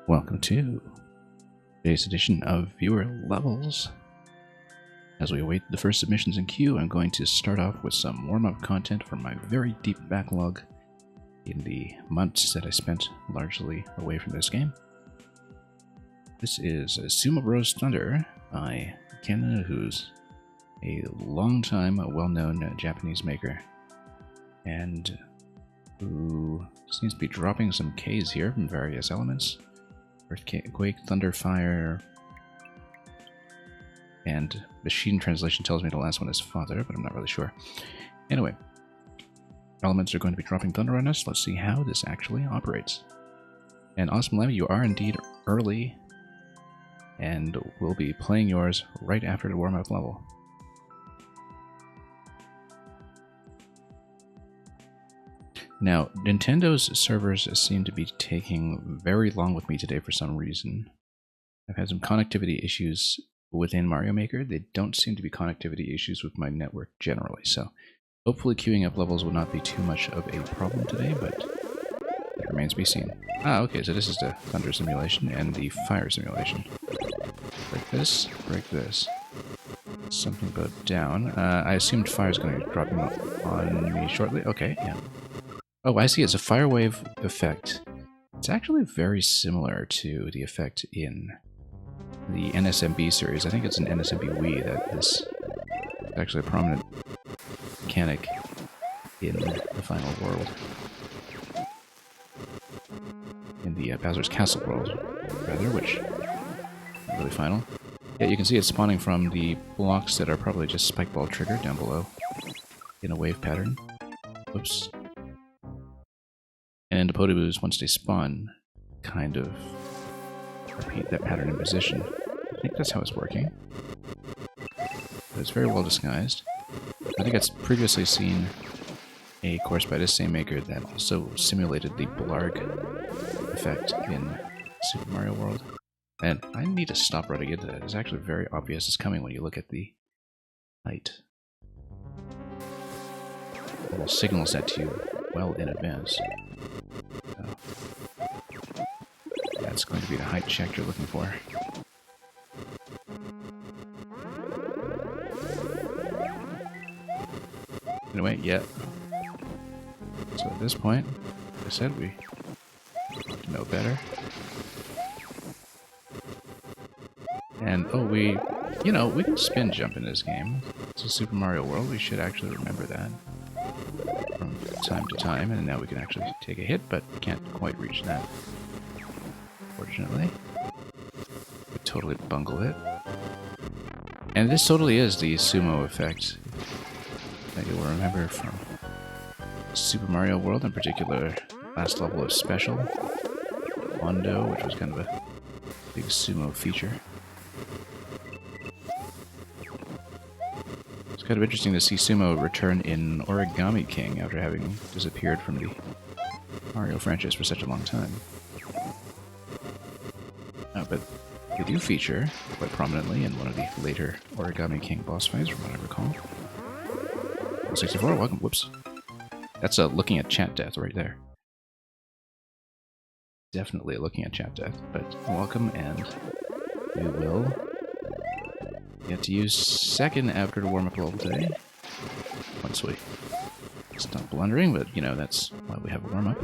Welcome to today's edition of Viewer Levels. As we await the first submissions in queue, I'm going to start off with some warm-up content from my very deep backlog in the months that I spent largely away from this game. This is Sumo Bros Thunder by Ken, who's a long-time, well-known Japanese maker, and who seems to be dropping some Ks here from various elements. Earthquake, Thunder, Fire, and machine translation tells me the last one is Father, but I'm not really sure. Anyway, elements are going to be dropping Thunder on us. Let's see how this actually operates. And Awesome Lemmy, you are indeed early, and we'll be playing yours right after the warm-up level. Now, Nintendo's servers seem to be taking very long with me today for some reason. I've had some connectivity issues within Mario Maker. They don't seem to be connectivity issues with my network generally, so hopefully queuing up levels will not be too much of a problem today, but it remains to be seen. Ah, okay, so this is the Thunder simulation and the Fire simulation. Break this, break this. Something about down. I assumed Fire's going to be dropping on me shortly. Okay, yeah. Oh, I see. It's a fire wave effect. It's actually very similar to the effect in the NSMB series. I think it's an NSMB Wii that is actually a prominent mechanic in the final world. In the Bowser's Castle world, rather, which is really final. Yeah, you can see it spawning from the blocks that are probably just spike ball triggered down below in a wave pattern. Oops. And the Podoboos, once they spawn, kind of repeat that pattern in position. I think that's how it's working. But it's very well disguised. I think I've previously seen a course by this same maker that also simulated the Blarg effect in Super Mario World. And I need to stop running into that. It's actually very obvious it's coming when you look at the height. It will signal that to you well in advance. That's going to be the height check you're looking for. Anyway, yeah. So at this point, like I said, we know better. And, oh, we can spin jump in this game. It's a Super Mario World, we should actually remember that from time to time, and now we can actually take a hit, but can't quite reach that. Fortunately. We totally bungle it. And this totally is the sumo effect that you'll remember from Super Mario World, in particular, last level of Special, Mondo, which was kind of a big sumo feature. It's kind of interesting to see sumo return in Origami King after having disappeared from the Mario franchise for such a long time. But they do feature quite prominently in one of the later Origami King boss fights, from what I recall. 64, welcome. Whoops. That's a looking at chat death right there. Definitely looking at chat death, but welcome, and we will get to use second after the warm-up level today. Once we stop blundering, but that's why we have a warm-up.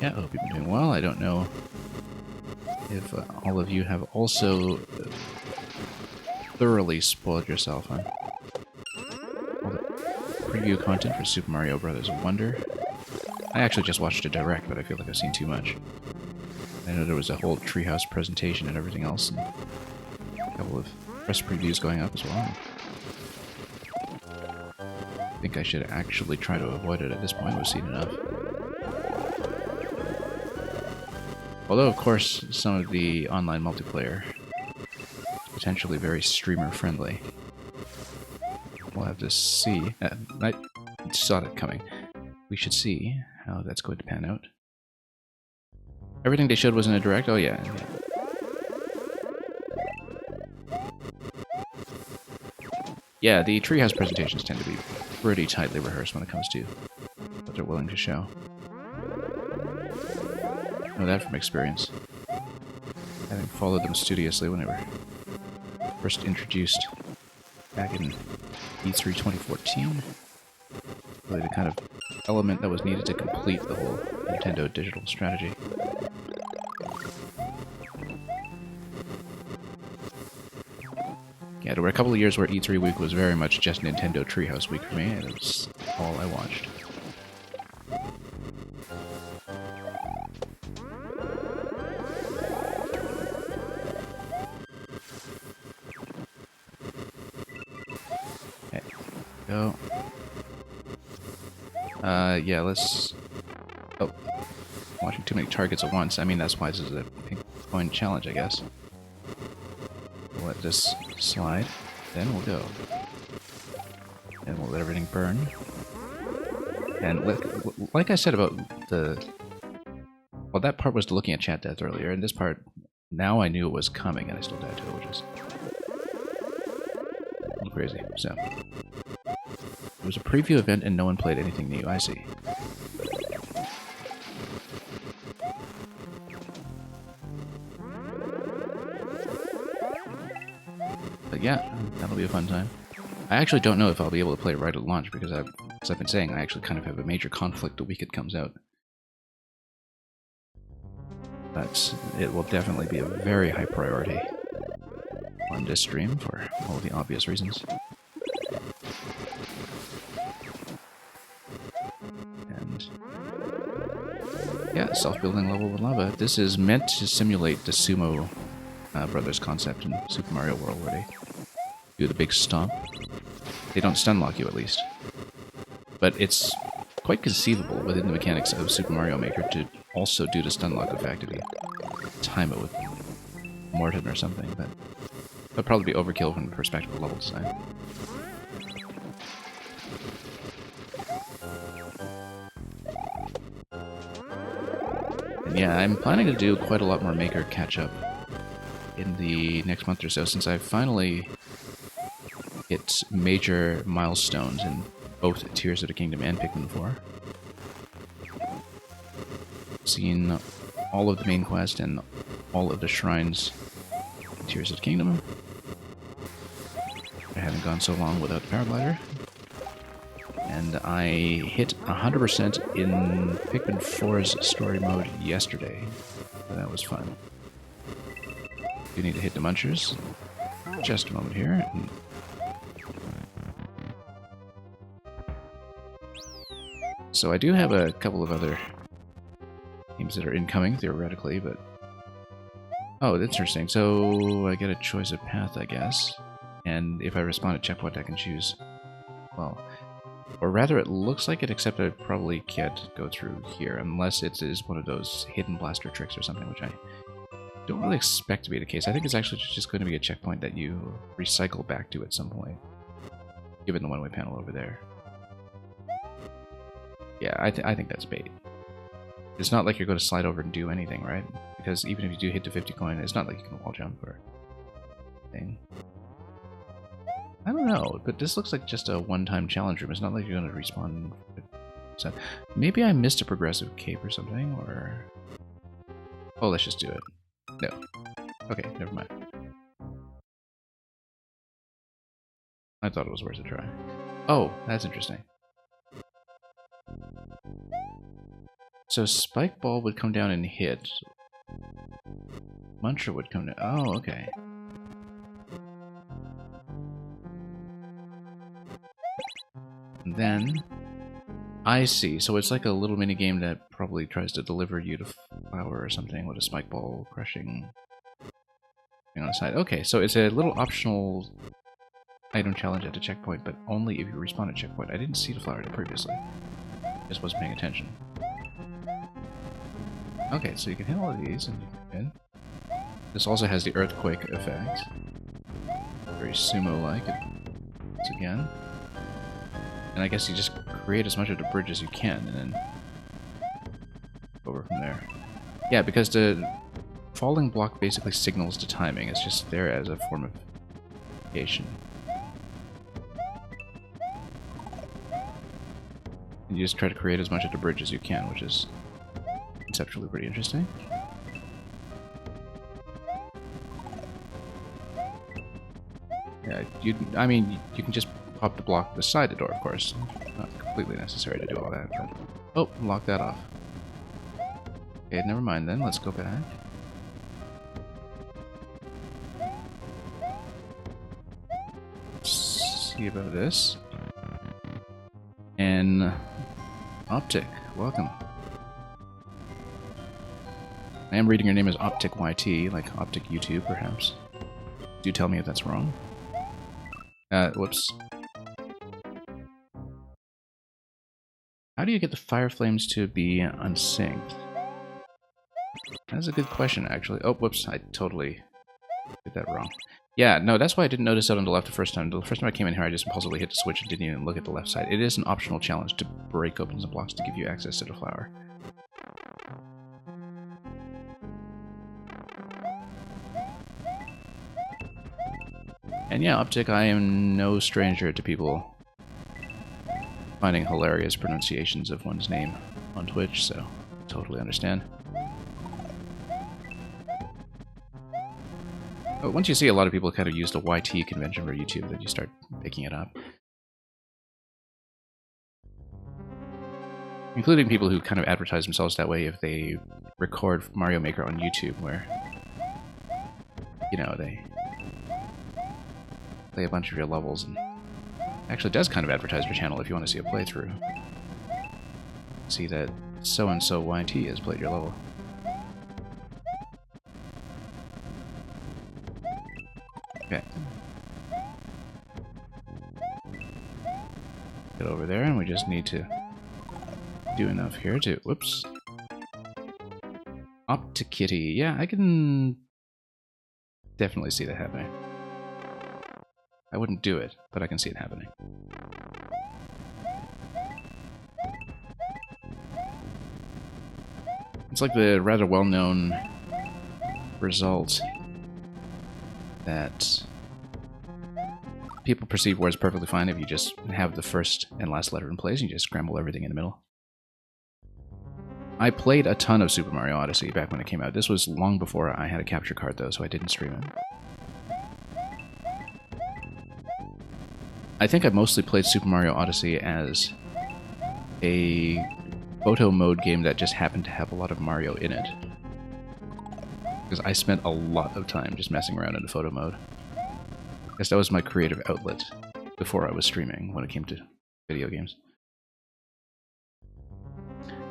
Yeah, I hope you've been doing well. I don't know if all of you have also thoroughly spoiled yourself on all the preview content for Super Mario Bros. Wonder. I actually just watched a direct, but I feel like I've seen too much. I know there was a whole treehouse presentation and everything else, and a couple of press previews going up as well. I think I should actually try to avoid it at this point. We've seen enough. Although, of course, some of the online multiplayer is potentially very streamer-friendly. We'll have to see. I saw that coming. We should see how that's going to pan out. Everything they showed was in a direct? Oh, yeah. Yeah, the Treehouse presentations tend to be pretty tightly rehearsed when it comes to what they're willing to show. know that from experience. Having followed them studiously when they were first introduced back in E3 2014. Really the kind of element that was needed to complete the whole Nintendo digital strategy. Yeah, there were a couple of years where E3 week was very much just Nintendo Treehouse week for me, and it was all I watched. Okay, go. Yeah, let's... Oh, watching too many targets at once. I mean, that's why this is a pink coin challenge, I guess. We'll let this slide, then we'll go. And we'll let everything burn. And like I said about the... Well, that part was looking at chat death earlier, and this part, now I knew it was coming, and I still died to it, which is a little crazy. So, it was a preview event, and no one played anything new. I see. But yeah, that'll be a fun time. I actually don't know if I'll be able to play it right at launch, because as I've been saying, I actually kind of have a major conflict the week it comes out. But it will definitely be a very high priority on this stream for all the obvious reasons. And yeah, self-building level with lava. This is meant to simulate the Sumo Brothers concept in Super Mario World, where they do the big stomp. They don't stun lock you, at least. But it's quite conceivable within the mechanics of Super Mario Maker to also do the stun lock effect if you time it with Morton or something, but that'd probably be overkill from the perspective of level design. And yeah, I'm planning to do quite a lot more Maker catch-up in the next month or so, since I've finally hit major milestones in both Tears of the Kingdom and Pikmin 4. Seen all of the main quest and all of the shrines in Tears of the Kingdom. I haven't gone so long without the paraglider. And I hit 100% in Pikmin 4's story mode yesterday. So that was fun. Do need to hit the munchers. Just a moment here. So I do have a couple of other games that are incoming, theoretically, but... Oh, that's interesting. So I get a choice of path, I guess. And if I respond at checkpoint, I can choose... Well... Or rather, it looks like it, except I probably can't go through here, unless it is one of those hidden blaster tricks or something, which I don't really expect to be the case. I think it's actually just going to be a checkpoint that you recycle back to at some point, given the one-way panel over there. Yeah, I think that's bait. It's not like you're going to slide over and do anything, right? Because even if you do hit the 50 coin, it's not like you can wall jump or thing. I don't know, but this looks like just a one-time challenge room. It's not like you're going to respawn. So maybe I missed a progressive cape or something, or... Oh, let's just do it. No. Okay, never mind. I thought it was worth a try. Oh, that's interesting. So Spike Ball would come down and hit. Muncher would come down. Oh, okay. And then I see. So it's like a little mini game that probably tries to deliver you to Flower or something with a Spike Ball crushing thing on the side. Okay, so it's a little optional item challenge at the checkpoint, but only if you respawn at checkpoint. I didn't see the Flower previously. Just wasn't paying attention. Okay, so you can hit all of these and you can win. This also has the earthquake effect. Very sumo-like, once again. And I guess you just create as much of the bridge as you can, and then over from there. Yeah, because the falling block basically signals the timing. It's just there as a form of indication. You just try to create as much of the bridge as you can, which is conceptually pretty interesting. Yeah, I mean, you can just pop the block beside the door, of course. Not completely necessary to do all that, but... Oh, lock that off. Okay, never mind then. Let's go back. See about this. And Optic, welcome. I am reading your name as Optic YT, like Optic YouTube, perhaps. Do tell me if that's wrong. Whoops. How do you get the fire flames to be unsynced? That's a good question, actually. Oh, whoops, I totally did that wrong. Yeah, no, that's why I didn't notice that on the left the first time. The first time I came in here, I just impulsively hit the switch and didn't even look at the left side. It is an optional challenge to break open some blocks to give you access to the flower. And yeah, Optic, I am no stranger to people finding hilarious pronunciations of one's name on Twitch, so totally understand. But once you see a lot of people kind of use the YT convention for YouTube, then you start picking it up. Including people who kind of advertise themselves that way if they record Mario Maker on YouTube, where, you know, they play a bunch of your levels, and actually does kind of advertise your channel if you want to see a playthrough. See that so-and-so YT has played your level. Okay. Get over there, and we just need to do enough here to... Whoops. Optikitty. Yeah, I can definitely see that happening. I wouldn't do it, but I can see it happening. It's like the rather well-known result that people perceive words perfectly fine if you just have the first and last letter in place and you just scramble everything in the middle. I played a ton of Super Mario Odyssey back when it came out. This was long before I had a capture card, though, so I didn't stream it. I think I mostly played Super Mario Odyssey as a photo mode game that just happened to have a lot of Mario in it. Because I spent a lot of time just messing around in the photo mode. I guess that was my creative outlet before I was streaming when it came to video games.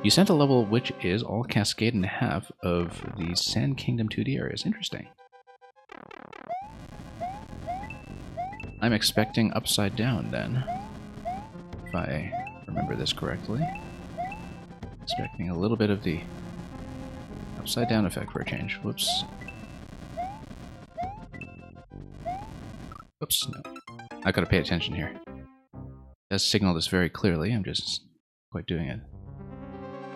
You sent a level which is all cascade in half of the Sand Kingdom 2D areas. Interesting. I'm expecting Upside Down, then. If I remember this correctly. Expecting a little bit of the Upside Down effect for a change. Whoops. Whoops, no. I gotta pay attention here. It does signal this very clearly, I'm just quite doing it.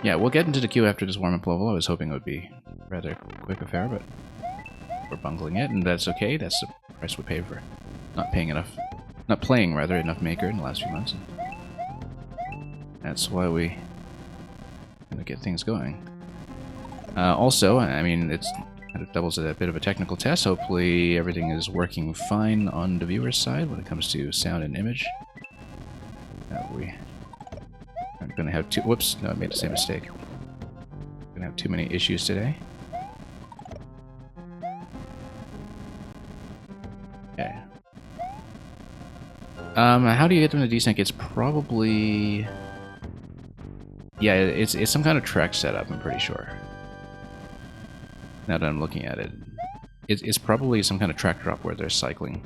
Yeah, we'll get into the queue after this warm-up level. I was hoping it would be a rather quick affair, but we're bungling it, and that's okay. That's the price we pay for not paying enough, not playing rather enough Maker in the last few months. That's why we kind of get things going. Also, I mean, it kind of doubles as a bit of a technical test. Hopefully everything is working fine on the viewer's side when it comes to sound and image. We aren't going to have too... Whoops, no, I made the same mistake. Going to have too many issues today. Okay. How do you get them to desync? It's probably... Yeah, it's some kind of track setup, I'm pretty sure. Now that I'm looking at it. It's probably some kind of track drop where they're cycling.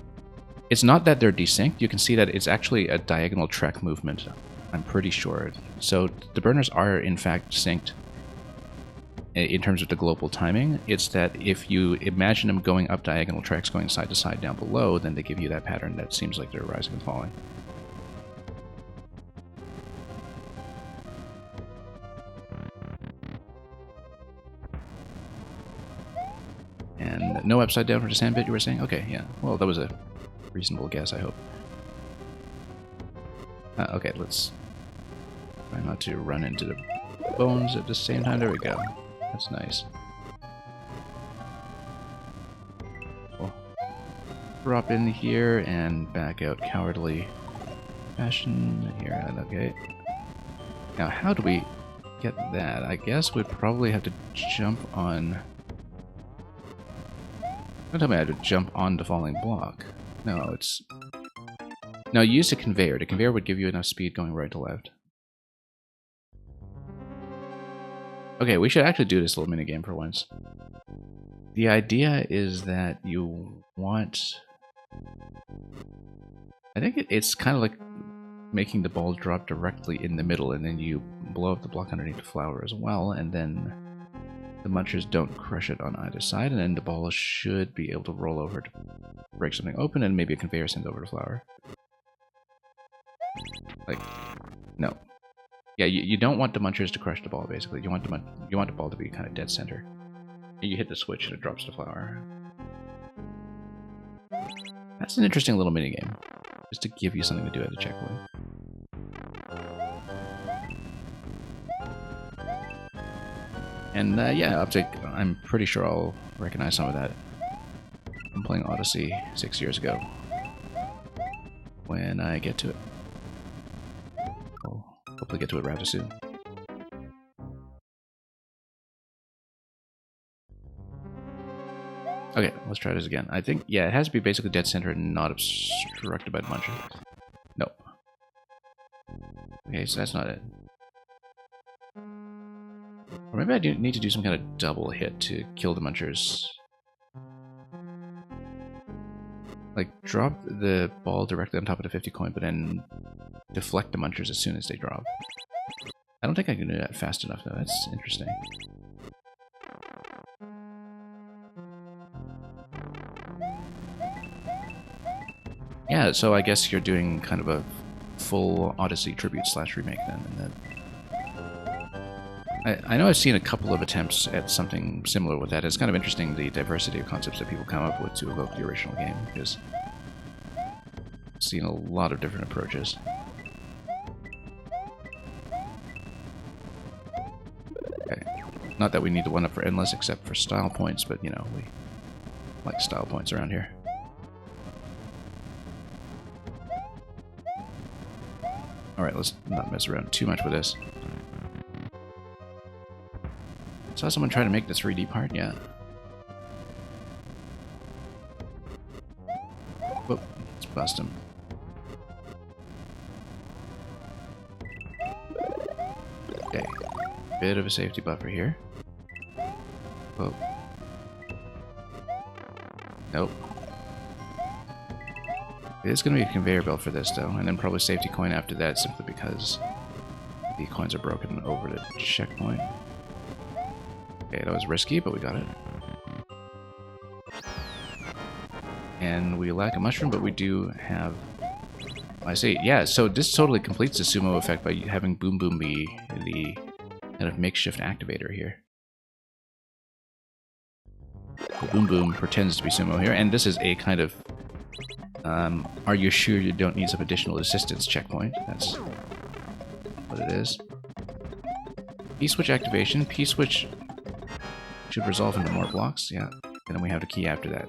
It's not that they're desynced, you can see that it's actually a diagonal track movement, I'm pretty sure. So the burners are in fact synced in terms of the global timing. It's that if you imagine them going up diagonal tracks going side to side down below, then they give you that pattern that seems like they're rising and falling. And no upside down for the sand bit, you were saying? Okay, yeah. Well, that was a reasonable guess, I hope. Okay, let's try not to run into the bones at the same time. There we go. That's nice. We'll drop in here and back out cowardly fashion here. Okay. Now, how do we get that? I guess we'd probably have to jump on... Don't tell me I had to jump on the falling block. No, it's... No, use a conveyor. The conveyor would give you enough speed going right to left. Okay, we should actually do this little minigame for once. The idea is that you want... I think it's kind of like making the ball drop directly in the middle, and then you blow up the block underneath the flower as well, and then the munchers don't crush it on either side, and then the ball should be able to roll over to break something open, and maybe a conveyor sends over the flower. Like, no. Yeah, you don't want the munchers to crush the ball, basically. You want the ball to be kind of dead center. You hit the switch and it drops the flower. That's an interesting little minigame. Just to give you something to do at the checkpoint. And yeah, I'm pretty sure I'll recognize some of that. I'm playing Odyssey 6 years ago. When I get to it. I'll hopefully get to it rather soon. Okay, let's try this again. I think, yeah, it has to be basically dead center and not obstructed by the muncher. Nope. Okay, so that's not it. Or maybe I do need to do some kind of double hit to kill the munchers. Like, drop the ball directly on top of the 50 coin, but then deflect the munchers as soon as they drop. I don't think I can do that fast enough, though. That's interesting. Yeah, so I guess you're doing kind of a full Odyssey tribute / remake then. And that... I know I've seen a couple of attempts at something similar with that. It's kind of interesting the diversity of concepts that people come up with to evoke the original game, because I've seen a lot of different approaches. Okay. Not that we need to one up for Endless except for style points, but you know, we like style points around here. Alright, let's not mess around too much with this. Saw someone try to make the 3D part, yeah. Whoop, let's bust him. Okay, bit of a safety buffer here. Whoa. Nope. It's going to be a conveyor belt for this, though, and then probably safety coin after that, simply because the coins are broken over the checkpoint. Okay, that was risky, but we got it. And we lack a mushroom, but we do have... I see, yeah, so this totally completes the sumo effect by having Boom Boom be the kind of makeshift activator here. So Boom Boom pretends to be sumo here, and this is a kind of... are you sure you don't need some additional assistance checkpoint? That's what it is. P-switch activation. P-switch should resolve into more blocks, yeah. And then we have the key after that.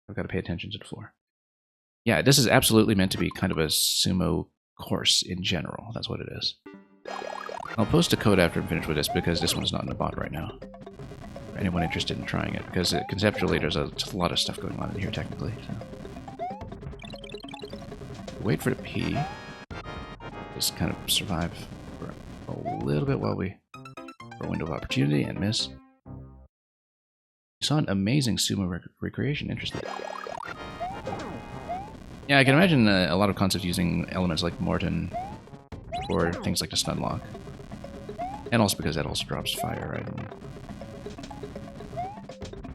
I've got to pay attention to the floor. Yeah, this is absolutely meant to be kind of a sumo course in general. That's what it is. I'll post a code after I'm finished with this, because this one's not in the bot right now. For anyone interested in trying it, because conceptually there's a lot of stuff going on in here technically. So. Wait for the P. Just kind of survive for a little bit while we... for a window of opportunity and miss. You saw an amazing sumo recreation. Interesting. Yeah, I can imagine a lot of concepts using elements like Morton or things like the stun lock. And also because that also drops fire, right?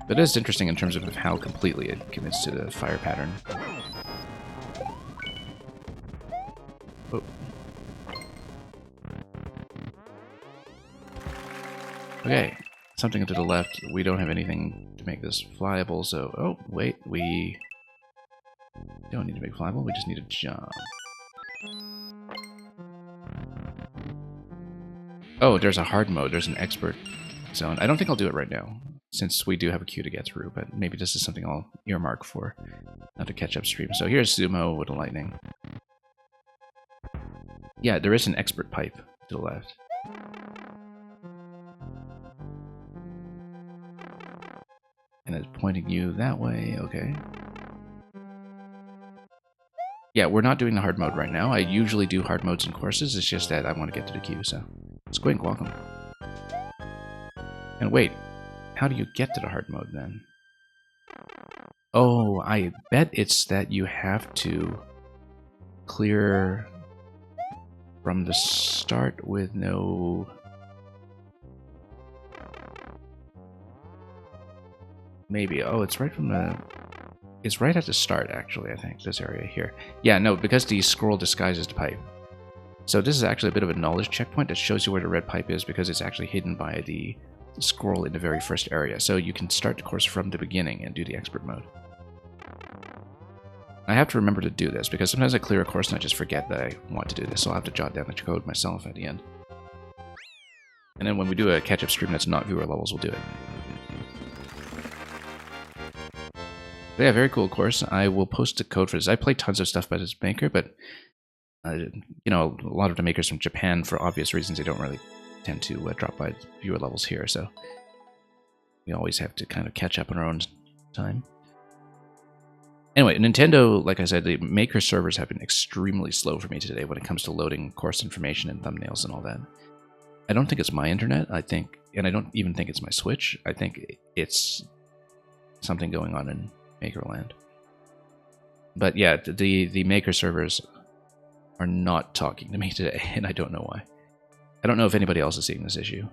But it is interesting in terms of how completely it commits to the fire pattern. Oh. Okay, something to the left. We don't have anything to make this flyable, so... Oh, wait, we don't need to make flyable, we just need to jump. Oh, there's a hard mode, there's an expert zone. I don't think I'll do it right now, since we do have a queue to get through, but maybe this is something I'll earmark for to catch upstream. So here's Sumo with a lightning. Yeah, there is an expert pipe to the left. And it's pointing you that way, okay. Yeah, we're not doing the hard mode right now. I usually do hard modes in courses, it's just that I want to get to the queue, so. Squink, welcome. And wait, how do you get to the hard mode then? Oh, I bet it's that you have to clear from the start with no... Maybe. Oh, it's right from the... It's right at the start, actually, I think, this area here. Yeah, no, because the scroll disguises the pipe. So this is actually a bit of a knowledge checkpoint that shows you where the red pipe is because it's actually hidden by the scroll in the very first area. So you can start the course from the beginning and do the expert mode. I have to remember to do this because sometimes I clear a course and I just forget that I want to do this, so I'll have to jot down the code myself at the end. And then when we do a catch-up stream that's not viewer levels, we'll do it. But yeah, very cool course. I will post the code for this. I play tons of stuff by this maker, but you know, a lot of the makers from Japan, for obvious reasons, they don't really tend to drop by viewer levels here, so we always have to kind of catch up on our own time. Anyway, Nintendo, like I said, the maker servers have been extremely slow for me today when it comes to loading course information and thumbnails and all that. I don't think it's my internet, I think, and I don't even think it's my Switch. I think it's something going on in Makerland. But yeah, the maker servers are not talking to me today, and I don't know why. I don't know if anybody else is seeing this issue.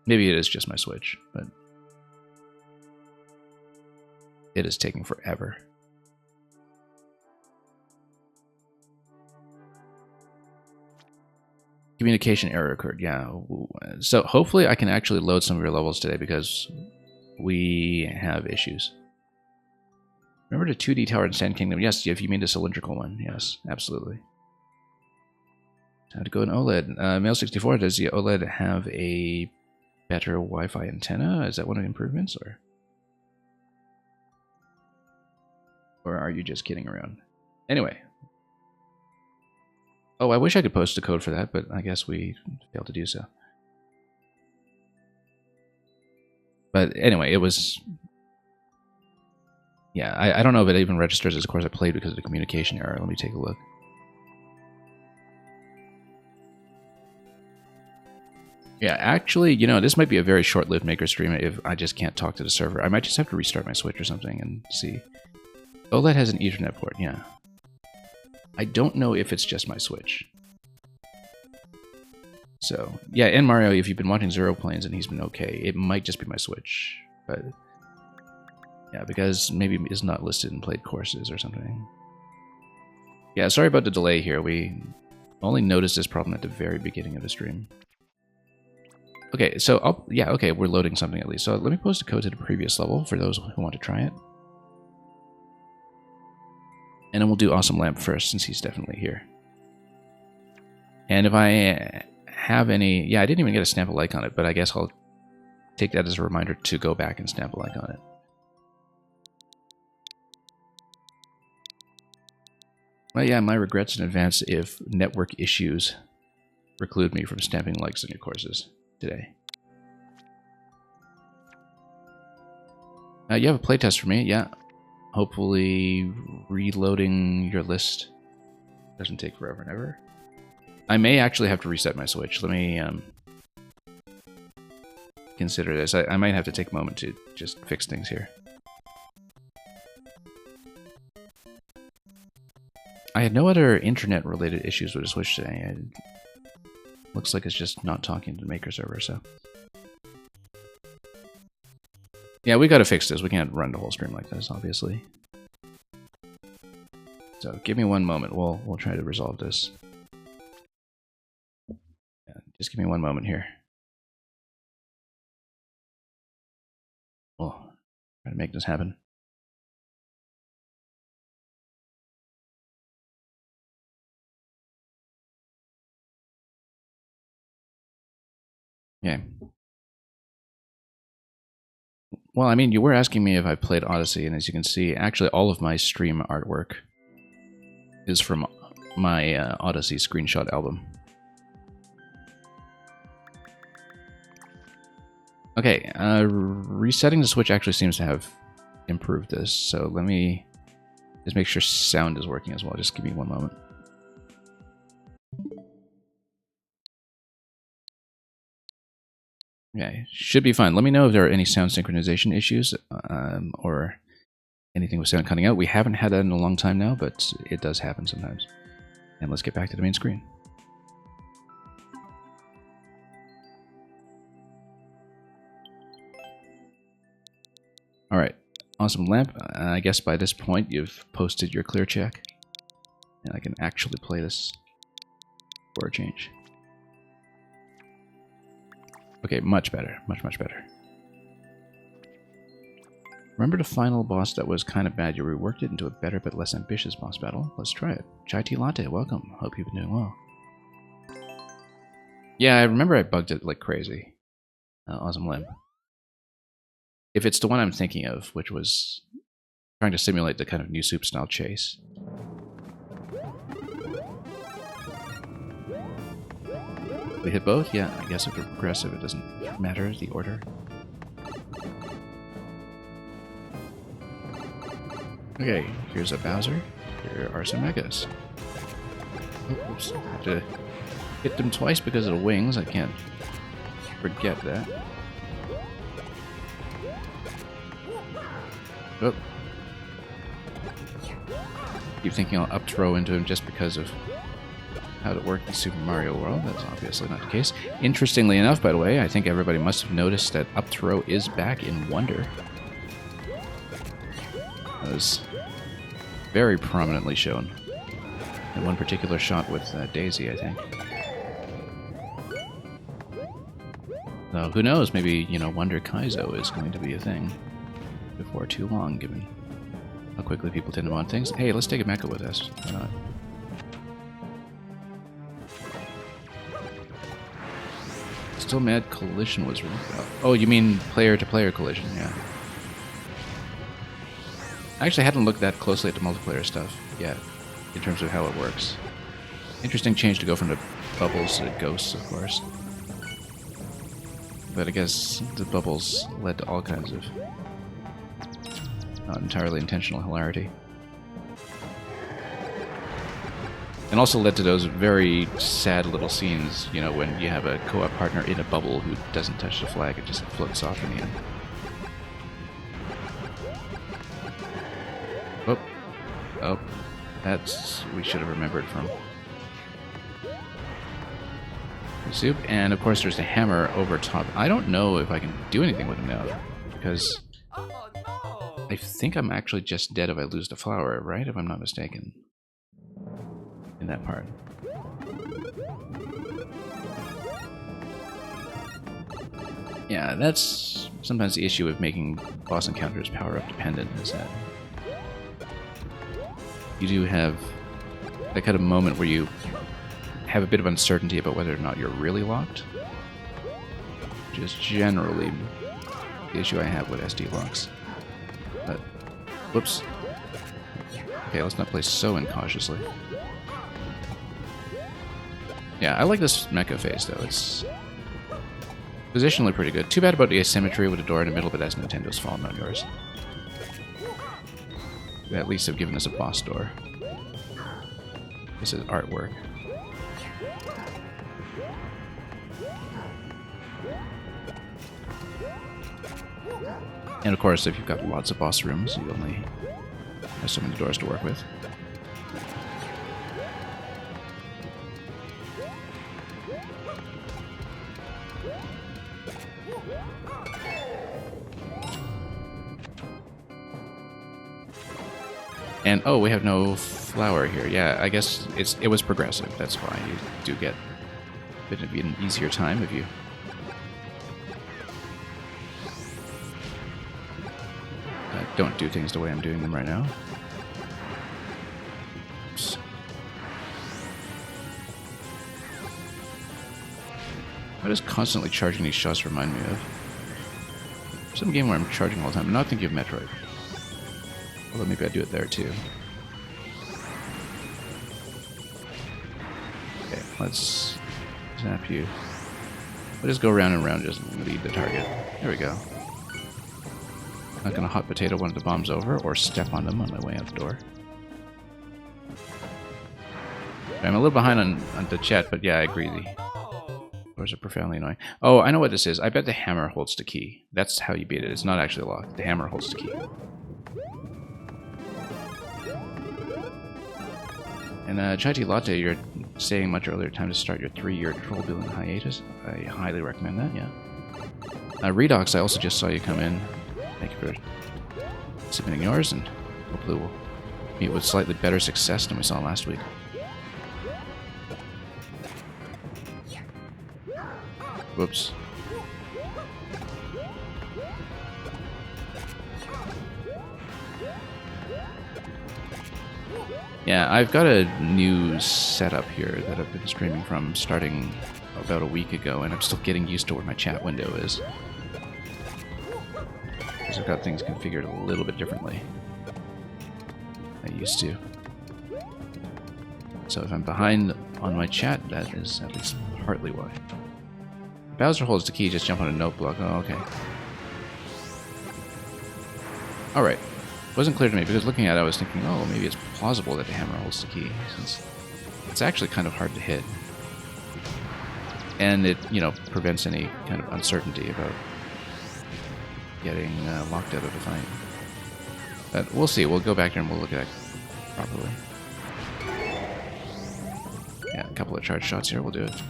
Maybe it is just my Switch, but it is taking forever. Communication error occurred, yeah. So hopefully I can actually load some of your levels today because we have issues. Remember the 2D tower in Sand Kingdom? Yes, if you mean the cylindrical one. Yes, absolutely. Time to go in OLED. Mail64, does the OLED have a better Wi-Fi antenna? Is that one of the improvements, or are you just kidding around? Anyway. Oh, I wish I could post a code for that, but I guess we failed to do so. But anyway, it was... Yeah, I don't know if it even registers as a course I played because of the communication error. Let me take a look. Yeah, actually, you know, this might be a very short-lived maker stream if I just can't talk to the server. I might just have to restart my Switch or something and see. OLED has an Ethernet port, yeah. I don't know if it's just my Switch. So, yeah, and Mario, if you've been watching Zero Planes and he's been okay, it might just be my Switch. But, yeah, because maybe it's not listed in played courses or something. Yeah, sorry about the delay here. We only noticed this problem at the very beginning of the stream. Okay, so, yeah, okay, we're loading something at least. So let me post a code to the previous level for those who want to try it. And then we'll do Awesome Lamp first, since he's definitely here. And if I have any... Yeah, I didn't even get a stamp a like on it, but I guess I'll take that as a reminder to go back and stamp a like on it. Well, yeah, my regrets in advance if network issues preclude me from stamping likes on your courses today. You have a playtest for me, yeah. Hopefully reloading your list doesn't take forever and ever. I may actually have to reset my Switch. Let me consider this. I might have to take a moment to just fix things here. I had no other internet-related issues with the Switch today. Looks like it's just not talking to the maker server, so... Yeah, we gotta fix this. We can't run the whole stream like this, obviously. So, give me one moment. We'll try to resolve this. Yeah, just give me one moment here. We'll try to make this happen. Okay. Well, I mean, you were asking me if I played Odyssey, and as you can see, actually all of my stream artwork is from my Odyssey screenshot album. Okay, resetting the Switch actually seems to have improved this, so let me just make sure sound is working as well. Just give me one moment. Okay, should be fine. Let me know if there are any sound synchronization issues or anything with sound cutting out. We haven't had that in a long time now, but it does happen sometimes. And let's get back to the main screen. All right, awesome lamp. I guess by this point you've posted your clear check, and I can actually play this for a change. Okay, much better, much better. Remember the final boss that was kind of bad? You reworked it into a better but less ambitious boss battle. Let's try it. Chai tea latte, welcome. Hope you've been doing well. Yeah, I remember I bugged it like crazy. Awesome lamp. If it's the one I'm thinking of, which was trying to simulate the kind of New Soup style chase. We hit both? Yeah, I guess if we're progressive, it doesn't matter, the order. Okay, here's a Bowser. Here are some Megas. Oops, I have to hit them twice because of the wings. I can't forget that. Oh. Keep thinking I'll up throw into him just because of how to work in Super Mario World. That's obviously not the case. Interestingly enough, by the way, I think everybody must have noticed that up throw is back in Wonder. That was very prominently shown in one particular shot with Daisy, I think. So who knows? Maybe, you know, Wonder Kaizo is going to be a thing before too long, given how quickly people tend to mod things. Hey, let's take a mecha with us. Why not? Still mad Collision was really well. Oh, you mean player-to-player collision, yeah. I actually hadn't looked that closely at the multiplayer stuff yet, in terms of how it works. Interesting change to go from the bubbles to the ghosts, of course. But I guess the bubbles led to all kinds of not entirely intentional hilarity. And also led to those very sad little scenes, you know, when you have a co-op partner in a bubble who doesn't touch the flag, it just floats off in the end. Oh. Oh. That's... we should have remembered from Soup. And of course there's the hammer over top. I don't know if I can do anything with him now, because I think I'm actually just dead if I lose the flower, right? If I'm not mistaken. In that part. Yeah, that's sometimes the issue with making boss encounters power-up dependent, is that you do have that kind of moment where you have a bit of uncertainty about whether or not you're really locked. Which is generally the issue I have with SD locks. But, whoops. Okay, let's not play so incautiously. Yeah, I like this mecha phase, though. It's positionally pretty good. Too bad about the asymmetry with the door in the middle, but that's Nintendo's fault, not yours. They at least have given us a boss door. This is artwork. And of course, if you've got lots of boss rooms, you only have so many doors to work with. And oh, we have no flower here. Yeah, I guess it was progressive. That's why you do get it'd be an easier time if you don't do things the way I'm doing them right now. Oops. What does constantly charging these shots remind me of? Some game where I'm charging all the time. I'm not thinking of Metroid. Although maybe I do it there too. Okay, let's snap you. We'll just go round and round, just lead the target. There we go. Not gonna hot potato one of the bombs over or step on them on my way out the door. I'm a little behind on the chat, but yeah, I agree. The doors are profoundly annoying. Oh, I know what this is. I bet the hammer holds the key. That's how you beat it. It's not actually locked. The hammer holds the key. And Chai Tea Latte, you're saying much earlier time to start your 3-year troll building hiatus. I highly recommend that, yeah. Redox, I also just saw you come in. Thank you for submitting yours, and hopefully we'll meet with slightly better success than we saw last week. Whoops. Yeah, I've got a new setup here that I've been streaming from starting about a week ago, and I'm still getting used to where my chat window is. Because I've got things configured a little bit differently than I used to. So if I'm behind on my chat, that is at least partly why. Bowser holds the key, just jump on a note block. Oh, okay. Alright. Wasn't clear to me, because looking at it I was thinking, oh, maybe it's plausible that the hammer holds the key, since it's actually kind of hard to hit. And it, you know, prevents any kind of uncertainty about getting locked out of the fight. But we'll see. We'll go back there and we'll look at it properly. Yeah, a couple of charge shots here, we'll do it.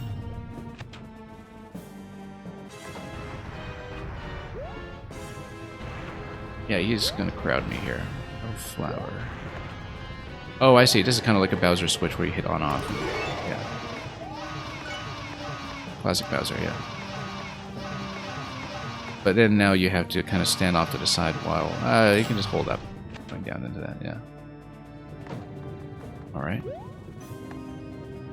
Yeah, he's gonna crowd me here. Oh, flower. Oh, I see. This is kind of like a Bowser switch where you hit on-off. Yeah. Classic Bowser, yeah. But then now you have to kind of stand off to the side while... you can just hold up going down into that, yeah. Alright.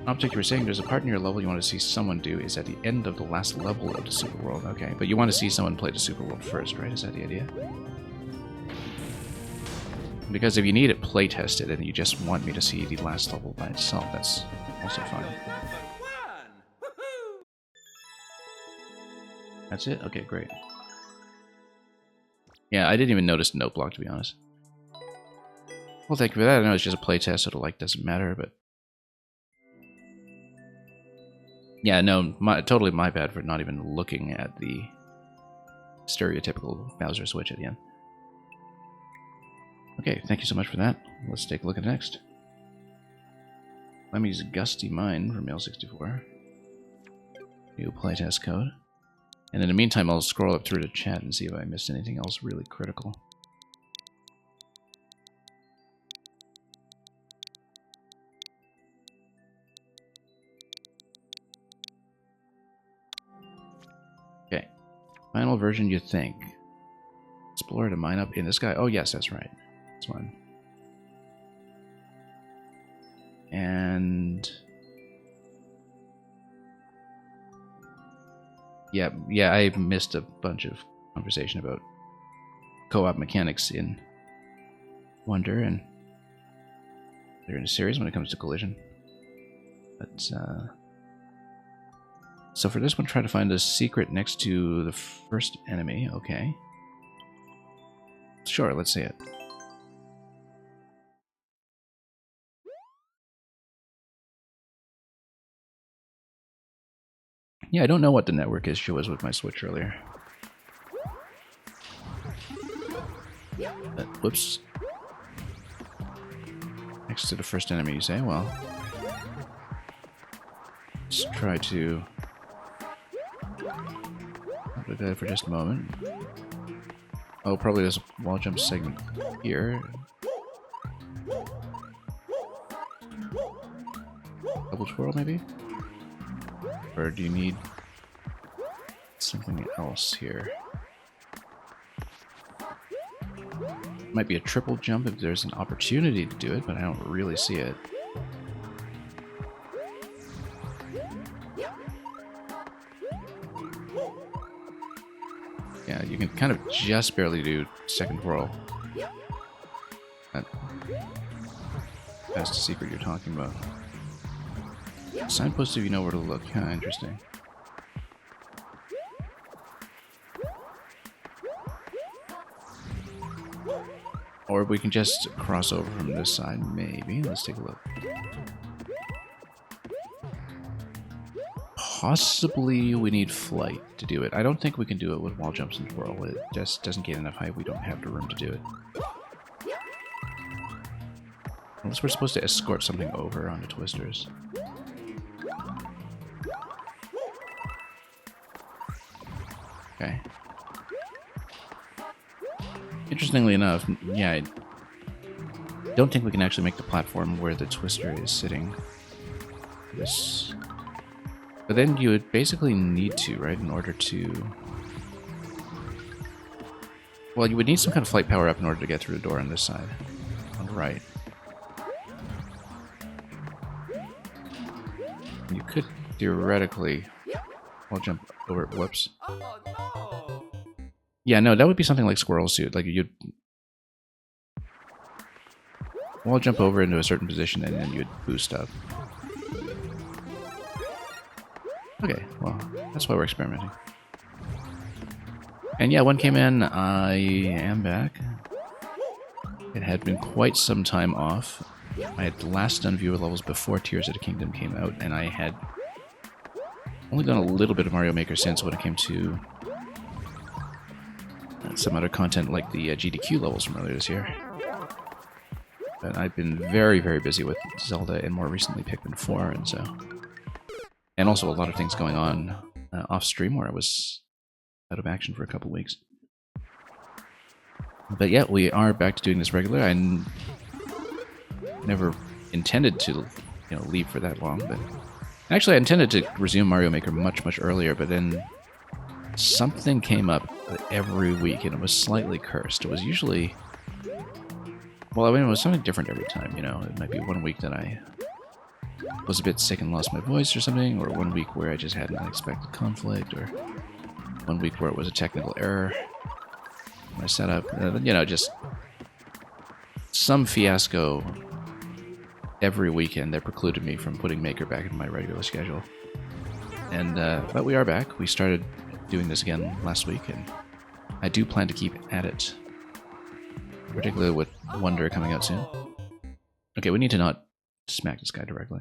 Optic, you were saying there's a part in your level you want to see someone do is at the end of the last level of the Super World. Okay, but you want to see someone play the Super World first, right? Is that the idea? Because if you need it playtested and you just want me to see the last level by itself, that's also fine. That's it? Okay, great. Yeah, I didn't even notice the note block, to be honest. Well, thank you for that. I know it's just a playtest, so it doesn't matter, but... Yeah, no, totally my bad for not even looking at the stereotypical Bowser switch at the end. Okay, thank you so much for that. Let's take a look at the next. Lemmy's Gusty Mine from Mail64. New playtest code. And in the meantime, I'll scroll up through the chat and see if I missed anything else really critical. Okay. Final version, you think. Explore to mine up in the sky. Oh, yes, that's right. This one. And... Yeah, I missed a bunch of conversation about co-op mechanics in Wonder, and they're in a series when it comes to Collision. But, so for this one, try to find a secret next to the first enemy. Okay. Sure, let's see it. Yeah, I don't know what the network issue was with my Switch earlier. But, whoops. Next to the first enemy, you say? Well, let's try to look at that for just a moment. Oh, probably there's a wall jump segment here. Double twirl, maybe? Or do you need something else here? Might be a triple jump if there's an opportunity to do it, but I don't really see it. Yeah, you can kind of just barely do second whirl. That's the secret you're talking about. Signpost if you know where to look. Yeah, interesting. Or we can just cross over from this side, maybe. Let's take a look. Possibly we need flight to do it. I don't think we can do it with wall jumps and twirl. It just doesn't gain enough height. We don't have the room to do it. Unless we're supposed to escort something over onto twisters. Okay. Interestingly enough, yeah, I don't think we can actually make the platform where the twister is sitting. This... But then you would basically need to, right, in order to... Well, you would need some kind of flight power up in order to get through the door on this side. On the right. You could theoretically... I'll jump over... Whoops. Yeah, no, that would be something like Squirrel Suit. Like, you'd... Wall jump over into a certain position and then you'd boost up. Okay, well, that's why we're experimenting. And yeah, one came in. I am back. It had been quite some time off. I had last done viewer levels before Tears of the Kingdom came out, and I had only done a little bit of Mario Maker since when it came to some other content like the GDQ levels from earlier this year. But I've been very, very busy with Zelda and more recently Pikmin 4, and so... And also a lot of things going on off stream where I was out of action for a couple weeks. But yeah, we are back to doing this regular. I never intended to, leave for that long, but actually I intended to resume Mario Maker much, much earlier, but then something came up every week and it was slightly cursed. It was usually, well, I mean, it was something different every time, It might be one week that I was a bit sick and lost my voice or something, or one week where I just had an unexpected conflict, or one week where it was a technical error in my setup. Just some fiasco every weekend that precluded me from putting Maker back in my regular schedule. And but we are back. We started doing this again last week, and I do plan to keep at it, particularly with Wonder coming out soon. Okay, we need to not smack this guy directly.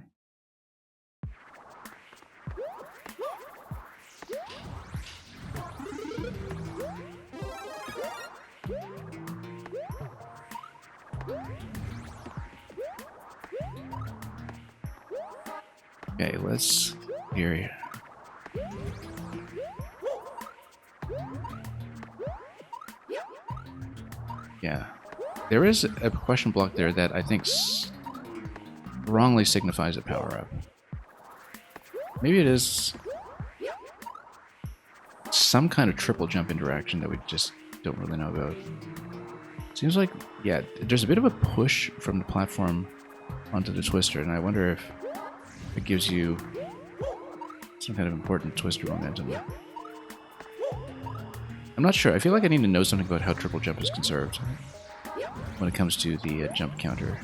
Okay, let's hear. Yeah. There is a question block there that I think wrongly signifies a power-up. Maybe it is some kind of triple jump interaction that we just don't really know about. Seems like, yeah, there's a bit of a push from the platform onto the twister, and I wonder if it gives you some kind of important twister momentum. I'm not sure. I feel like I need to know something about how triple jump is conserved when it comes to the jump counter.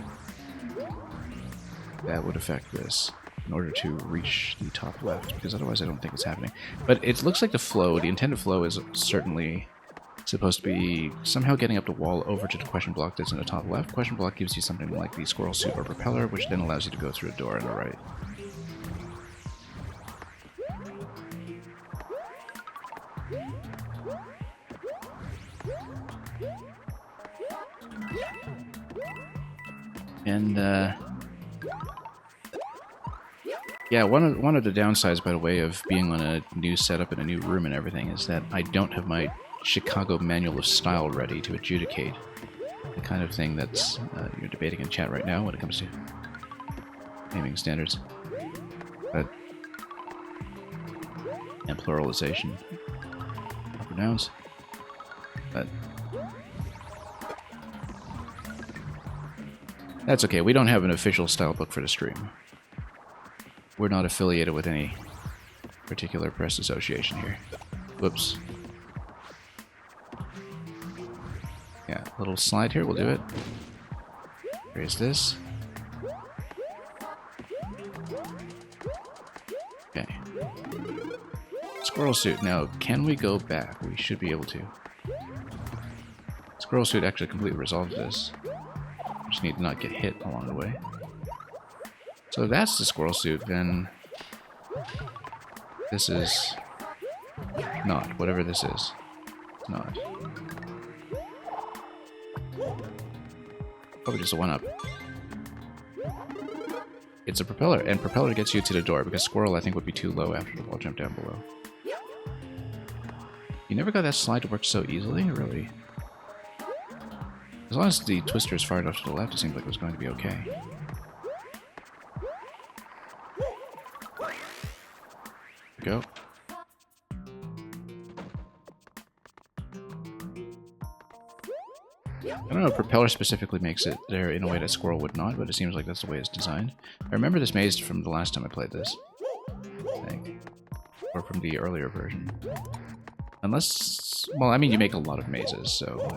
That would affect this in order to reach the top left, because otherwise I don't think it's happening. But it looks like the intended flow is certainly supposed to be somehow getting up the wall over to the question block that's in the top left. Question block gives you something like the Squirrel Suit or Propeller, which then allows you to go through a door on the right. And, yeah, one of the downsides, by the way, of being on a new setup in a new room and everything is that I don't have my Chicago Manual of Style ready to adjudicate the kind of thing that's you're debating in chat right now when it comes to naming standards. But, and pluralization of pronouns. But that's okay. We don't have an official style book for the stream. We're not affiliated with any particular press association here. Whoops. A little slide here, we'll do it. Raise this. Okay. Squirrel suit. Now, can we go back? We should be able to. Squirrel suit actually completely resolves this. Just need to not get hit along the way. So if that's the squirrel suit, then this is not. Whatever this is. It's not. Probably just a 1-up. It's a propeller, and propeller gets you to the door, because squirrel I think would be too low after the wall jump down below. You never got that slide to work so easily, really? As long as the twister is far enough to the left, it seems like it was going to be okay. Go. I don't know if propeller specifically makes it there in a way that squirrel would not, but it seems like that's the way it's designed. I remember this maze from the last time I played this, I think. Or from the earlier version. Unless... well, I mean, you make a lot of mazes, so...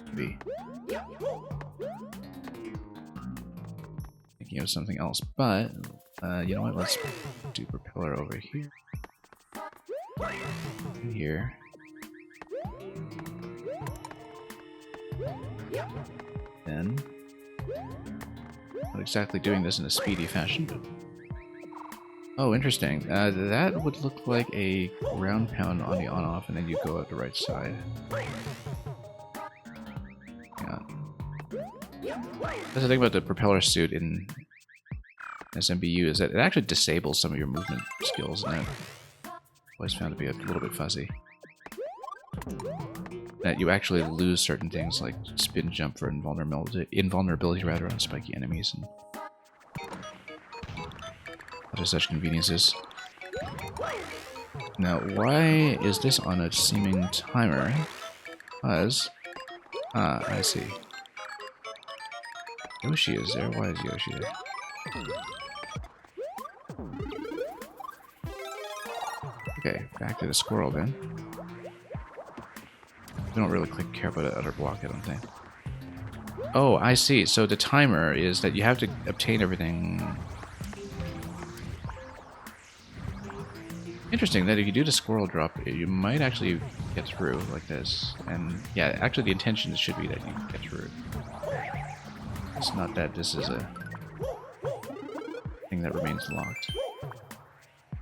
maybe... thinking of something else, but... you know what, let's do propeller over here. Here. Then, not exactly doing this in a speedy fashion, but... oh, interesting. That would look like a ground pound on the on-off, and then you go out the right side. Yeah. That's the thing about the propeller suit in SMBU, is that it actually disables some of your movement skills, and that always found to be a little bit fuzzy. That you actually lose certain things like spin jump for invulnerability rather on spiky enemies and other such conveniences. Now, why is this on a seeming timer? Because... ah, I see. Yoshi is there. Why is Yoshi there? Okay, back to the squirrel then. We don't really care about an other block, I don't think. Oh, I see. So the timer is that you have to obtain everything. Interesting that if you do the squirrel drop, you might actually get through like this. And yeah, actually the intention should be that you get through. It's not that this is a thing that remains locked.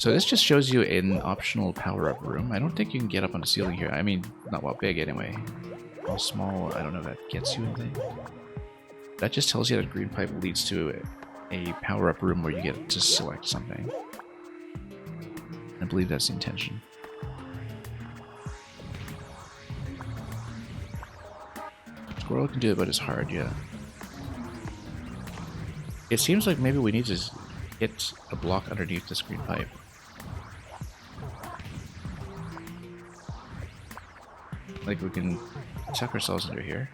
So this just shows you an optional power-up room. I don't think you can get up on the ceiling here. I mean, not well big anyway. How small, I don't know if that gets you anything. That just tells you that green pipe leads to a power-up room where you get to select something. I believe that's the intention. Squirrel can do it, but it's hard, yeah. It seems like maybe we need to get a block underneath this green pipe. Like we can tuck ourselves under here.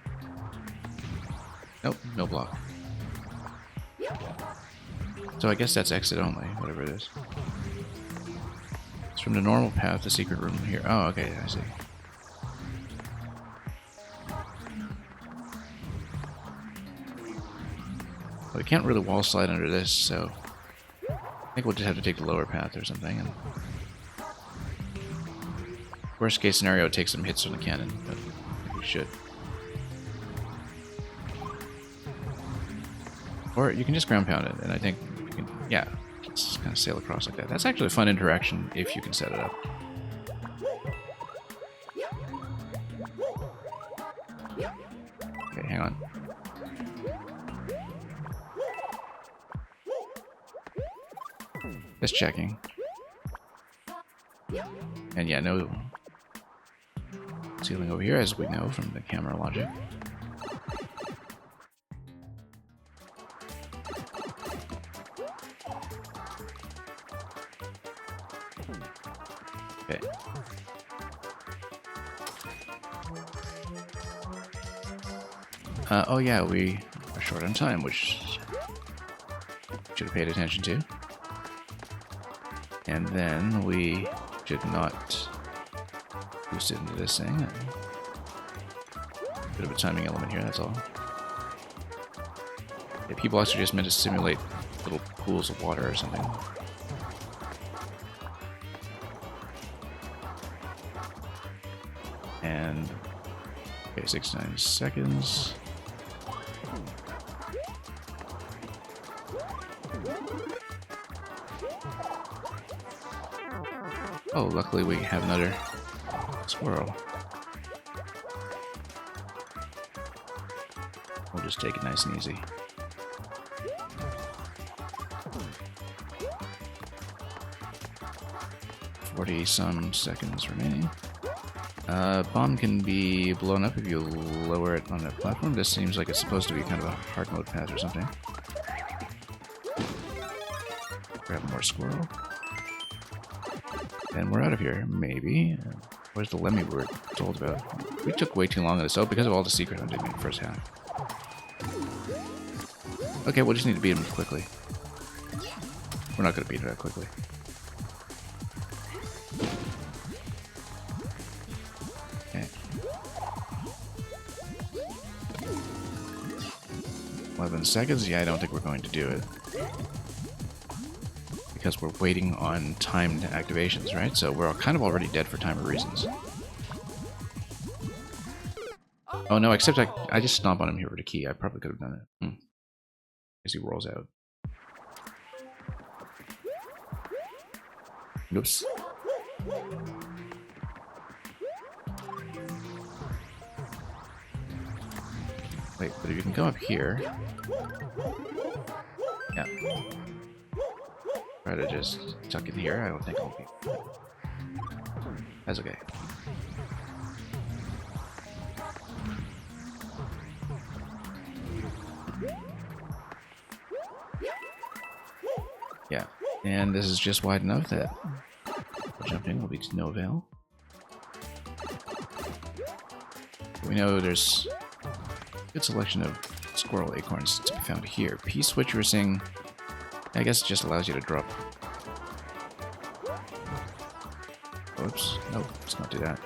Nope, no block. So I guess that's exit only, whatever it is. It's from the normal path to secret room here. Oh, okay, I see. Well, we can't really wall slide under this, so I think we'll just have to take the lower path or something. And worst case scenario, take some hits from the cannon, but we should. Or you can just ground pound it, and I think you can, yeah, just kind of sail across like that. That's actually a fun interaction if you can set it up. Okay, hang on. Just checking. And yeah, no ceiling over here, as we know from the camera logic. Okay. Oh yeah, we are short on time, which should have paid attention to. And then we should not boost it into this thing. Bit of a timing element here, that's all. Yeah, P-blocks are just meant to simulate little pools of water or something. And okay, 69 seconds. Oh, luckily we have another squirrel. We'll just take it nice and easy. Some seconds remaining. Bomb can be blown up if you lower it on that platform. This seems like it's supposed to be kind of a hard mode pass or something. Grab more squirrel. And we're out of here, maybe. Where's the Lemmy we were told about? We took way too long on this. Oh, because of all the secret hunting in the first half. Okay, we'll just need to beat him quickly. We're not going to beat him that quickly. Okay. 11 seconds? Yeah, I don't think we're going to do it. Because we're waiting on timed activations, right? So we're kind of already dead for timer reasons. Oh no, except I just stomp on him here with a key. I probably could have done it. As he rolls out. Oops. Wait, but if you can come up here... Yeah. Try to just tuck in here. I don't think I'll be... That's okay. Yeah, and this is just wide enough that jumping will be to no avail. We know there's a good selection of squirrel acorns to be found here. P-switch, you were saying, I guess it just allows you to drop. Oops, nope, let's not do that.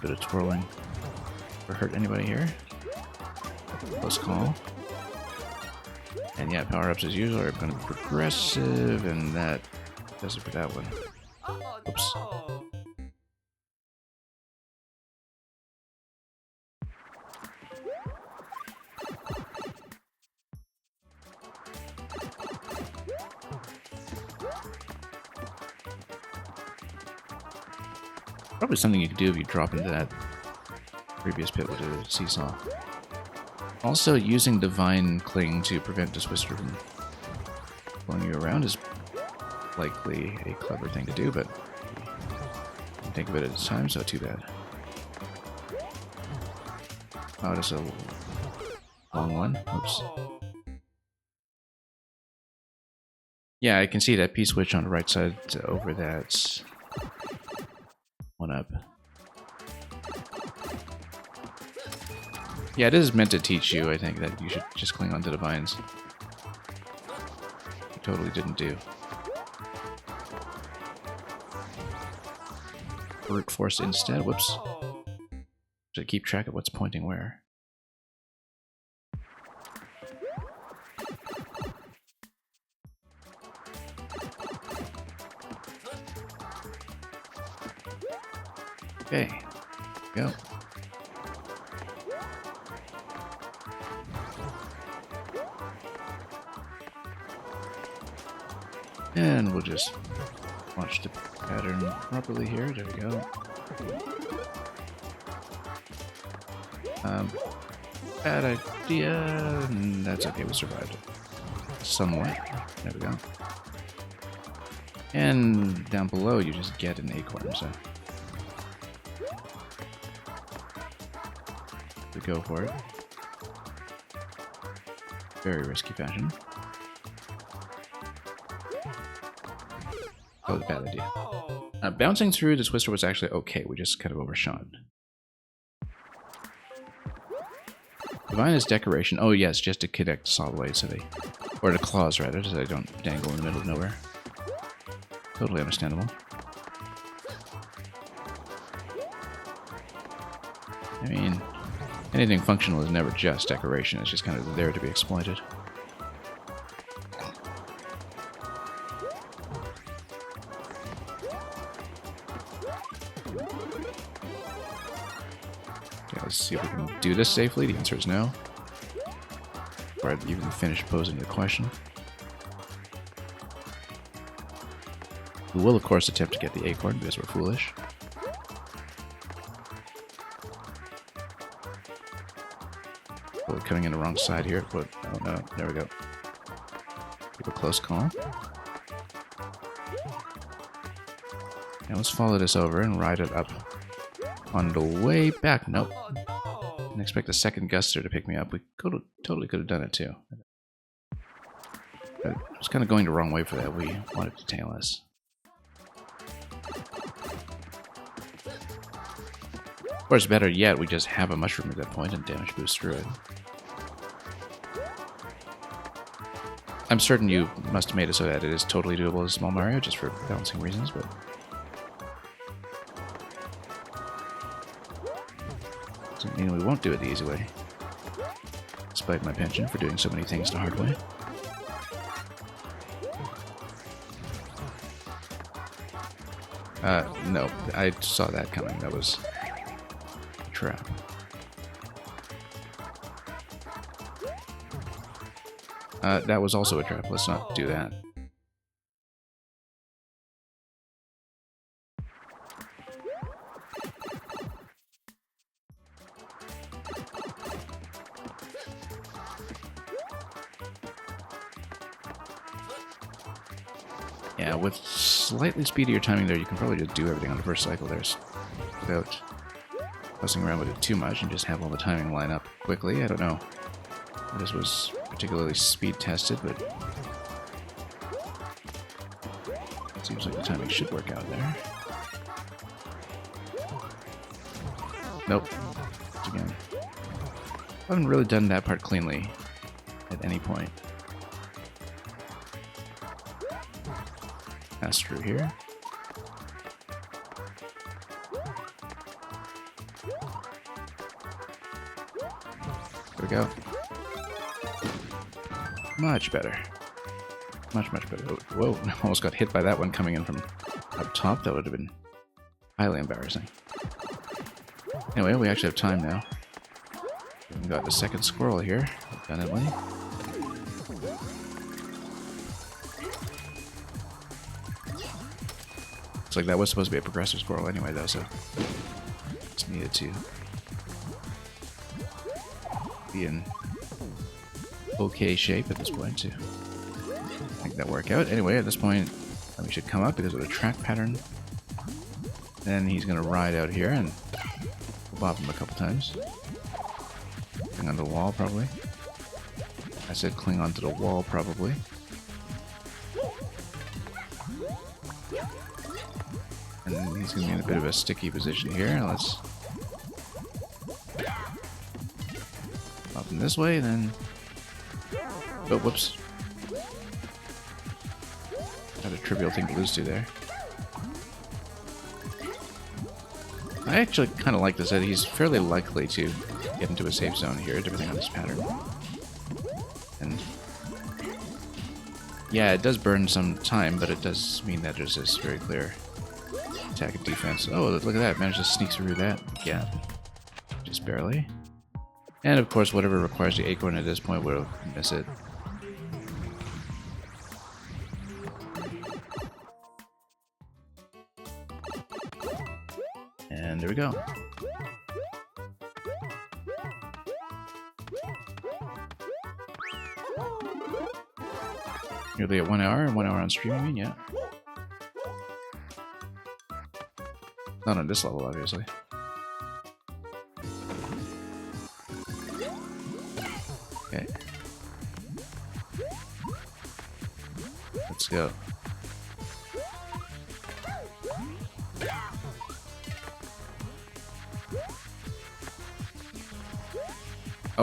Bit of twirling. Ever hurt anybody here? Close call. And yeah, power-ups as usual are going to be progressive, and that does it for that one. Oops. Probably something you could do if you drop into that previous pit with a seesaw. Also, using Divine Cling to prevent Twister from blowing you around is likely a clever thing to do, but you think of it at a time, so too bad. Oh, that's a long one. Oops. Yeah, I can see that P-switch on the right side over that one up. Yeah, it is meant to teach you, I think, that you should just cling onto Divines. You totally didn't do. Brute Force instead. Whoops. Should keep track of what's pointing where. Okay. Go. And we'll just watch the pattern properly here. There we go. Bad idea. That's okay, we survived it. Somewhat. There we go. And down below, you just get an acorn, so. We go for it. Very risky fashion. That was a bad idea. Bouncing through the Twister was actually okay, we just kind of overshot. Divine is decoration. Oh yes, just to connect solid ways so they Or the claws, rather, so I don't dangle in the middle of nowhere. Totally understandable. I mean, anything functional is never just decoration. It's just kind of there to be exploited. Okay, let's see if we can do this safely. The answer is no. Before I even finish posing the question. We will, of course, attempt to get the acorn because we're foolish. Oh, coming in the wrong side here. But oh no, there we go. Keep a close call. And let's follow this over and ride it up on the way back. Nope. Didn't expect a second guster to pick me up. We totally could have done it too. But I was kind of going the wrong way for that. We wanted to tail us. Of course, better yet, we just have a mushroom at that point and damage boost through it. I'm certain you must have made it so that it is totally doable as Small Mario, just for balancing reasons, but... doesn't mean we won't do it the easy way. Despite my penchant for doing so many things the hard way. No, I saw that coming. That was a trap. That was also a trap. Let's not do that. Yeah, with slightly speedier timing there, you can probably just do everything on the first cycle there without fussing around with it too much and just have all the timing line up quickly. I don't know if this was particularly speed tested, but it seems like the timing should work out there. Nope. Again, I haven't really done that part cleanly at any point. Pass through here. There we go. Much better. Much better. Whoa, almost got hit by that one coming in from up top. That would have been highly embarrassing. Anyway, we actually have time now. We've got the second squirrel here, definitely. Looks like that was supposed to be a progressive squirrel anyway, though, so just needed to be in okay shape at this point to make that work out. Anyway, at this point, we should come up because of the track pattern. Then he's going to ride out here and we'll bop him a couple times. Cling onto the wall, probably. I said cling onto the wall, probably. And he's going to be in a bit of a sticky position here. Let's bop him this way, and then... oh, whoops. Not a trivial thing to lose to there. I actually kind of like this, that he's fairly likely to get into a safe zone here, depending on this pattern. And yeah, it does burn some time, but it does mean that there's this very clear attack and defense. Oh, look at that. Managed to sneak through that gap. Just barely. And of course, whatever requires the acorn at this point will miss it. And there we go. Nearly at 1 hour, and 1 hour on stream, I mean, yeah. Not on this level, obviously. Okay. Let's go.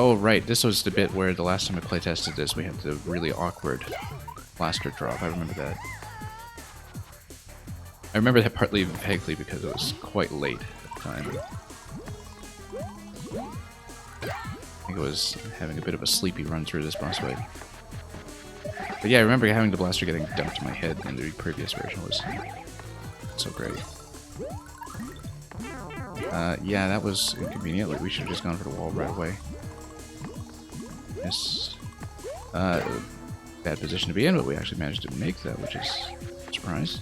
Oh, right. This was the bit where the last time I playtested this, we had the really awkward blaster drop. I remember that. I remember that partly vaguely because it was quite late at the time. I think I was having a bit of a sleepy run through this boss fight. But yeah, I remember having the blaster getting dumped to my head in the previous version was so great. Yeah, that was inconvenient. Like, we should have just gone for the wall right away. Yes. Bad position to be in, but we actually managed to make that, which is a surprise.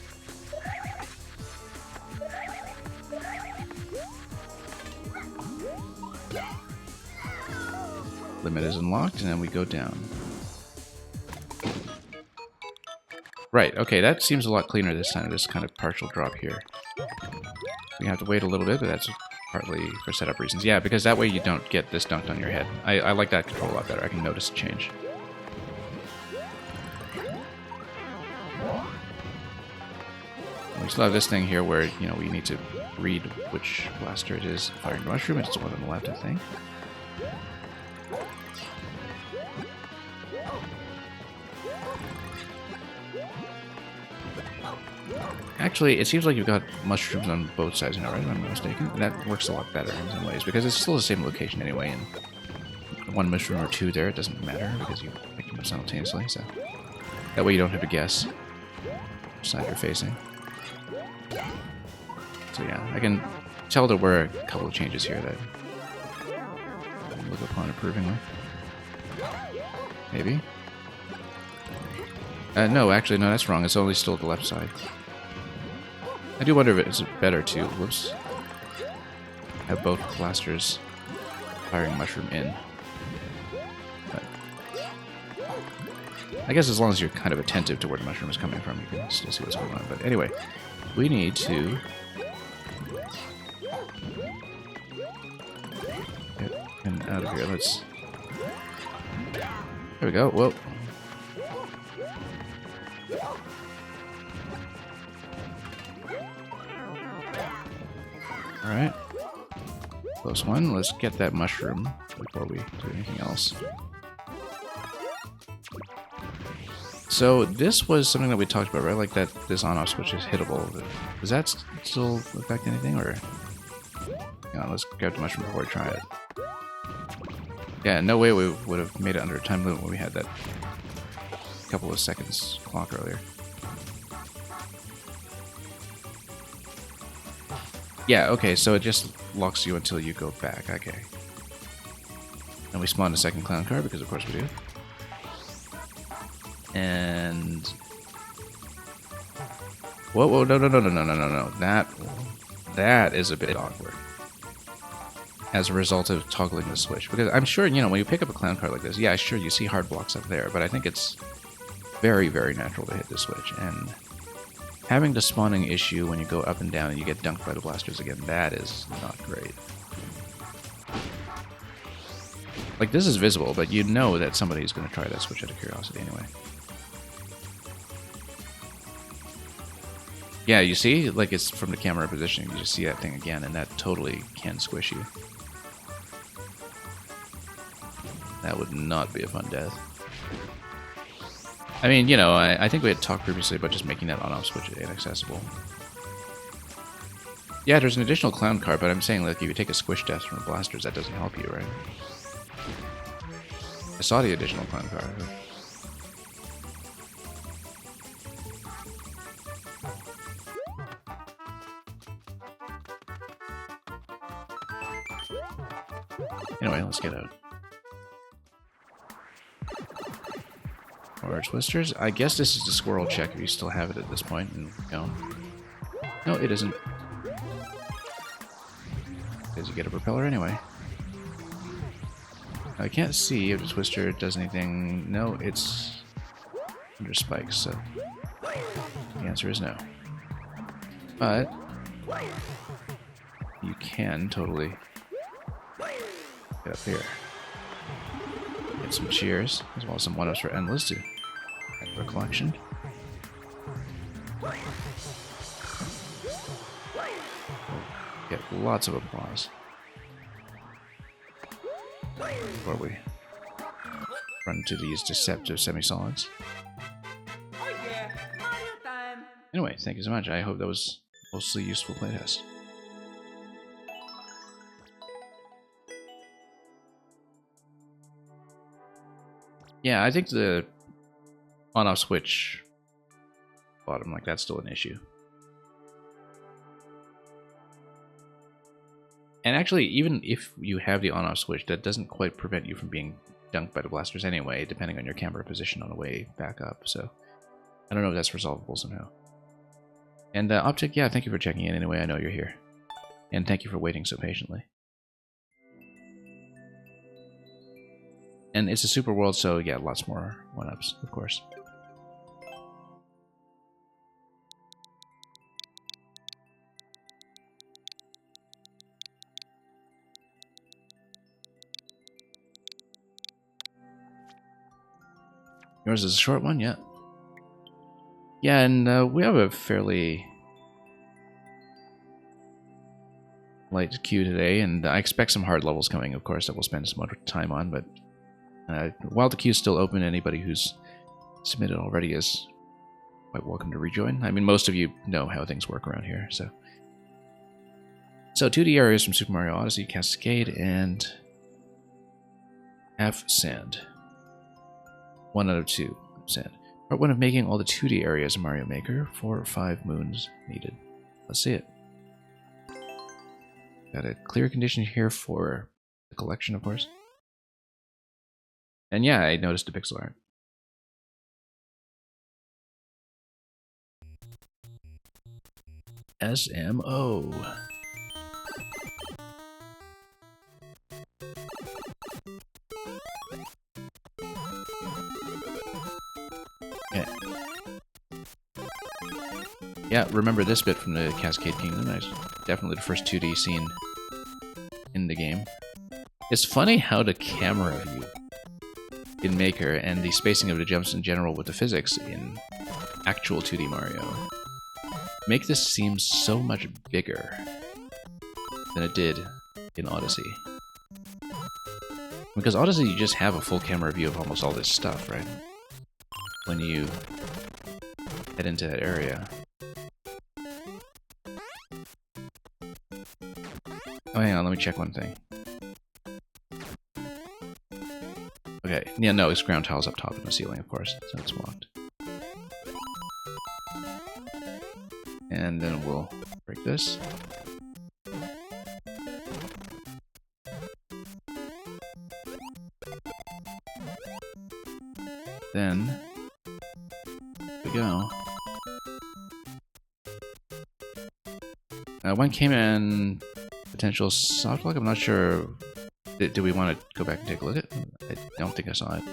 Limit is unlocked, and then we go down. Right, okay, that seems a lot cleaner this time, this kind of partial drop here. We have to wait a little bit, but that's partly for setup reasons. Yeah, because that way you don't get this dunked on your head. I like that control a lot better. I can notice a change. We still have this thing here where, you know, we need to read which blaster it is. Firing Mushroom, it's the one on the left, I think. Actually, it seems like you've got mushrooms on both sides now, right? If I'm not mistaken. That works a lot better in some ways, because it's still the same location anyway, and one mushroom or two there, it doesn't matter, because you pick them up simultaneously, so... That way you don't have to guess which side you're facing. So yeah, I can tell there were a couple of changes here that I look upon approvingly. Maybe? No, actually, no, that's wrong. It's only still the left side. I do wonder if it's better to, whoops, have both blasters firing mushroom in. But I guess as long as you're kind of attentive to where the mushroom is coming from, you can still see what's going on. But anyway, we need to get him out of here. Let's... There we go. Whoa. Alright. Close one. Let's get that mushroom before we do anything else. So this was something that we talked about, right? Like that this on-off switch is hittable. Does that still affect anything, or... Hang on, let's grab the mushroom before we try it. Yeah, no way we would have made it under a time limit when we had that couple of seconds clock earlier. Yeah, okay, so it just locks you until you go back, okay. And we spawn a second clown car, because of course we do. And... Whoa, no. That is a bit awkward. As a result of toggling the switch. Because I'm sure, you know, when you pick up a clown car like this, yeah, sure, you see hard blocks up there, but I think it's very, very natural to hit the switch, and... Having the spawning issue when you go up and down and you get dunked by the blasters again, that is not great. Like, this is visible, but you know that somebody's going to try that switch out of curiosity anyway. Yeah, you see? Like, it's from the camera positioning, you just see that thing again, and that totally can squish you. That would not be a fun death. I mean, you know, I think we had talked previously about just making that on-off switch inaccessible. Yeah, there's an additional clown car, but I'm saying, like, if you take a squish death from the blasters, that doesn't help you, right? I saw the additional clown car. Anyway, let's get out. Or twisters. I guess this is the squirrel check if you still have it at this point. And no. No, it isn't. Because you get a propeller anyway. Now, I can't see if the twister does anything. No, it's under spikes, so the answer is no. But you can totally get up here. Get some cheers, as well as some one-ups for Endless to add for a collection. Get lots of applause. before we run into these deceptive semi-solids. Anyway, thank you so much. I hope that was mostly useful playtest. Yeah, I think the on-off switch bottom, like, that's still an issue. And actually, even if you have the on-off switch, that doesn't quite prevent you from being dunked by the blasters anyway, depending on your camera position on the way back up. So I don't know if that's resolvable somehow. And Optic, yeah, thank you for checking in anyway. I know you're here. And thank you for waiting so patiently. And it's a super world, so yeah, lots more one-ups, of course. Yours is a short one, yeah. Yeah, and we have a fairly light queue today, and I expect some hard levels coming, of course, that we'll spend some more time on, but while the queue is still open, anybody who's submitted already is quite welcome to rejoin. I mean, most of you know how things work around here, so. So, 2D areas from Super Mario Odyssey, Cascade, and Half Sand. 1 out of 2 sand. Part 1 of making all the 2D areas in Mario Maker. 4 or 5 moons needed. Let's see it. Got a clear condition here for the collection, of course. And yeah, I noticed the pixel art. SMO. Yeah, remember this bit from the Cascade Kingdom. That's definitely the first 2D scene in the game. It's funny how the camera view in Maker and the spacing of the jumps in general with the physics in actual 2D Mario make this seem so much bigger than it did in Odyssey. Because Odyssey, you just have a full camera view of almost all this stuff, right? When you head into that area. Oh, hang on, let me check one thing. Okay, yeah, no, it's ground tiles up top in the ceiling, of course, so it's blocked. And then we'll break this. Then, here we go. One came in potential soft lock. I'm not sure. Do we want to go back and take a look at it? I don't think I saw it.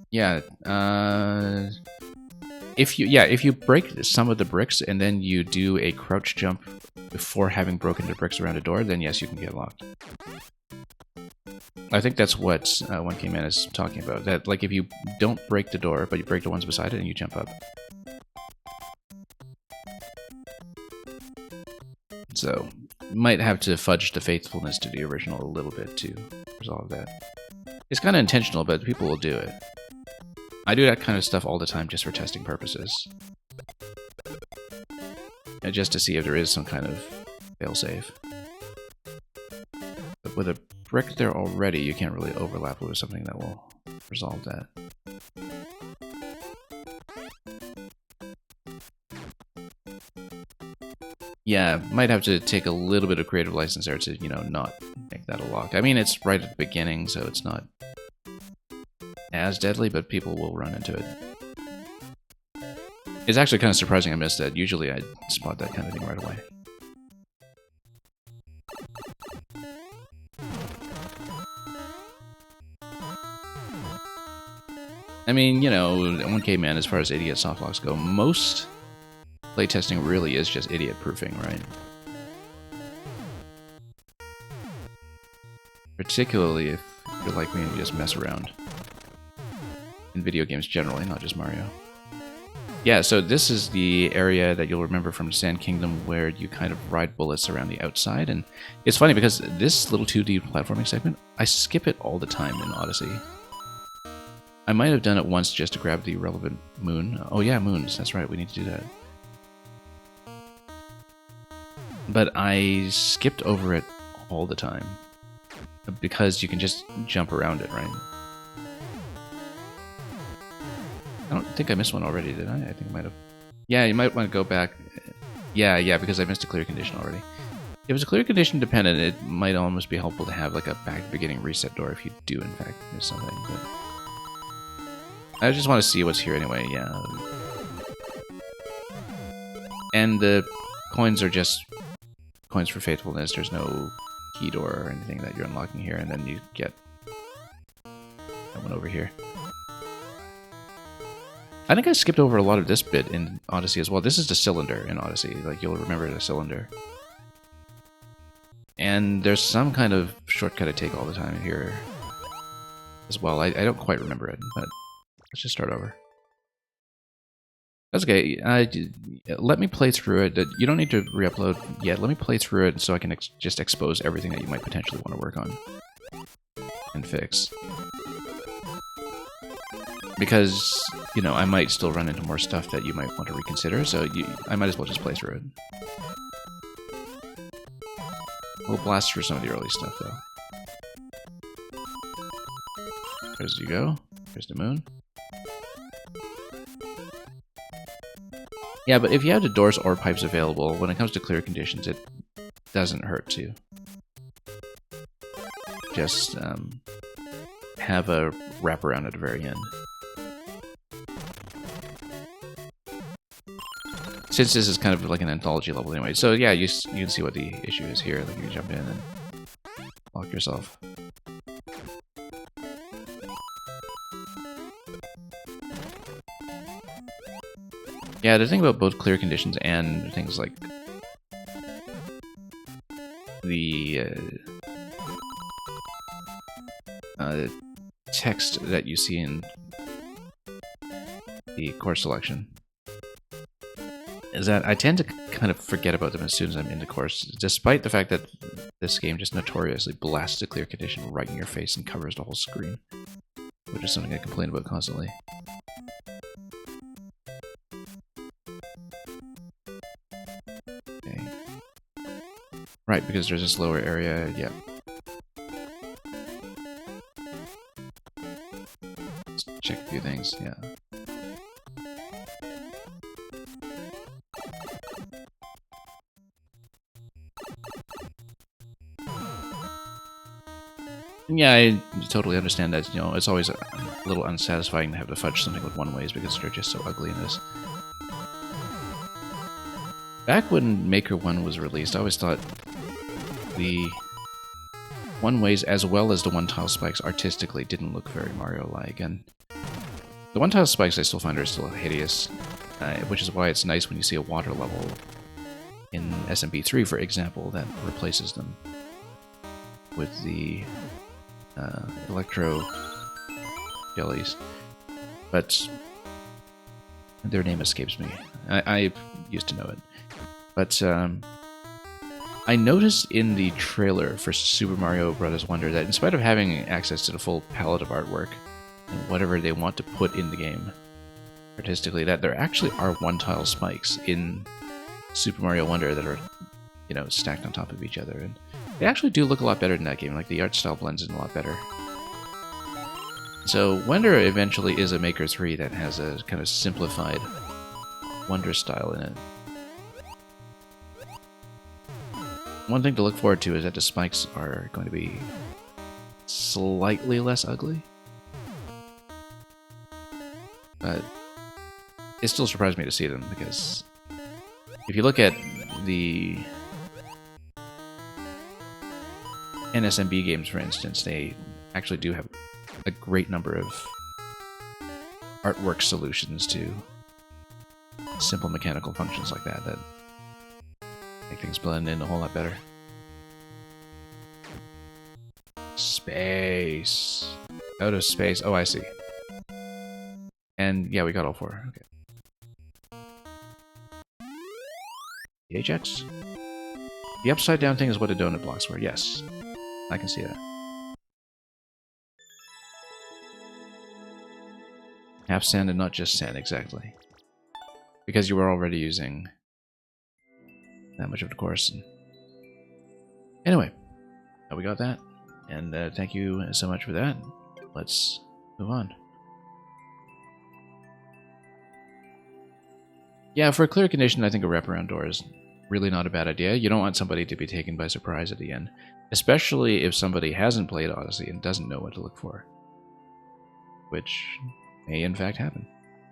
Yeah. If you break some of the bricks and then you do a crouch jump before having broken the bricks around a door, then yes, you can get locked. I think that's what 1Kman is talking about. That, like, if you don't break the door, but you break the ones beside it and you jump up. So, might have to fudge the faithfulness to the original a little bit to resolve that. It's kind of intentional, but people will do it. I do that kind of stuff all the time just for testing purposes. And just to see if there is some kind of failsafe. But with a brick there already, you can't really overlap it with something that will resolve that. Yeah, might have to take a little bit of creative license there to, you know, not make that a lock. I mean, it's right at the beginning, so it's not as deadly, but people will run into it. It's actually kind of surprising I missed that. Usually I spot that kind of thing right away. I mean, you know, 1Kman, as far as idiot softlocks go, most playtesting really is just idiot proofing, right? Particularly if you're like me and you just mess around. In video games generally, not just Mario. Yeah, so this is the area that you'll remember from Sand Kingdom where you kind of ride bullets around the outside. And it's funny because this little 2D platforming segment, I skip it all the time in Odyssey. I might have done it once just to grab the relevant moon. Oh yeah, moons. That's right, we need to do that. But I skipped over it all the time because you can just jump around it, right? I don't think I missed one already, did I? I think I might have. Yeah, you might want to go back. Yeah, because I missed a clear condition already. If it was a clear condition dependent, it might almost be helpful to have like a back beginning reset door if you do in fact miss something. But I just want to see what's here anyway, yeah. And the coins are just coins for faithfulness. There's no key door or anything that you're unlocking here, and then you get that one over here. I think I skipped over a lot of this bit in Odyssey as well. This is the cylinder in Odyssey. Like, you'll remember the cylinder. And there's some kind of shortcut I take all the time here as well. I don't quite remember it, but let's just start over. That's okay. Let me play through it. You don't need to re-upload yet. Let me play through it so I can just expose everything that you might potentially want to work on and fix. Because, you know, I might still run into more stuff that you might want to reconsider, so I might as well just play through it. We'll blast through some of the early stuff, though. There's you go. There's the moon. Yeah, but if you have the doors or pipes available, when it comes to clear conditions, it doesn't hurt to just have a wraparound at the very end. Since this is kind of like an anthology level anyway, so yeah, you can see what the issue is here. Like, you can jump in and lock yourself. Yeah, the thing about both clear conditions and things like the text that you see in the course selection is that I tend to kind of forget about them as soon as I'm in the course, despite the fact that this game just notoriously blasts a clear condition right in your face and covers the whole screen, which is something I complain about constantly. Okay. Right, because there's this lower area, yeah. Let's check a few things, yeah. Yeah, I totally understand that, you know, it's always a little unsatisfying to have to fudge something with one ways because they're just so ugly in this. Back when Maker 1 was released, I always thought the one ways as well as the one-tile spikes artistically didn't look very Mario-like, and the one-tile spikes I still find are still hideous, which is why it's nice when you see a water level in SMP3, for example, that replaces them with the Electro jellies, but their name escapes me. I used to know it, but I noticed in the trailer for Super Mario Bros. Wonder that in spite of having access to the full palette of artwork and whatever they want to put in the game artistically, that there actually are one-tile spikes in Super Mario Wonder that are, you know, stacked on top of each other, and they actually do look a lot better in that game. Like, the art style blends in a lot better. So Wonder eventually is a Maker 3 that has a kind of simplified Wonder style in it. One thing to look forward to is that the spikes are going to be slightly less ugly. But it still surprised me to see them, because if you look at the NSMB games, for instance, they actually do have a great number of artwork solutions to simple mechanical functions like that that make things blend in a whole lot better. Space. Out of space. Oh, I see. And yeah, we got all four. Okay. The Ajax? The upside down thing is what the donut blocks were. Yes, I can see that. Half sand and not just sand, exactly. Because you were already using that much of the course. Anyway, we got that. And thank you so much for that. Let's move on. Yeah, for a clear condition, I think a wraparound door is really not a bad idea. You don't want somebody to be taken by surprise at the end. Especially if somebody hasn't played Odyssey and doesn't know what to look for. Which may in fact happen.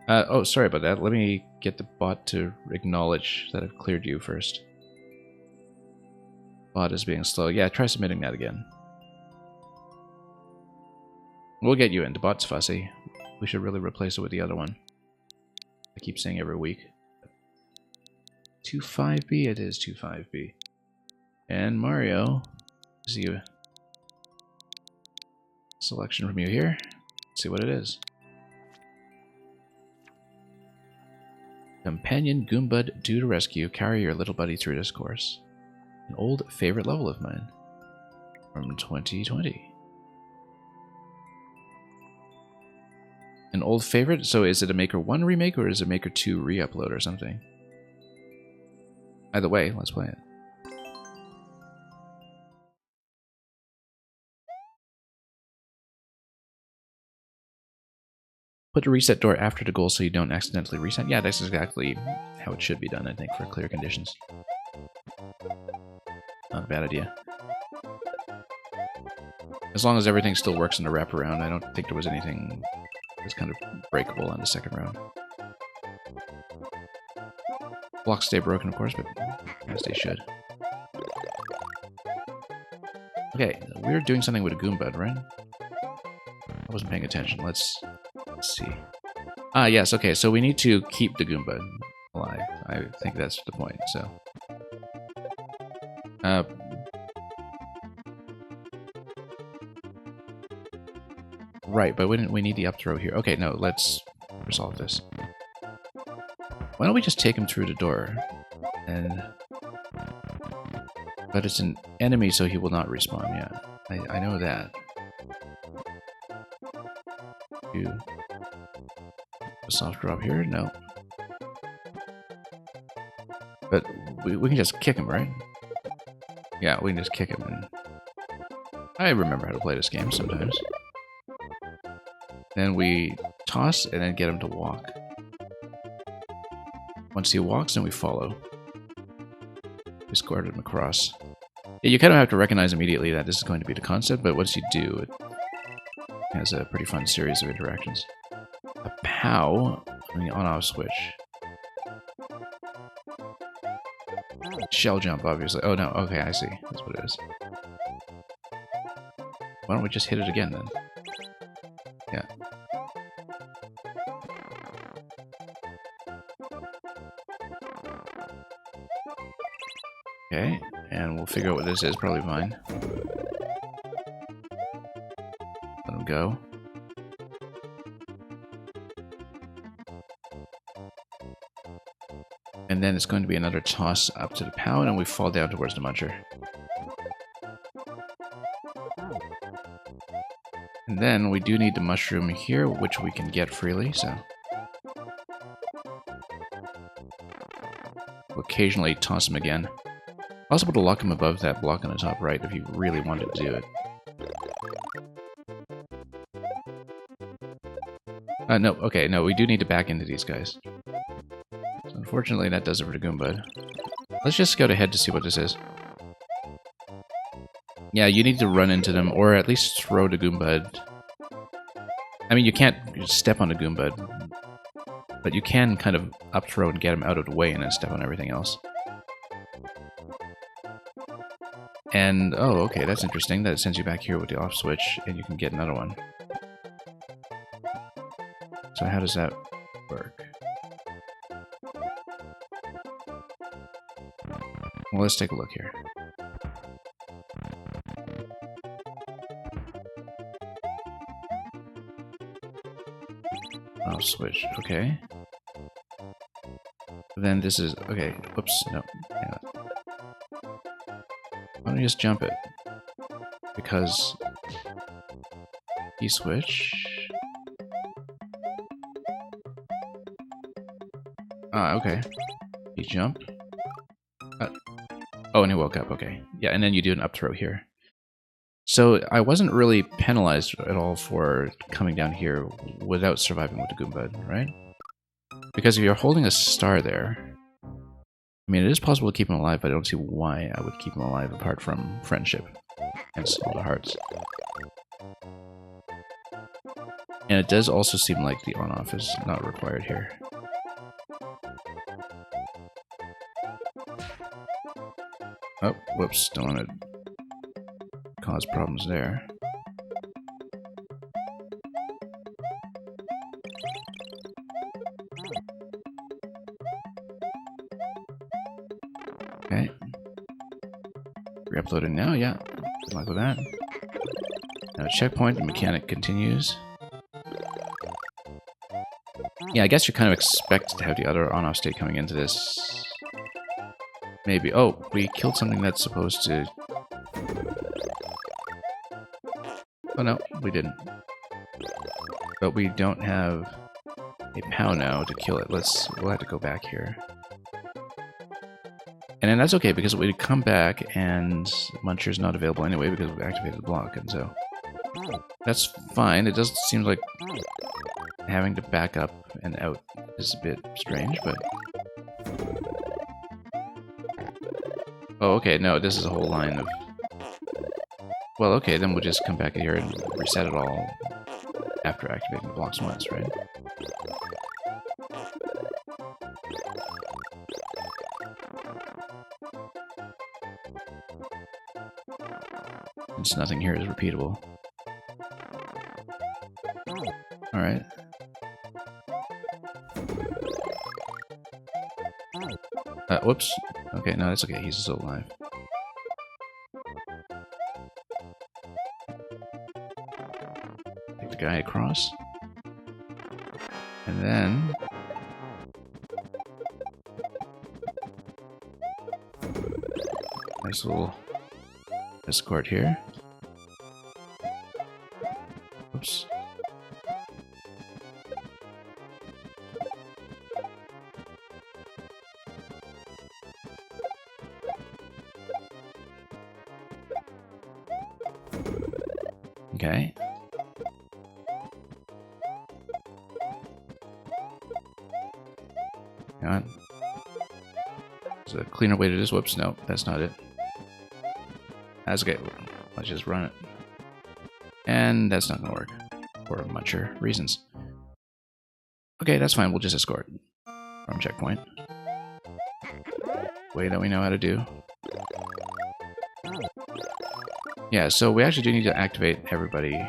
Oh, sorry about that. Let me get the bot to acknowledge that I've cleared you first. Bot is being slow. Yeah, try submitting that again. We'll get you in. The bot's fussy. We should really replace it with the other one. I keep saying every week. 25B? It is 25B. And Mario, see a selection from you here. Let's see what it is. Companion Goombud due to rescue. Carry your little buddy through this course. An old favorite level of mine. From 2020. An old favorite? So is it a Maker 1 remake or is it a Maker 2 re-upload or something? Either way, let's play it. Put the reset door after the goal so you don't accidentally reset. Yeah, that's exactly how it should be done, I think, for clear conditions. Not a bad idea. As long as everything still works in the wraparound, I don't think there was anything that's kind of breakable on the second round. Blocks stay broken, of course, but as they should. Okay, we're doing something with a Goombud, right? I wasn't paying attention. Let's see. Ah, yes, okay, so we need to keep the Goombud alive. I think that's the point, so... Right, but we need the up throw here. Okay, no, let's resolve this. Why don't we just take him through the door? And... But it's an enemy, so he will not respawn, yeah. I know that. Do a soft drop here? No. But we can just kick him, right? Yeah, we can just kick him. And I remember how to play this game sometimes. Then we toss and then get him to walk. Once he walks, then we follow. Escort him across. Yeah, you kind of have to recognize immediately that this is going to be the concept, but once you do, it has a pretty fun series of interactions. A POW, I mean, on-off switch. Shell jump, obviously. Oh no, okay, I see. That's what it is. Why don't we just hit it again then? Yeah. Okay, and we'll figure out what this is, probably mine. Let him go. And then it's going to be another toss up to the POW, and we fall down towards the muncher. And then we do need the mushroom here, which we can get freely, so... We'll occasionally toss him again. Possible to lock him above that block on the top right if you really wanted to do it. No, okay, no, we do need to back into these guys. So unfortunately, that does it for the Goombud. Let's just scout ahead to see what this is. Yeah, you need to run into them, or at least throw the Goombud. I mean, you can't step on the Goombud, but you can kind of up throw and get him out of the way and then step on everything else. And, oh, okay, that's interesting. That sends you back here with the off switch, and you can get another one. So how does that work? Well, let's take a look here. Off switch, okay. Then this is... Okay, whoops, no. Hang on. Why don't you just jump it? Because... E-switch... Ah, okay. You jump. Oh, and he woke up, okay. Yeah, and then you do an up throw here. So I wasn't really penalized at all for coming down here without surviving with the Goomba, right? Because if you're holding a star there... I mean, it is possible to keep him alive, but I don't see why I would keep him alive apart from friendship. Hence all the hearts. And it does also seem like the on-off is not required here. Oh, whoops, don't want to cause problems there. Okay. Re-uploading now, yeah. Good luck with that. Now checkpoint, the mechanic continues. Yeah, I guess you kind of expect to have the other on-off state coming into this. Maybe. Oh, we killed something that's supposed to... Oh no, we didn't. But we don't have a POW now to kill it. We'll have to go back here. And then that's okay, because we come back and Muncher's not available anyway because we've activated the block, and so... That's fine. It does seem like having to back up and out is a bit strange, but... Oh, okay, no, this is a whole line of... Well, okay, then we'll just come back here and reset it all after activating the blocks once, right? Since nothing here is repeatable. Alright. Whoops. Okay, no, that's okay. He's still alive. Take the guy across. And then... Nice little escort here. Oops. Okay. Hang on. There's a cleaner way to do this. Whoops, no, that's not it. That's okay. Let's just run it. And that's not gonna work. For Muncher reasons. Okay, that's fine. We'll just escort from checkpoint. Way that we know how to do. Yeah, so we actually do need to activate everybody.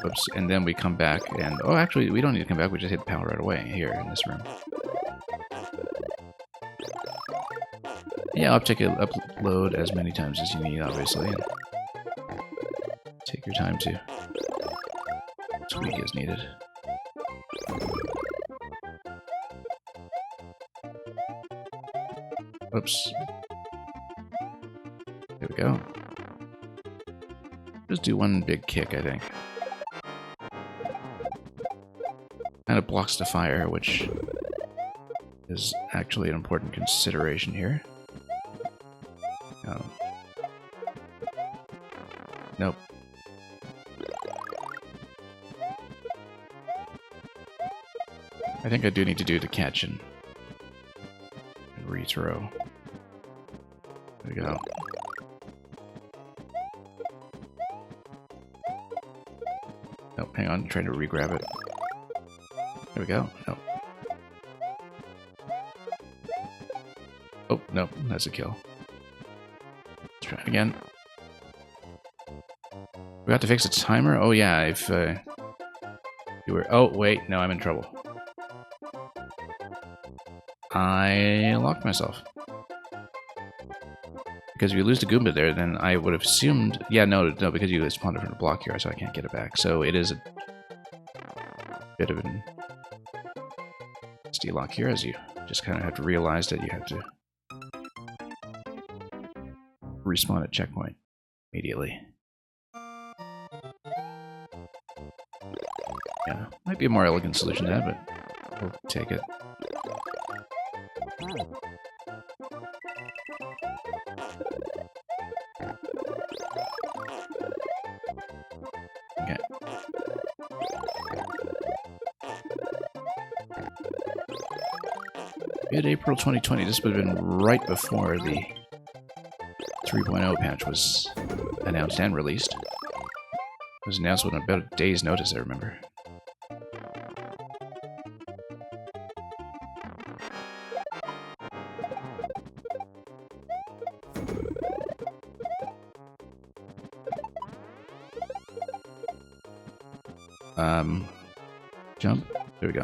Oops, and then we come back and... Oh, actually, we don't need to come back. We just hit power right away here in this room. Yeah, upload as many times as you need, obviously. And take your time to tweak as needed. Oops. There we go. Just do one big kick, I think. Kind of blocks the fire, which is actually an important consideration here. Nope. I think I do need to do the catch and rethrow. There we go. Oh, hang on, I'm trying to re-grab it. There we go. No. Oh, no, that's a kill. Let's try it again. We have to fix the timer? Oh yeah, if you were... Oh, wait, no, I'm in trouble. I locked myself. Because if you lose the Goomba there, then I would have assumed... Yeah, no, because you spawned from the block here, so I can't get it back. So it is a bit of an SD lock here, as you just kind of have to realize that you have to respawn at checkpoint immediately. Yeah, might be a more elegant solution to that, but we'll take it. Okay. Mid-April 2020, this would have been right before the 3.0 patch was announced and released. It was announced with about a day's notice, I remember. Jump. There we go.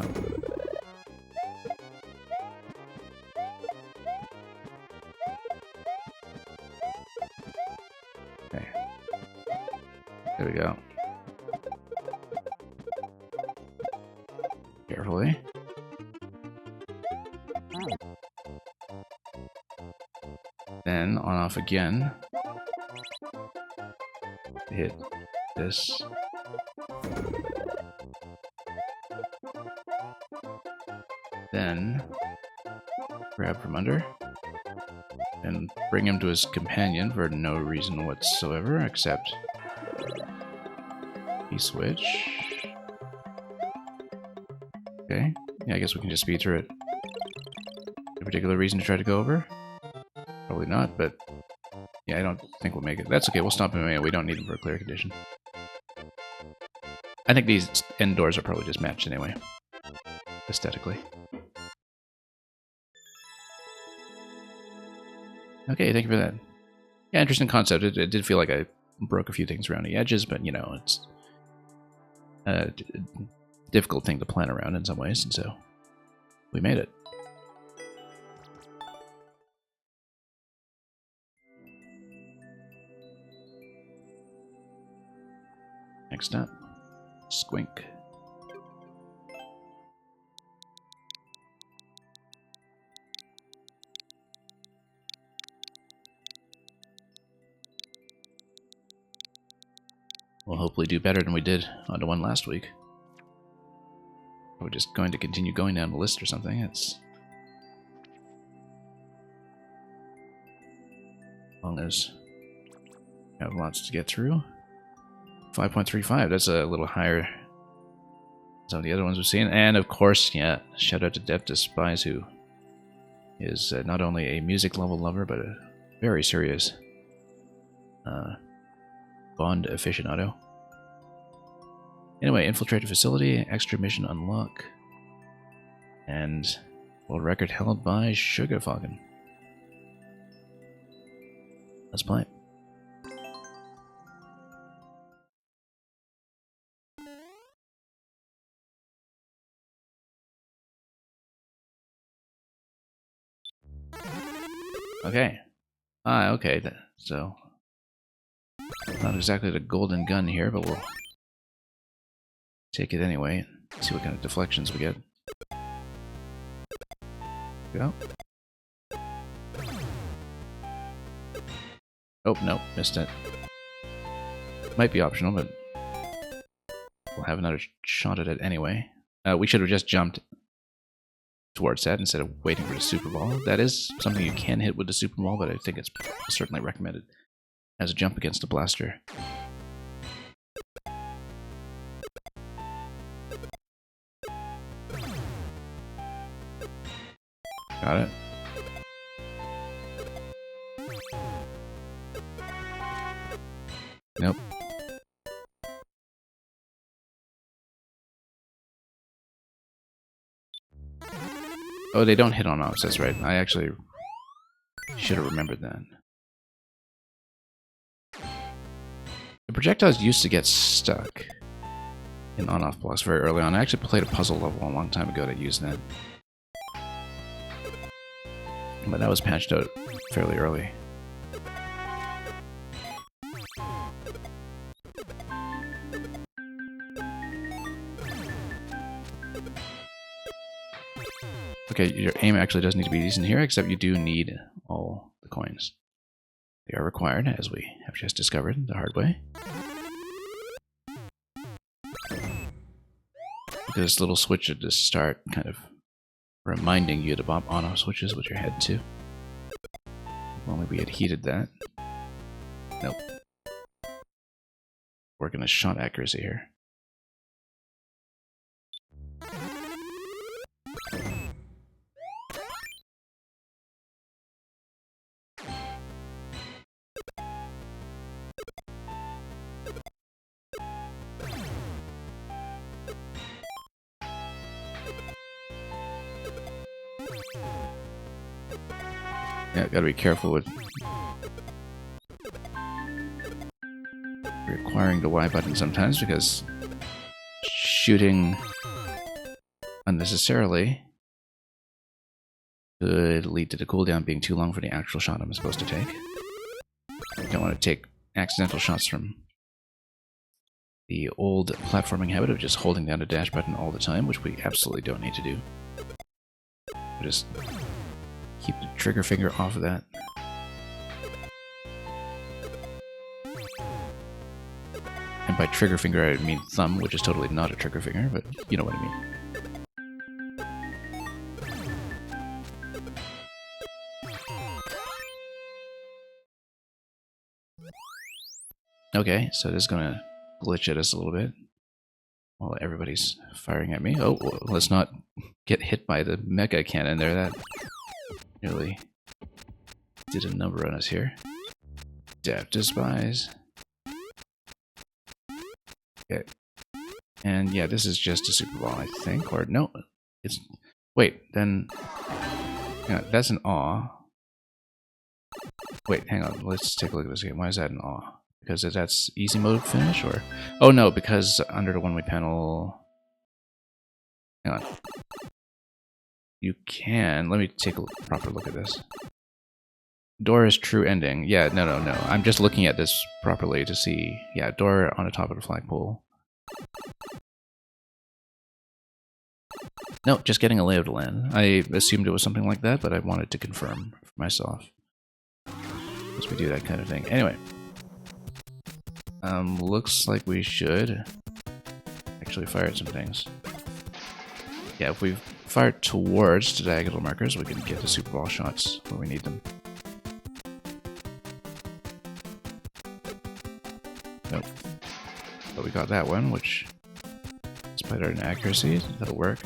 Okay. There we go. Carefully. Then on off again. Hit this. Then grab from under and bring him to his companion for no reason whatsoever except he switch. Okay, yeah, I guess we can just speed through it. A particular reason to try to go over? Probably not, but yeah, I don't think we'll make it. That's okay, we'll stop him anyway. We don't need him for a clear condition. I think these end doors are probably just matched anyway, aesthetically. Okay, thank you for that. Yeah, interesting concept. It did feel like I broke a few things around the edges, but, you know, it's a difficult thing to plan around in some ways, and so we made it. Next up, Squink. We'll hopefully do better than we did on the one last week. We're just going to continue going down the list or something. It's as long as we have lots to get through. 5.35, that's a little higher than some of the other ones we've seen. And of course, yeah, shout out to Death Despise, who is not only a music level lover, but a very serious Bond aficionado. Anyway, infiltrate a facility, extra mission unlock, and world record held by Sugarfoggin. Let's play. Okay. Okay. So, not exactly the golden gun here, but we'll take it anyway and see what kind of deflections we get. Go. Oh, no, missed it. Might be optional, but we'll have another shot at it anyway. We should have just jumped towards that instead of waiting for the super ball. That is something you can hit with the super ball, but I think it's certainly recommended as a jump against a blaster. Got it. Nope. Oh, they don't hit on offs, that's right. I actually should have remembered that. The projectiles used to get stuck in on-off blocks very early on. I actually played a puzzle level a long time ago that used that. But that was patched out fairly early. Okay, your aim actually does need to be decent here, except you do need all the coins. They are required, as we have just discovered the hard way. This little switch at the start kind of reminding you to bump on-off switches with your head too. If only we had heated that. Nope. Working a shot accuracy here. Yeah, gotta be careful with requiring the Y button sometimes, because shooting unnecessarily could lead to the cooldown being too long for the actual shot I'm supposed to take. I don't want to take accidental shots from the old platforming habit of just holding down the dash button all the time, which we absolutely don't need to do. Just keep the trigger finger off of that. And by trigger finger, I mean thumb, which is totally not a trigger finger, but you know what I mean. Okay, so this is gonna glitch at us a little bit while everybody's firing at me. Oh, well, let's not get hit by the mega cannon there. That nearly did a number on us here. Death Despise. Okay. And yeah, this is just a Super Ball, I think. Or no, it's... Wait, then... Yeah, that's an awe. Wait, hang on. Let's take a look at this again. Why is that an awe? Because that's easy mode finish, or... Oh no, because under the one-way panel... Hang on. You can... Let me take a proper look at this. Door is true ending. Yeah, no. I'm just looking at this properly to see. Yeah, door on the top of the flagpole. No, just getting a lay of the land. I assumed it was something like that, but I wanted to confirm for myself. Because we do that kind of thing. Anyway. Looks like we should actually fire at some things. Yeah, if we fire towards the diagonal markers, we can get the Super Ball shots when we need them. Nope. But we got that one, which, despite our inaccuracy, that'll work.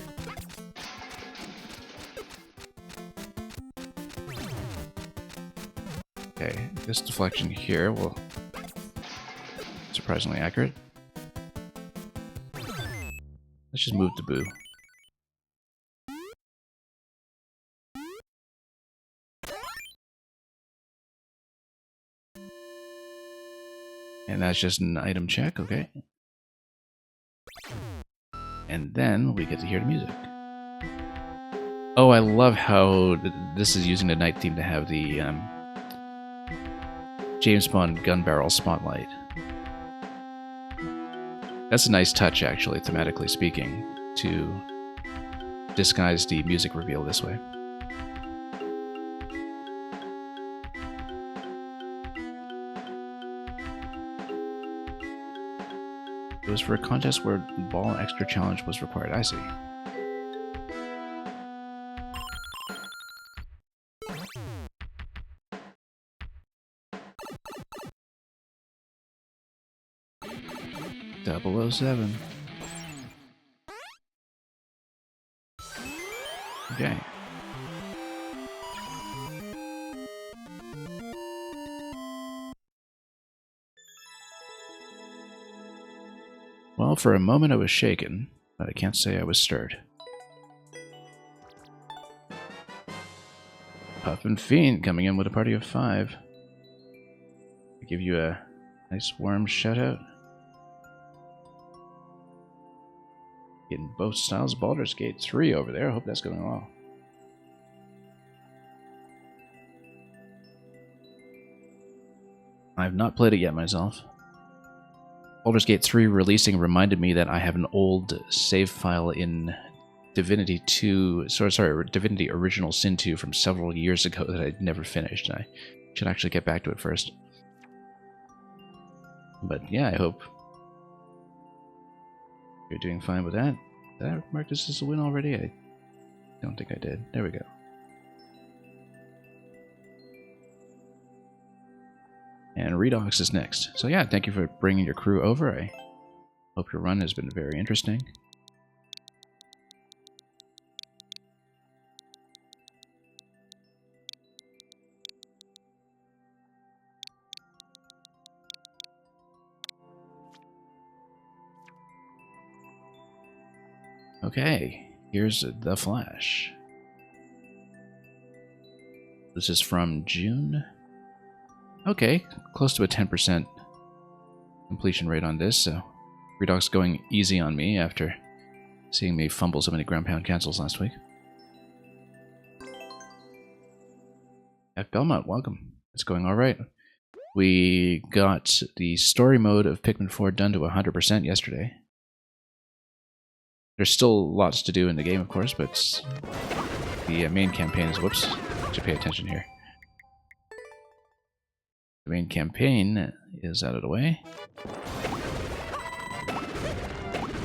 Okay, this deflection here will surprisingly accurate. Let's just move the boo. And that's just an item check, okay. And then we get to hear the music. Oh, I love how this is using the night theme to have the James Bond gun barrel spotlight. That's a nice touch, actually, thematically speaking, to disguise the music reveal this way. It was for a contest where ball extra challenge was required. I see. .007. Okay. Well, for a moment I was shaken, but I can't say I was stirred. Puff and Fiend coming in with a party of 5. I give you a nice warm shout out. Getting both styles of Baldur's Gate 3 over there. I hope that's going well. I've not played it yet myself. Baldur's Gate 3 releasing reminded me that I have an old save file in Divinity 2, sorry, Divinity Original Sin 2 from several years ago that I'd never finished. I should actually get back to it first. But yeah, I hope you're doing fine with that. Did I mark this as a win already? I don't think I did. There we go. And Redox is next. So yeah, thank you for bringing your crew over. I hope your run has been very interesting. Okay, here's the Flash. This is from June. Okay, close to a 10% completion rate on this, so Redox going easy on me after seeing me fumble so many ground pound cancels last week. F. Belmont, welcome. It's going alright. We got the story mode of Pikmin 4 done to 100% yesterday. There's still lots to do in the game, of course, but the main campaign is... Whoops, should pay attention here. The main campaign is out of the way.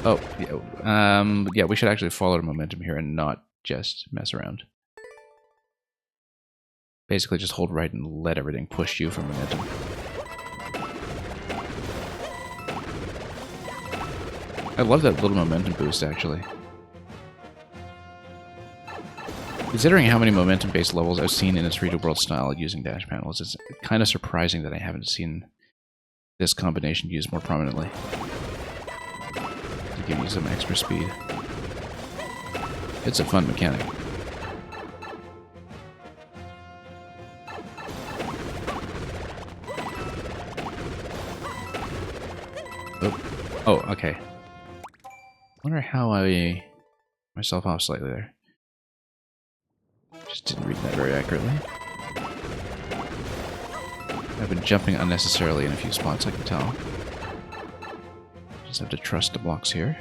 Oh, yeah, we should actually follow the momentum here and not just mess around. Basically just hold right and let everything push you for momentum. I love that little momentum boost, actually. Considering how many momentum-based levels I've seen in its 3D World style using dash panels, it's kind of surprising that I haven't seen this combination used more prominently. To give you some extra speed. It's a fun mechanic. Oh, okay. Wonder how I myself off slightly there. Just didn't read that very accurately. I've been jumping unnecessarily in a few spots, I can tell. Just have to trust the blocks here.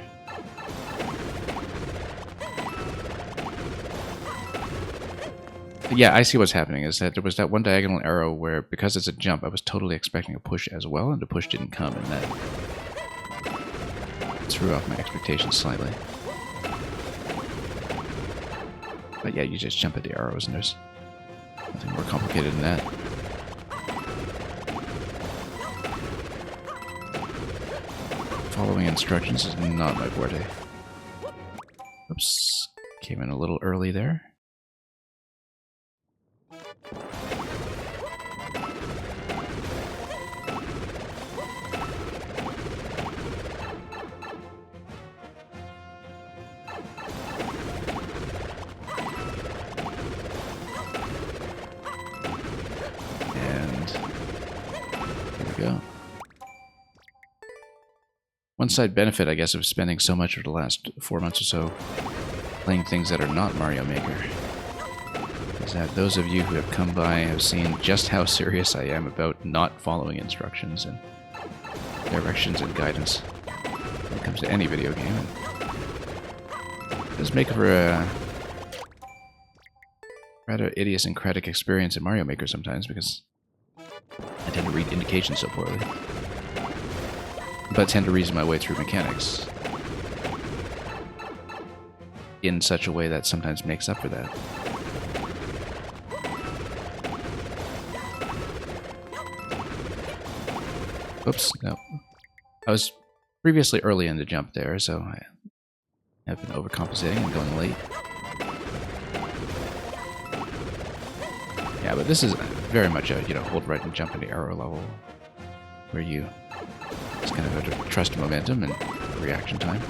But yeah, I see what's happening, is that there was that one diagonal arrow where, because it's a jump, I was totally expecting a push as well, and the push didn't come, and that threw off my expectations slightly. But yeah, you just jump at the arrows and there's nothing more complicated than that. Following instructions is not my forte. Oops, came in a little early there. Go. One side benefit, I guess, of spending so much of the last 4 months or so playing things that are not Mario Maker is that those of you who have come by have seen just how serious I am about not following instructions and directions and guidance when it comes to any video game. It does make for a rather idiosyncratic experience in Mario Maker sometimes, because I tend to read indications so poorly, but tend to reason my way through mechanics in such a way that sometimes makes up for that. Oops, no. I was previously early in the jump there, so I have been overcompensating and going late. Yeah, but this is very much a, hold right and jump into arrow level, where you just kind of have to trust momentum and reaction time.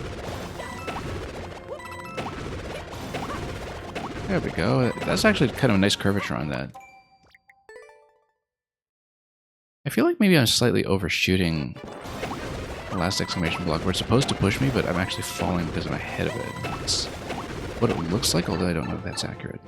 There we go. That's actually kind of a nice curvature on that. I feel like maybe I'm slightly overshooting the last exclamation block, where it's supposed to push me, but I'm actually falling because I'm ahead of it. It's what it looks like, although I don't know if that's accurate.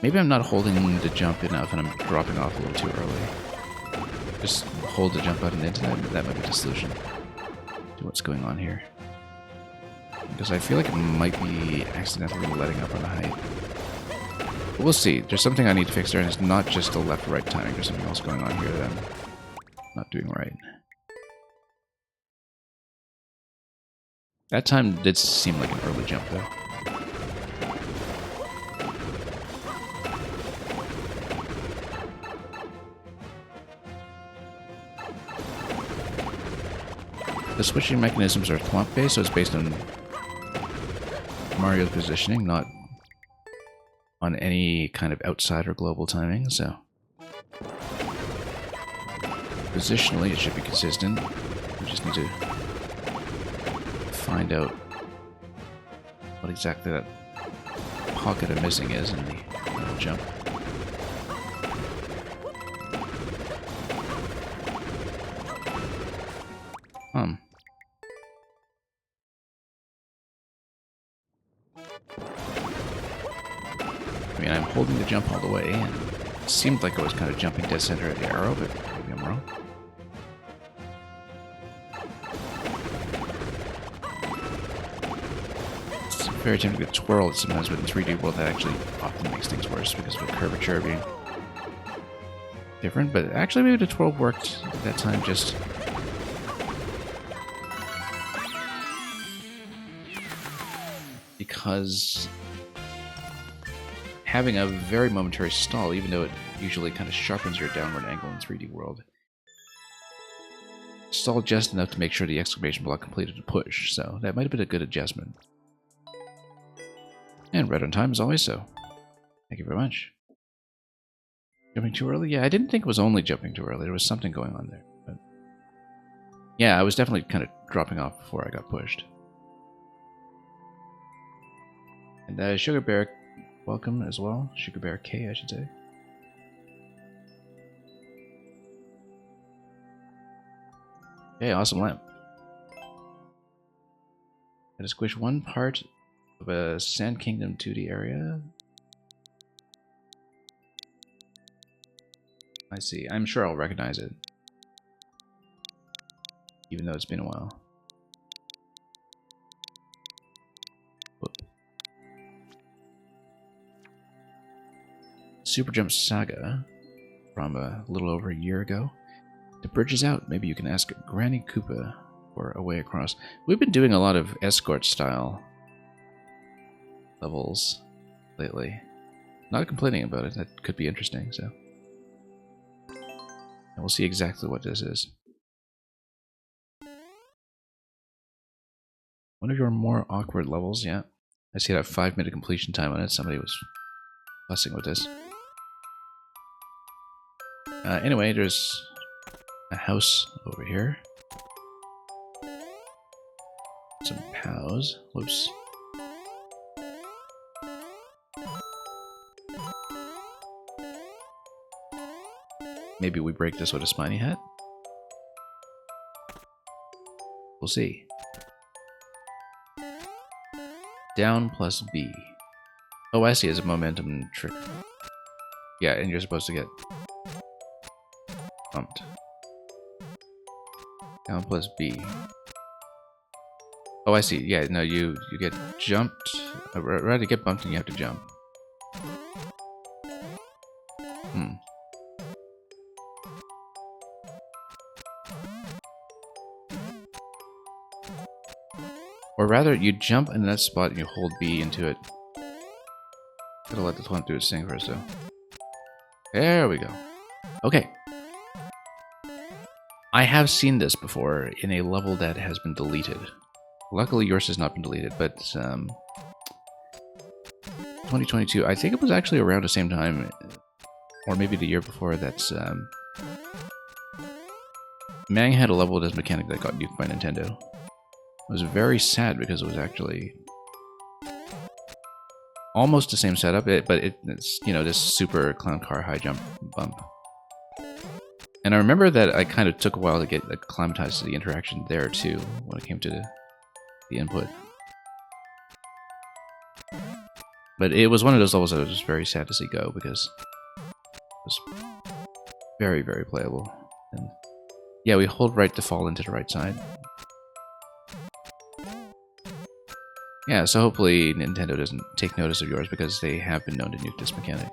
Maybe I'm not holding the jump enough and I'm dropping off a little too early. Just hold the jump button into that. That might be the solution to what's going on here. Because I feel like it might be accidentally letting up on the height. But we'll see. There's something I need to fix there, and it's not just the left-right timing. There's something else going on here that I'm not doing right. That time did seem like an early jump, though. The switching mechanisms are thwomp-based, so it's based on Mario's positioning, not on any kind of outside or global timing, so positionally it should be consistent. We just need to find out what exactly that pocket I'm missing is in the little jump. I mean, I'm holding the jump all the way, and it seemed like I was kind of jumping dead center at the arrow, but maybe I'm wrong. It's very tempting to twirl sometimes, but in 3D World that actually often makes things worse because of the curvature being different. But actually, maybe the twirl worked at that time just... because having a very momentary stall, even though it usually kind of sharpens your downward angle in 3D World, stalled just enough to make sure the exclamation block completed a push, so that might have been a good adjustment. And right on time as always, so thank you very much. Jumping too early? Yeah, I didn't think it was only jumping too early. There was something going on there. But yeah, I was definitely kind of dropping off before I got pushed. And Sugar Bear, welcome as well. Sugar Bear K, I should say. Okay, awesome lamp. Gotta squish one part of a Sand Kingdom 2D area. I see. I'm sure I'll recognize it. Even though it's been a while. Whoop. Super Jump Saga from a little over a year ago. The bridge is out. Maybe you can ask Granny Koopa for a way across. We've been doing a lot of escort style levels lately. Not complaining about it. That could be interesting, so. And we'll see exactly what this is. One of your more awkward levels, yeah. I see that 5-minute completion time on it. Somebody was fussing with this. Anyway, there's a house over here. Some POWs. Whoops. Maybe we break this with a spiny hat? We'll see. Down plus B. Oh, I see. It's a momentum trick. Yeah, and you're supposed to get bumped. Down plus B. Oh, I see. Yeah, no, you get jumped. Rather to get bumped and you have to jump. Or rather, you jump in that spot and you hold B into it. Gotta let the thwomp do its thing first, though. There we go. Okay. I have seen this before in a level that has been deleted. Luckily, yours has not been deleted, but 2022, I think it was actually around the same time, or maybe the year before, that's Mang had a level with this mechanic that got nuked by Nintendo. It was very sad because it was actually almost the same setup, but it's, you know, this super clown car high jump bump. And I remember that I kind of took a while to get acclimatized to the interaction there too, when it came to the input. But it was one of those levels that I was very sad to see go because it was very, very playable. And yeah, we hold right to fall into the right side. Yeah, so hopefully Nintendo doesn't take notice of yours because they have been known to nuke this mechanic.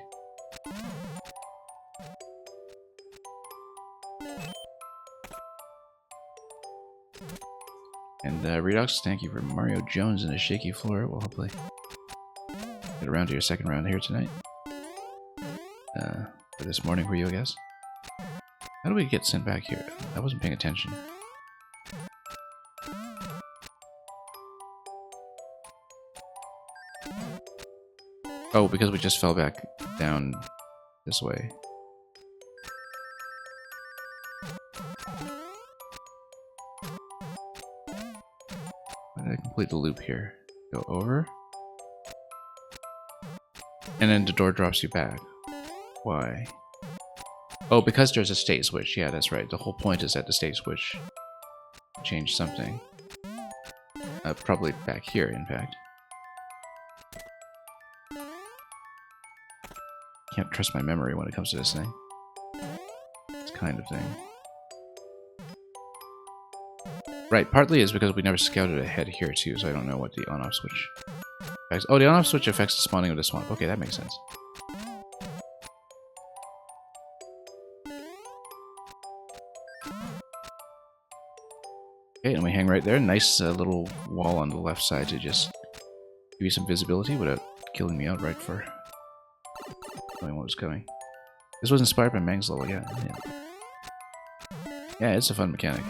And Redux, thank you for Mario Jones and a shaky floor. We'll hopefully get around to your second round here tonight. Or this morning for you, I guess. How do we get sent back here? I wasn't paying attention. Oh, because we just fell back down this way. Why did I complete the loop here? Go over. And then the door drops you back. Why? Oh, because there's a state switch. Yeah, that's right. The whole point is that the state switch changed something. Probably back here, in fact. Can't trust my memory when it comes to this thing. This kind of thing. Right, partly is because we never scouted ahead here too, so I don't know what the on-off switch affects. Oh, the on-off switch affects the spawning of the swamp. Okay, that makes sense. Okay, and we hang right there. Nice little wall on the left side to just give you some visibility without killing me outright for knowing what was coming. This was inspired by Mang's level, yeah. Yeah, it's a fun mechanic.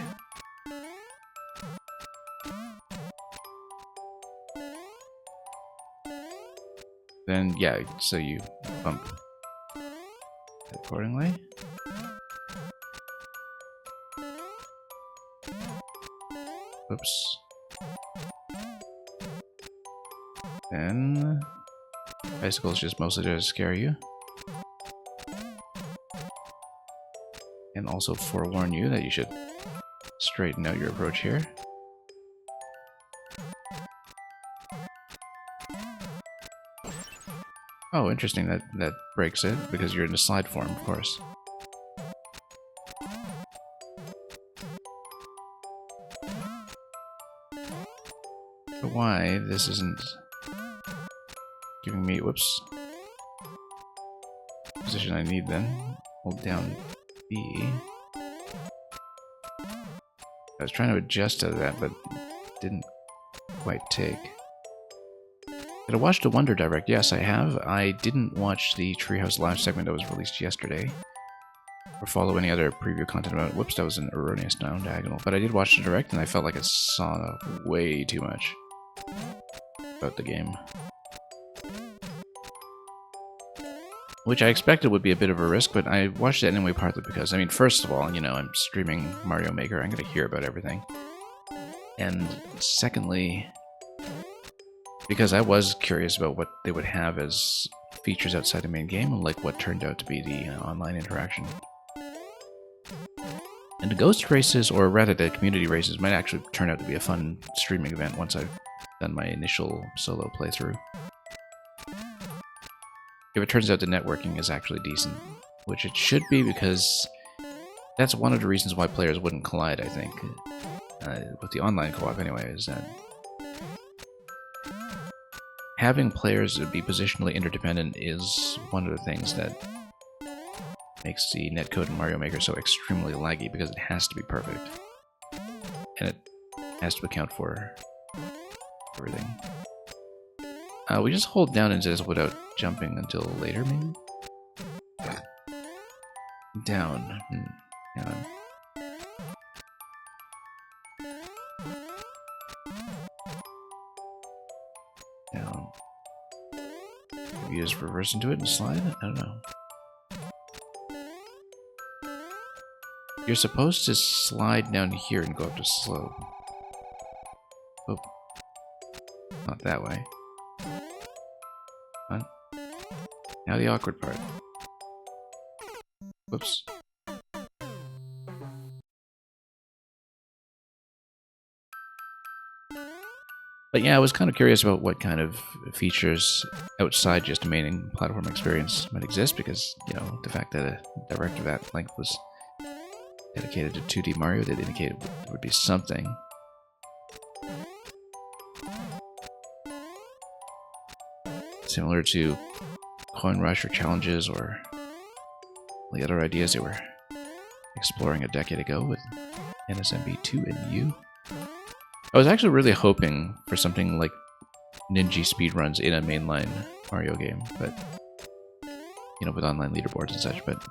Then, yeah, so you bump accordingly. Oops. Then, bicycle's just mostly there to scare you. And also forewarn you that you should straighten out your approach here. Oh, interesting, that breaks it, because you're in the slide form, of course. But why this isn't giving me, whoops, position I need then. Hold down B. I was trying to adjust to that, but didn't quite take. Did I watch the Wonder Direct? Yes, I have. I didn't watch the Treehouse Live segment that was released yesterday, or follow any other preview content about it. Whoops, that was an erroneous down diagonal. But I did watch the Direct, and I felt like I saw way too much about the game. Which I expected would be a bit of a risk, but I watched it anyway partly because, I mean, first of all, you know, I'm streaming Mario Maker. I'm going to hear about everything. And secondly, because I was curious about what they would have as features outside the main game, and like what turned out to be the online interaction. And the Ghost races, or rather the community races, might actually turn out to be a fun streaming event once I've done my initial solo playthrough. If it turns out the networking is actually decent, which it should be, because that's one of the reasons why players wouldn't collide, I think. With the online co-op anyway, is that having players be positionally interdependent is one of the things that makes the netcode in Mario Maker so extremely laggy, because it has to be perfect. And it has to account for everything. We just hold down into this without jumping until later, maybe? Down. Down. Down. Maybe you just reverse into it and slide? I don't know. You're supposed to slide down here and go up the slope. Oh. Not that way. Come on. Now the awkward part. Whoops. But yeah, I was kind of curious about what kind of features outside just a main platform experience might exist, because, you know, the fact that a director that length was dedicated to 2D Mario did indicate there would be something. Similar to Coin Rush or challenges or the other ideas they were exploring a decade ago with NSMB 2 and U. I was actually really hoping for something like Ninja speedruns in a mainline Mario game, but, you know, with online leaderboards and such, but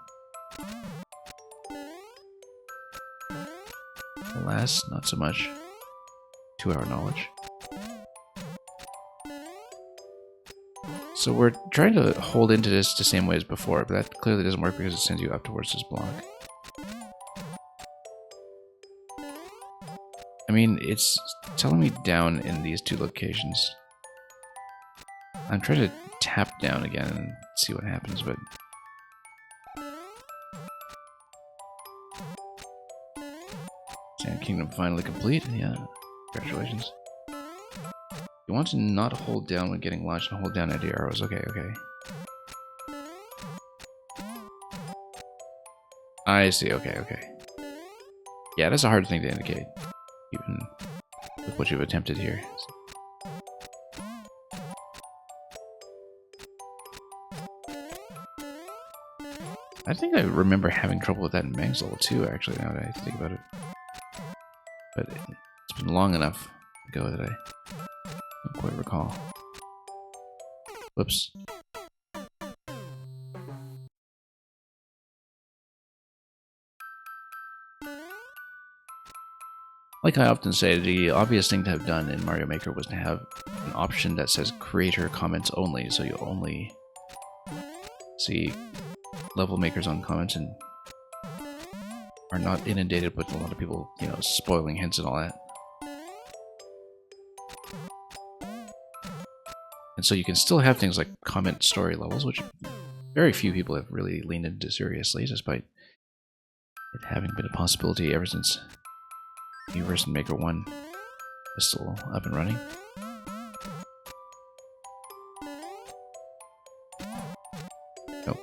alas, not so much, to our knowledge. So we're trying to hold into this the same way as before, but that clearly doesn't work because it sends you up towards this block. I mean, it's telling me down in these two locations. I'm trying to tap down again and see what happens, but... Sand Kingdom finally complete, yeah. Congratulations. You want to not hold down when getting launched and hold down at the arrows. Okay, okay. I see, okay, okay. Yeah, that's a hard thing to indicate, even with what you've attempted here. I think I remember having trouble with that in Mang's level too, actually, now that I think about it. But it's been long enough ago that I don't quite recall. Whoops. Like I often say, the obvious thing to have done in Mario Maker was to have an option that says creator comments only, so you only see level makers on comments and are not inundated with a lot of people, you know, spoiling hints and all that. And so you can still have things like comment story levels, which very few people have really leaned into seriously, despite it having been a possibility ever since Universe and Maker 1 is still up and running. Nope.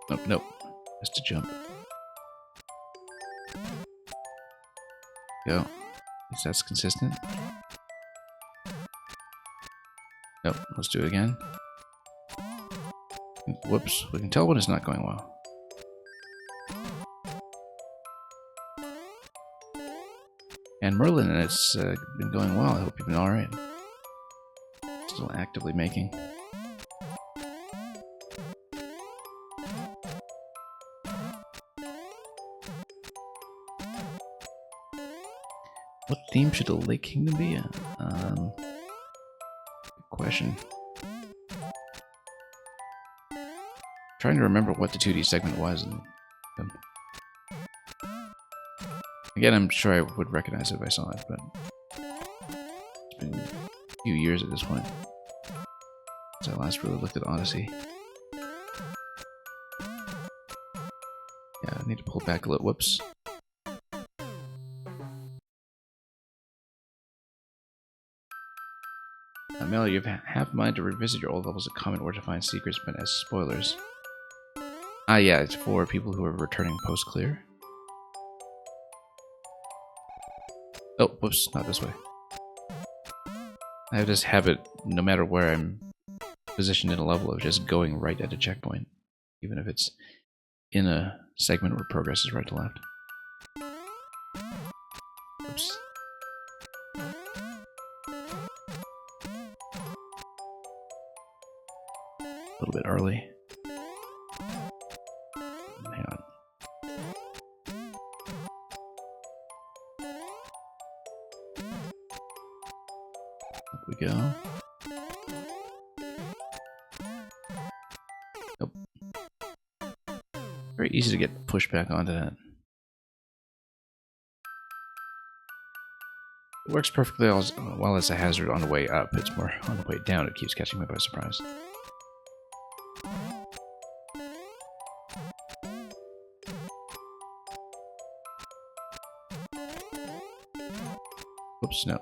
Nope, nope. Just to jump. Go. At least that's consistent. Nope, let's do it again. Whoops, we can tell when it's not going well. And Merlin, it's been going well. I hope you've been alright. Still actively making. What theme should the Lake Kingdom be? Good question. Trying to remember what the 2D segment was. And, again, I'm sure I would recognize it if I saw it, but it's been a few years at this point since I last really looked at Odyssey. Yeah, I need to pull back a little. Whoops. Mel, you have half a mind to revisit your old levels of comment or to find secrets meant as spoilers. Ah, yeah, it's for people who are returning post-clear. Oh, whoops, not this way. I have this habit, no matter where I'm positioned in a level, of just going right at a checkpoint, even if it's in a segment where progress is right to left. Oops. A little bit early. Hang on. Up we go. Nope. Very easy to get pushed back onto that. It works perfectly well as a hazard on the way up. It's more on the way down. It keeps catching me by surprise. Whoops, no.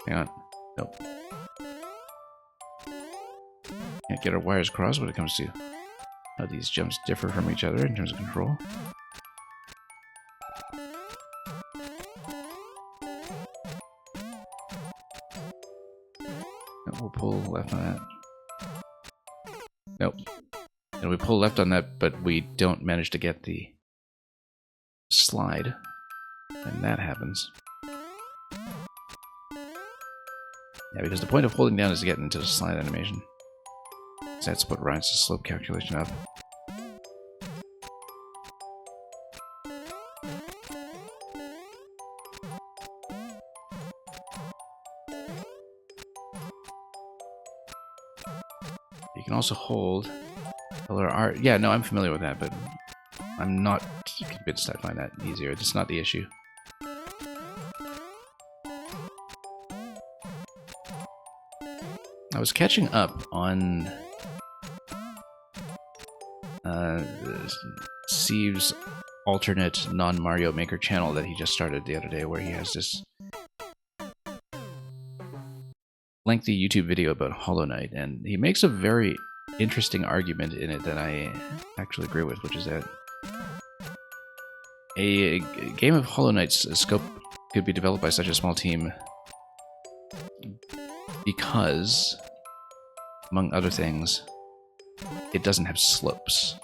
Hang on. Nope. Can't get our wires crossed when it comes to how these jumps differ from each other in terms of control. And we'll pull left on that. Nope. And we pull left on that, but we don't manage to get the slide. And that happens. Yeah, because the point of holding down is to get into the slide animation. So that's what rounds the slope calculation up. You can also hold L or R. Yeah, no, I'm familiar with that, but I'm not convinced I find that easier. It's not the issue. I was catching up on Steve's alternate non-Mario Maker channel that he just started the other day, where he has this lengthy YouTube video about Hollow Knight, and he makes a very interesting argument in it that I actually agree with, which is that a game of Hollow Knight's scope could be developed by such a small team because, among other things, it doesn't have slopes,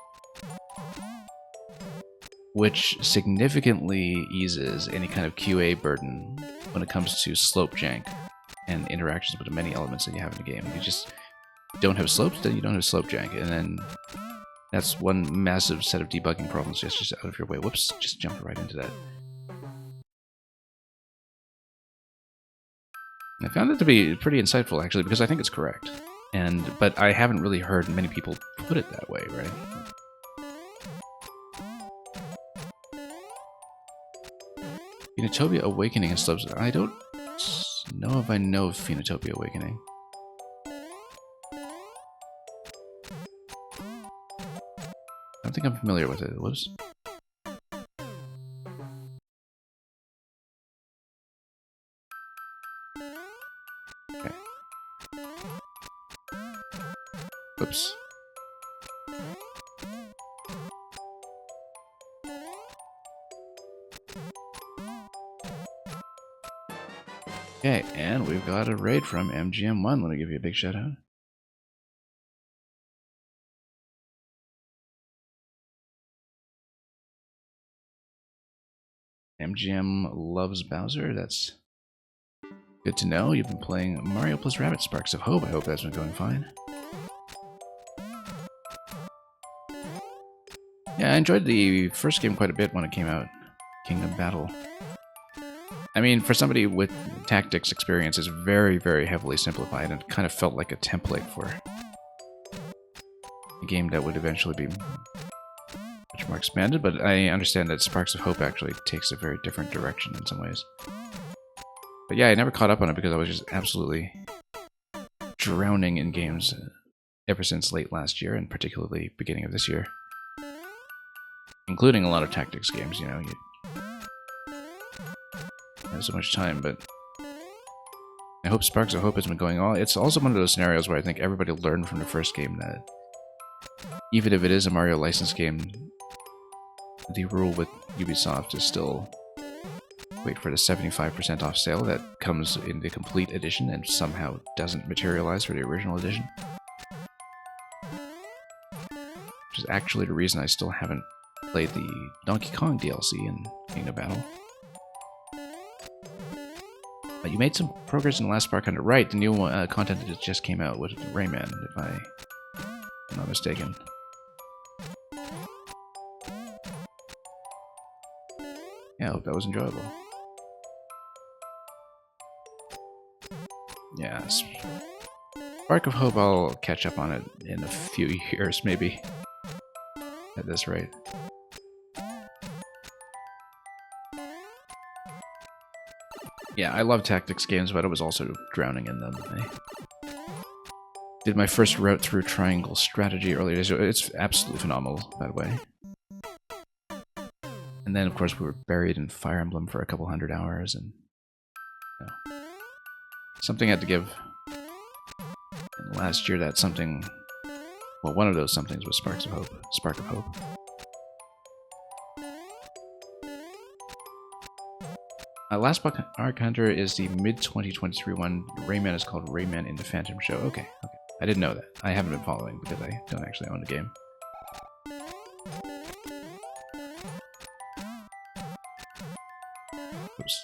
which significantly eases any kind of QA burden when it comes to slope jank and interactions with the many elements that you have in the game. You just don't have slopes, then you don't have slope jank, and then that's one massive set of debugging problems just out of your way. Whoops, just jumped right into that. I found it to be pretty insightful, actually, because I think it's correct. But I haven't really heard many people put it that way, right? Phoenotopia Awakening and slopes. I don't know if I know of Phoenotopia Awakening. I don't think I'm familiar with it. Whoops. Okay. Whoops. Okay, and we've got a raid from MGM1. Let me give you a big shout out. MGM loves Bowser. That's good to know. You've been playing Mario plus Rabbids Sparks of Hope. I hope that's been going fine. Yeah, I enjoyed the first game quite a bit when it came out. Kingdom Battle. I mean, for somebody with tactics experience, it's very, very heavily simplified and kind of felt like a template for a game that would eventually be much more expanded, but I understand that Sparks of Hope actually takes a very different direction in some ways. But yeah, I never caught up on it because I was just absolutely drowning in games ever since late last year, and particularly beginning of this year. Including a lot of tactics games, you know. You have so much time, but I hope Sparks of Hope has been going on. It's also one of those scenarios where I think everybody learned from the first game that even if it is a Mario licensed game, the rule with Ubisoft is still wait for the 75% off sale that comes in the complete edition and somehow doesn't materialize for the original edition. Which is actually the reason I still haven't played the Donkey Kong DLC in Kingdom Battle. You made some progress in the last part, kind of right. The new content that just came out with Rayman, if I'm not mistaken. Yeah, I hope that was enjoyable. Yeah, Spark of Hope, I'll catch up on it in a few years, maybe. At this rate. Yeah, I love tactics games, but I was also drowning in them. I did my first route through Triangle Strategy earlier. It's absolutely phenomenal, by the way. And then, of course, we were buried in Fire Emblem for a couple hundred hours, and you know, something had to give. And last year, that something, well, one of those somethings was Spark of Hope. Last Arc Hunter is the mid-2023 one. Rayman is called Rayman in the Phantom Show. Okay. I didn't know that. I haven't been following because I don't actually own the game. Oops.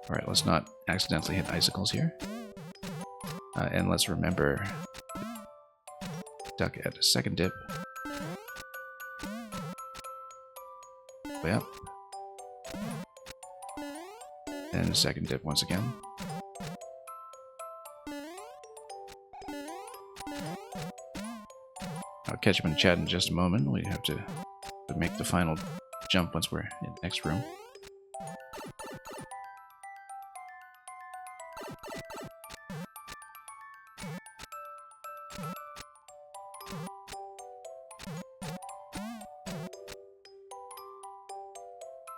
Alright, let's not accidentally hit icicles here. And let's remember, duck at a second dip. Way up. And a second dip once again. I'll catch up in chat in just a moment. We have to make the final jump once we're in the next room.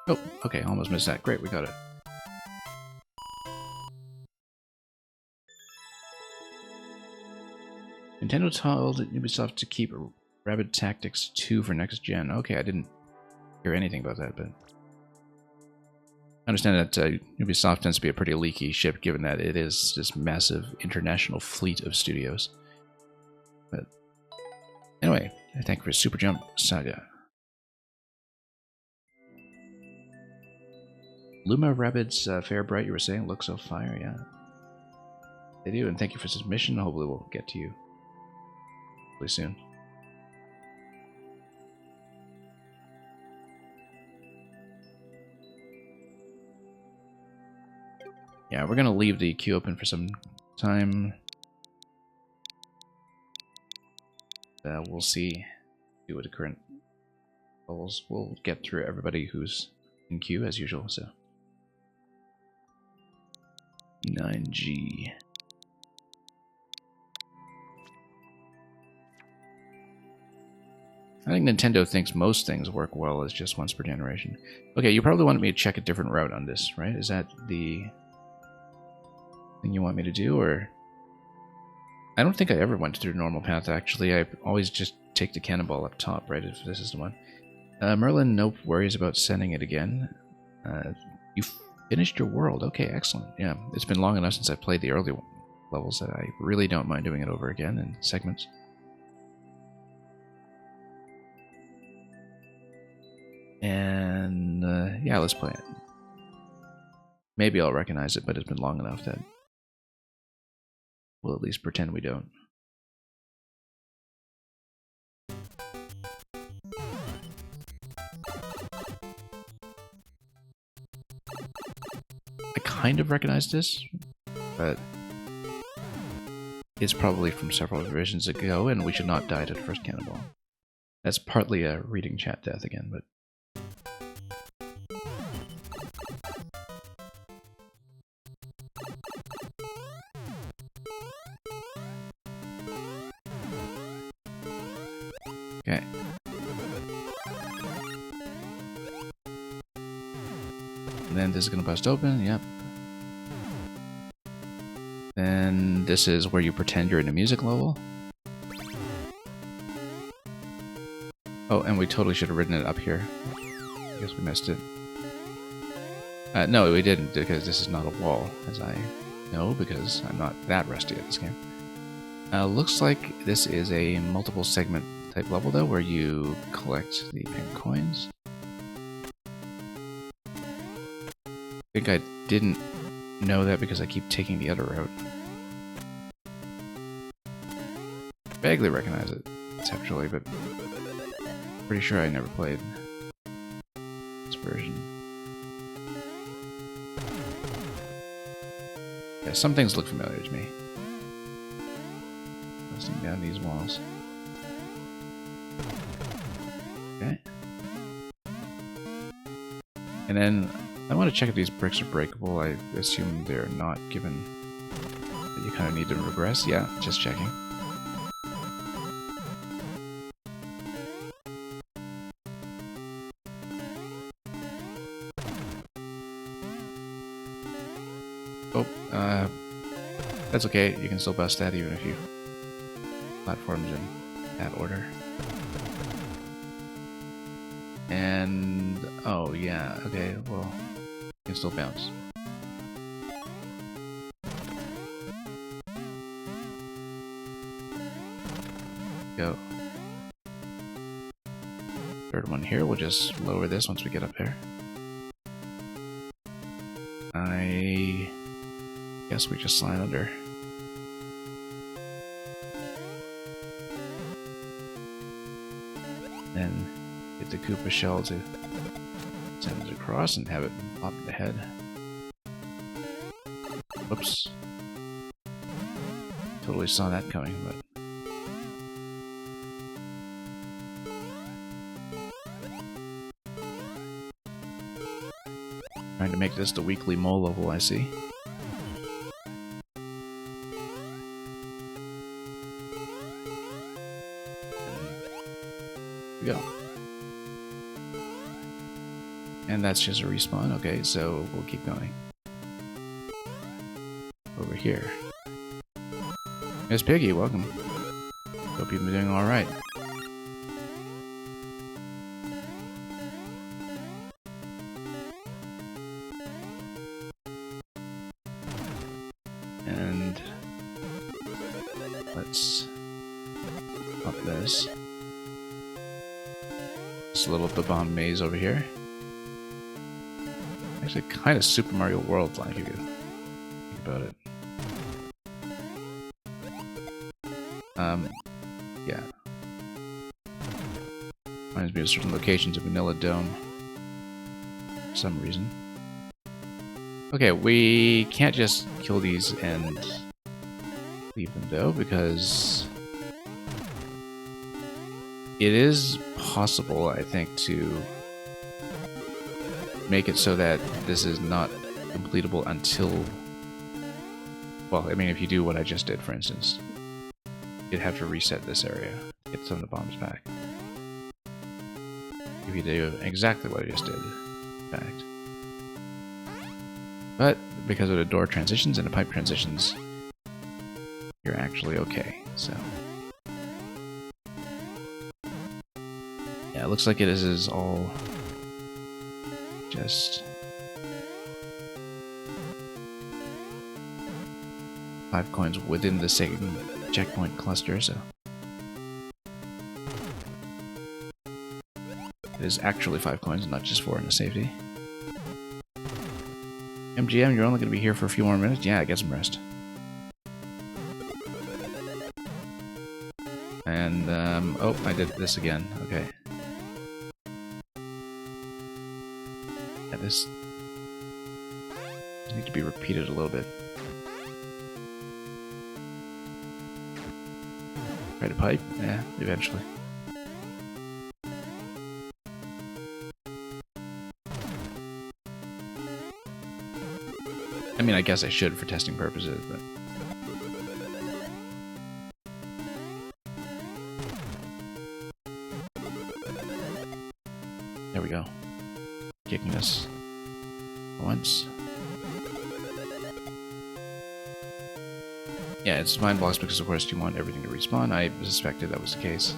Oh, okay, almost missed that. Great, we got it. Nintendo told Ubisoft to keep Rabid Tactics 2 for next gen. Okay, I didn't hear anything about that, but I understand that Ubisoft tends to be a pretty leaky ship, given that it is this massive international fleet of studios. But anyway, I thank you for Super Jump Saga. Luma Rabbids Fair Bright, you were saying, look so fire, yeah. They do, and thank you for submission. Hopefully we'll get to you really soon. Yeah, we're gonna leave the queue open for some time. We'll see what the current levels. We'll get through everybody who's in queue as usual, so. 9G. I think Nintendo thinks most things work well as just once per generation. Okay, you probably wanted me to check a different route on this, right? Is that the thing you want me to do, or? I don't think I ever went through the normal path, actually. I always just take the cannonball up top, right, if this is the one. Merlin, no worries about sending it again. You finished your world. Okay, excellent. Yeah, it's been long enough since I played the early levels that I really don't mind doing it over again in segments. And yeah, let's play it. Maybe I'll recognize it, but it's been long enough that we'll at least pretend we don't. I kind of recognize this, but it's probably from several versions ago, and we should not die to the first cannonball. That's partly a reading chat death again, but... Okay. And then this is going to bust open, yep. Then this is where you pretend you're in a music level. Oh, and we totally should have written it up here. I guess we missed it. No, we didn't, because this is not a wall, as I know, because I'm not that rusty at this game. Looks like this is a multiple segment type level, though, where you collect the pink coins. I think I didn't know that because I keep taking the other route. Vaguely recognize it conceptually, but pretty sure I never played this version. Yeah, some things look familiar to me. Busting down these walls. Okay. And then I want to check if these bricks are breakable. I assume they're not, given that you kind of need to regress. Yeah, just checking. Oh, that's okay. You can still bust that even if you platforms in that order. And oh yeah, okay. Well, you can still bounce. Go. Third one here. We'll just lower this once we get up there. I guess we just slide under. Then get the Koopa shell to send it across and have it pop in the head. Whoops. Totally saw that coming, but... Trying to make this the weekly mole level, I see. Here we go. And that's just a respawn. Okay, so we'll keep going. Over here. Miss Piggy, welcome. Hope you've been doing alright. And let's up this. This little Bob-omb maze over here. Actually, kind of Super Mario World-like, if you could think about it. Yeah. Reminds me of certain locations of Vanilla Dome. For some reason. Okay, we can't just kill these and leave them though, because it is possible, I think, to make it so that this is not completable until... Well, I mean, if you do what I just did, for instance, you'd have to reset this area to get some of the bombs back. If you do exactly what I just did, in fact. But because of the door transitions and the pipe transitions, you're actually okay, so... Yeah, it looks like it is all just 5 coins within the same checkpoint cluster, so it is actually 5 coins, not just 4 in the safety. MGM, you're only going to be here for a few more minutes? Yeah, get some rest. And, oh, I did this again. Okay. Yeah, this needs to be repeated a little bit. Try to pipe? Yeah, eventually. I mean, I guess I should for testing purposes, but... There we go. Kicking us once. Yeah, it's mind blocks because, of course, you want everything to respawn. I suspected that was the case.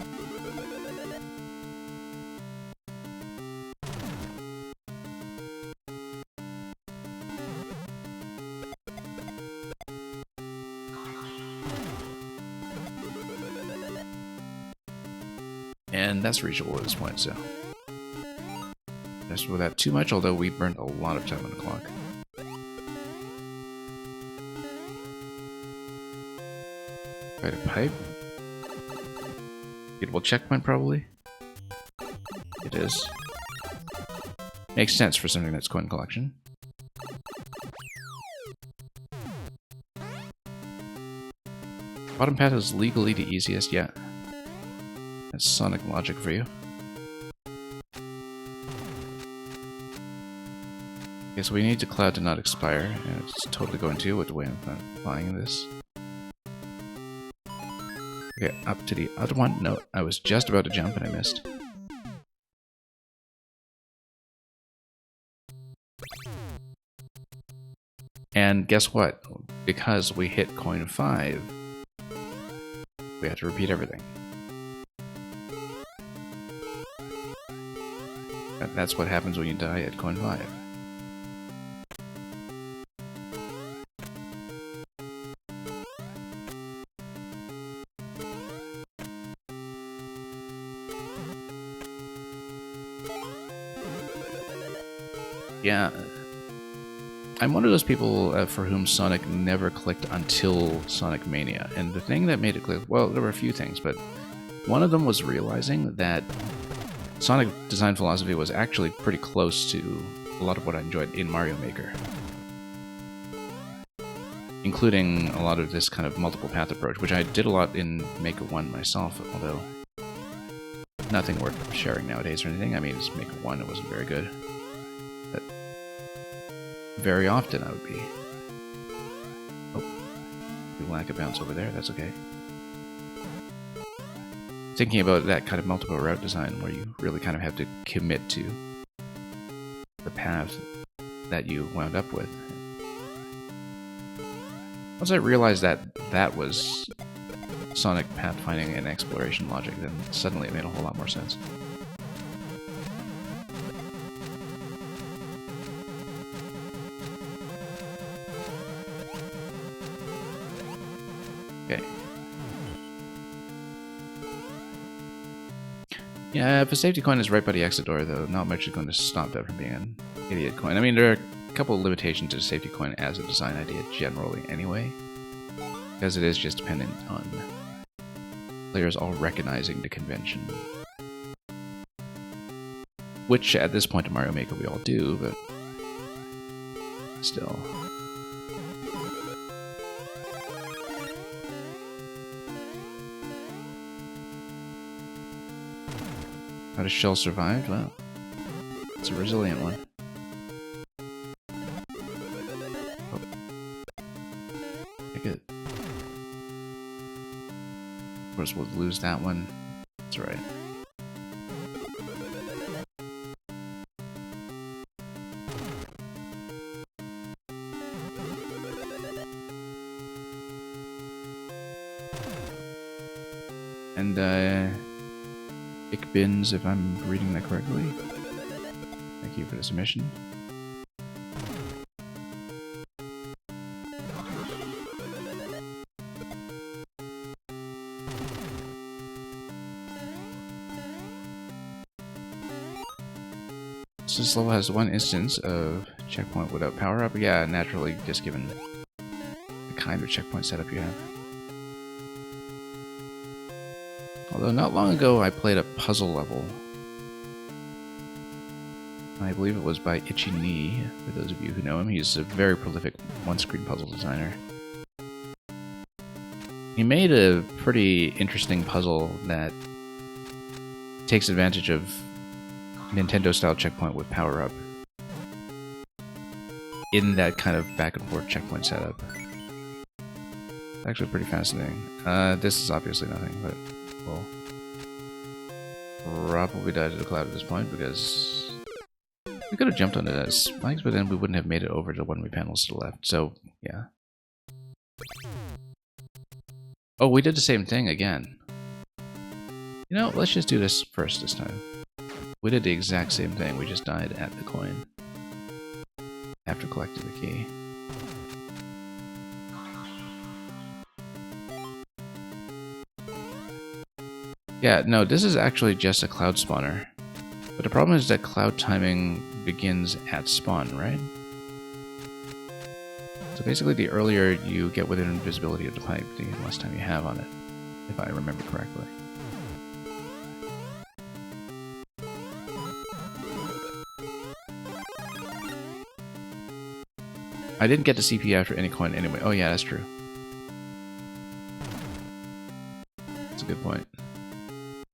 And that's reachable at this point, so... Messed with that too much, although we burned a lot of time on the clock. Try to pipe. Beatable checkpoint, probably? It is. Makes sense for something that's coin collection. Bottom path is legally the easiest yet. That's Sonic logic for you. Okay, so we need the cloud to not expire, and it's totally going to with the way I'm flying this. Okay, up to the other one. No, I was just about to jump and I missed. And guess what? Because we hit coin 5, we have to repeat everything. That's what happens when you die at coin 5. Yeah. I'm one of those people for whom Sonic never clicked until Sonic Mania. And the thing that made it click, well, there were a few things, but one of them was realizing that Sonic design philosophy was actually pretty close to a lot of what I enjoyed in Mario Maker. Including a lot of this kind of multiple path approach, which I did a lot in Maker 1 myself, although nothing worth sharing nowadays or anything. I mean, it's Maker 1, it wasn't very good. But very often I would be... Oh, we lack a bounce over there, that's okay. Thinking about that kind of multiple route design where you really kind of have to commit to the path that you wound up with. Once I realized that that was Sonic pathfinding and exploration logic, then suddenly it made a whole lot more sense. Okay. Yeah, if a safety coin is right by the exit door, though, not much is going to stop that from being an idiot coin. I mean, there are a couple of limitations to the safety coin as a design idea generally anyway, because it is just dependent on players all recognizing the convention. Which, at this point in Mario Maker, we all do, but still. How does Shell survive? Well, it's a resilient one. Oh. Take it. Of course, we'll lose that one. That's right. And, Ik Bins, if I'm reading that correctly. Thank you for the submission. So this level has one instance of checkpoint without power-up. Yeah, naturally, just given the kind of checkpoint setup you have. Although not long ago I played a puzzle level. I believe it was by Itchy Knee, for those of you who know him. He's a very prolific one-screen puzzle designer. He made a pretty interesting puzzle that takes advantage of Nintendo-style checkpoint with power-up in that kind of back-and-forth checkpoint setup. It's actually pretty fascinating. This is obviously nothing, but we'll probably die to the cloud at this point, because we could have jumped onto the spikes, but then we wouldn't have made it over to one of the panels to the left, so yeah. Oh, we did the same thing again. You know, let's just do this first this time. We did the exact same thing, we just died at the coin after collecting the key. Yeah, no, this is actually just a cloud spawner. But the problem is that cloud timing begins at spawn, right? So basically the earlier you get within invisibility of the pipe, the less time you have on it, if I remember correctly. I didn't get the CP after any coin anyway. Oh yeah, that's true. That's a good point.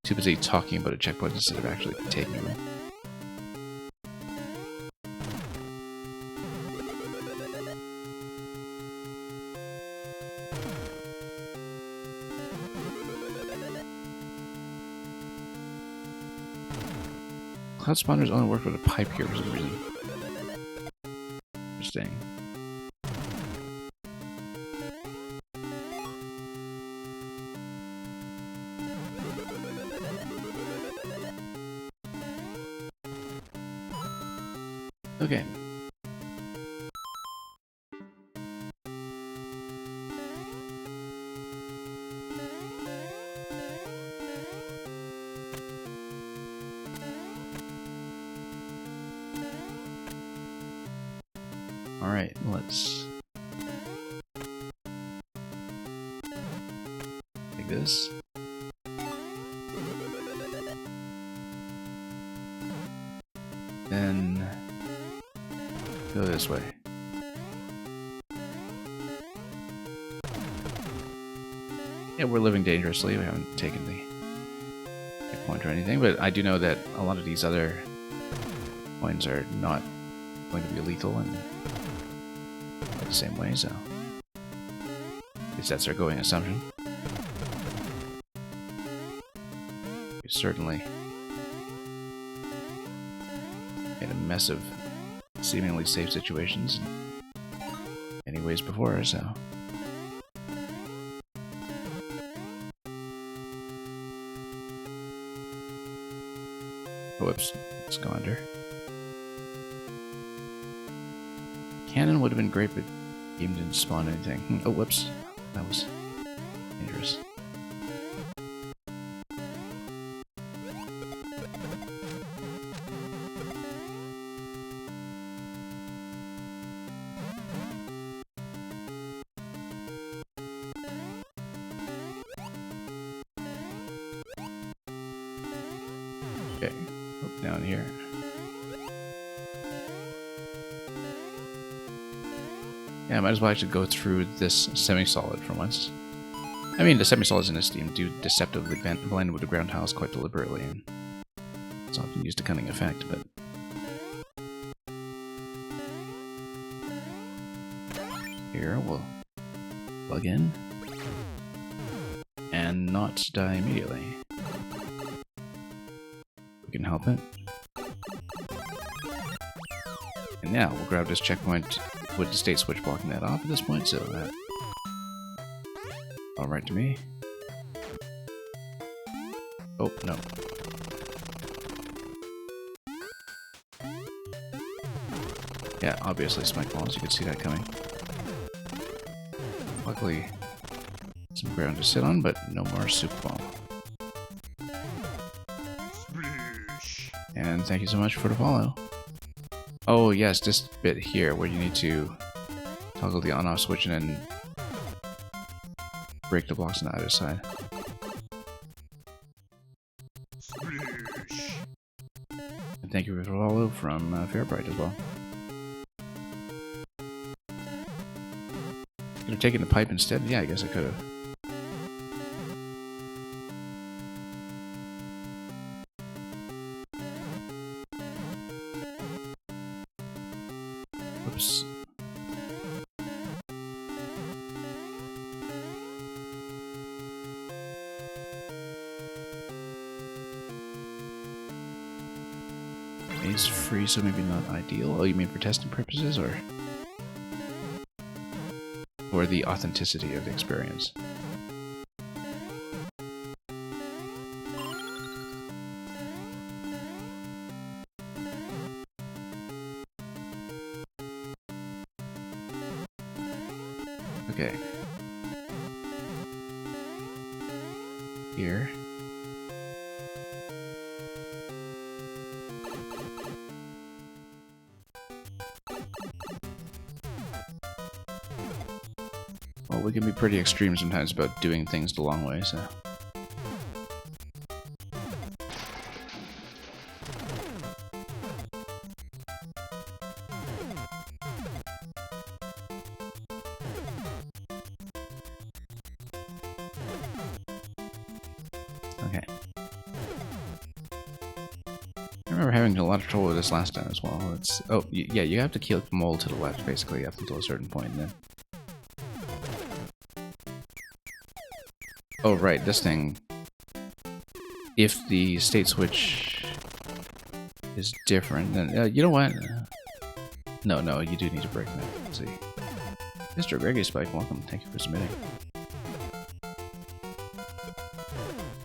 Too busy talking about a checkpoint instead of actually taking it. Cloud spawners only work with a pipe here for some reason. Interesting. Okay. Alright, let's take this. Then go this way. Yeah, we're living dangerously. We haven't taken the checkpoint or anything, but I do know that a lot of these other coins are not going to be lethal in the same way, so at least that's our going assumption. We certainly made a mess of seemingly safe situations in many ways before, so. Whoops, let's go under. Cannon would have been great, but game didn't spawn anything. Oh, whoops. That was dangerous. Okay, up down here. Yeah, I might as well actually go through this semi-solid for once. I mean, the semi-solids in this game do deceptively blend with the ground tiles quite deliberately, and it's often used to cunning effect, but... Here, we'll plug in, and not die immediately. We can help it. And now, we'll grab this checkpoint with the state switch blocking that off at this point, so that all right to me. Oh, no. Yeah, obviously spike balls, you could see that coming. Luckily, some ground to sit on, but no more soup ball. And thank you so much for the follow. Oh yes, this bit here where you need to toggle the on-off switch and then break the blocks on either side. And thank you for the follow from Fairbright as well. Could have taken the pipe instead? Yeah, I guess I could have. Oops. Maze free, so maybe not ideal. Oh, you mean for testing purposes, or for the authenticity of the experience? Okay. Here. Well, we can be pretty extreme sometimes about doing things the long way, so... Okay. I remember having a lot of trouble with this last time as well. It's yeah, you have to kill the mole to the left, basically, up until a certain point, and then... Oh, right, this thing... If the state switch is different, then... you know what? No, you do need to break that. Let's see. Mr. Greggy Spike, welcome. Thank you for submitting.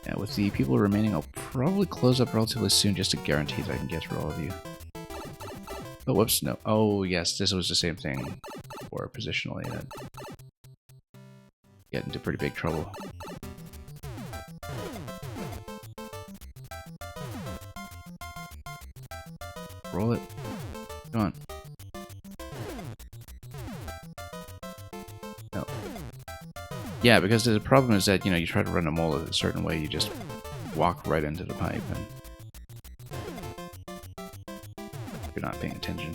Yeah, with the people remaining, I'll probably close up relatively soon just to guarantee that I can get through all of you. Oh, whoops, no. Oh, yes, this was the same thing for positionally. Then get into pretty big trouble. Roll it. Come on. No. Yeah, because the problem is that, you know, you try to run a mole a certain way, you just walk right into the pipe and you're not paying attention.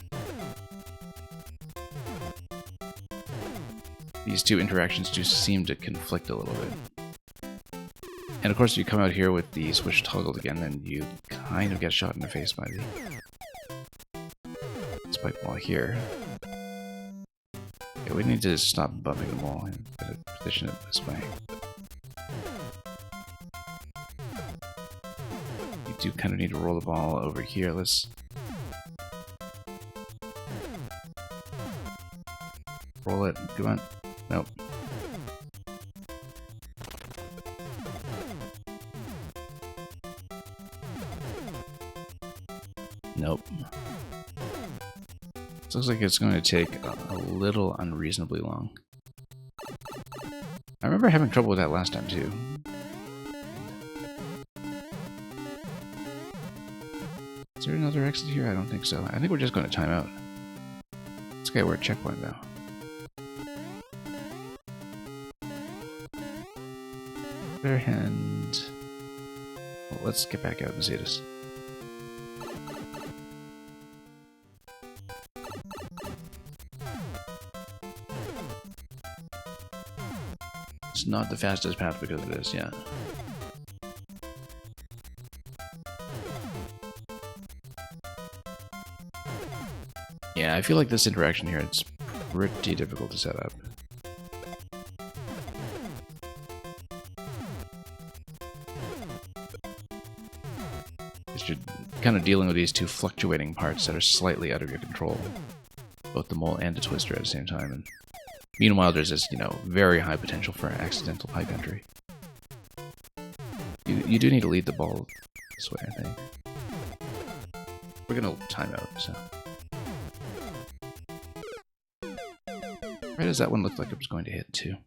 These two interactions do seem to conflict a little bit. And of course, if you come out here with the switch toggled again, then you kind of get shot in the face by this pipe wall here. Okay, we need to stop bumping the wall and position it this way. You do kind of need to roll the ball over here. Let's roll it. Come on. Nope. Nope. This looks like it's going to take a little unreasonably long. I remember having trouble with that last time too. Is there another exit here? I don't think so. I think we're just going to time out. It's okay, we're at checkpoint now. And well, let's get back out and see this. It's not the fastest path because of this, yeah. Yeah, I feel like this interaction here, it's pretty difficult to set up. You're kind of dealing with these two fluctuating parts that are slightly out of your control. Both the mole and the twister at the same time. And meanwhile, there's this, you know, very high potential for accidental pipe entry. You do need to lead the ball this way, I think. We're gonna time out, so. Where does that one look like it was going to hit, too?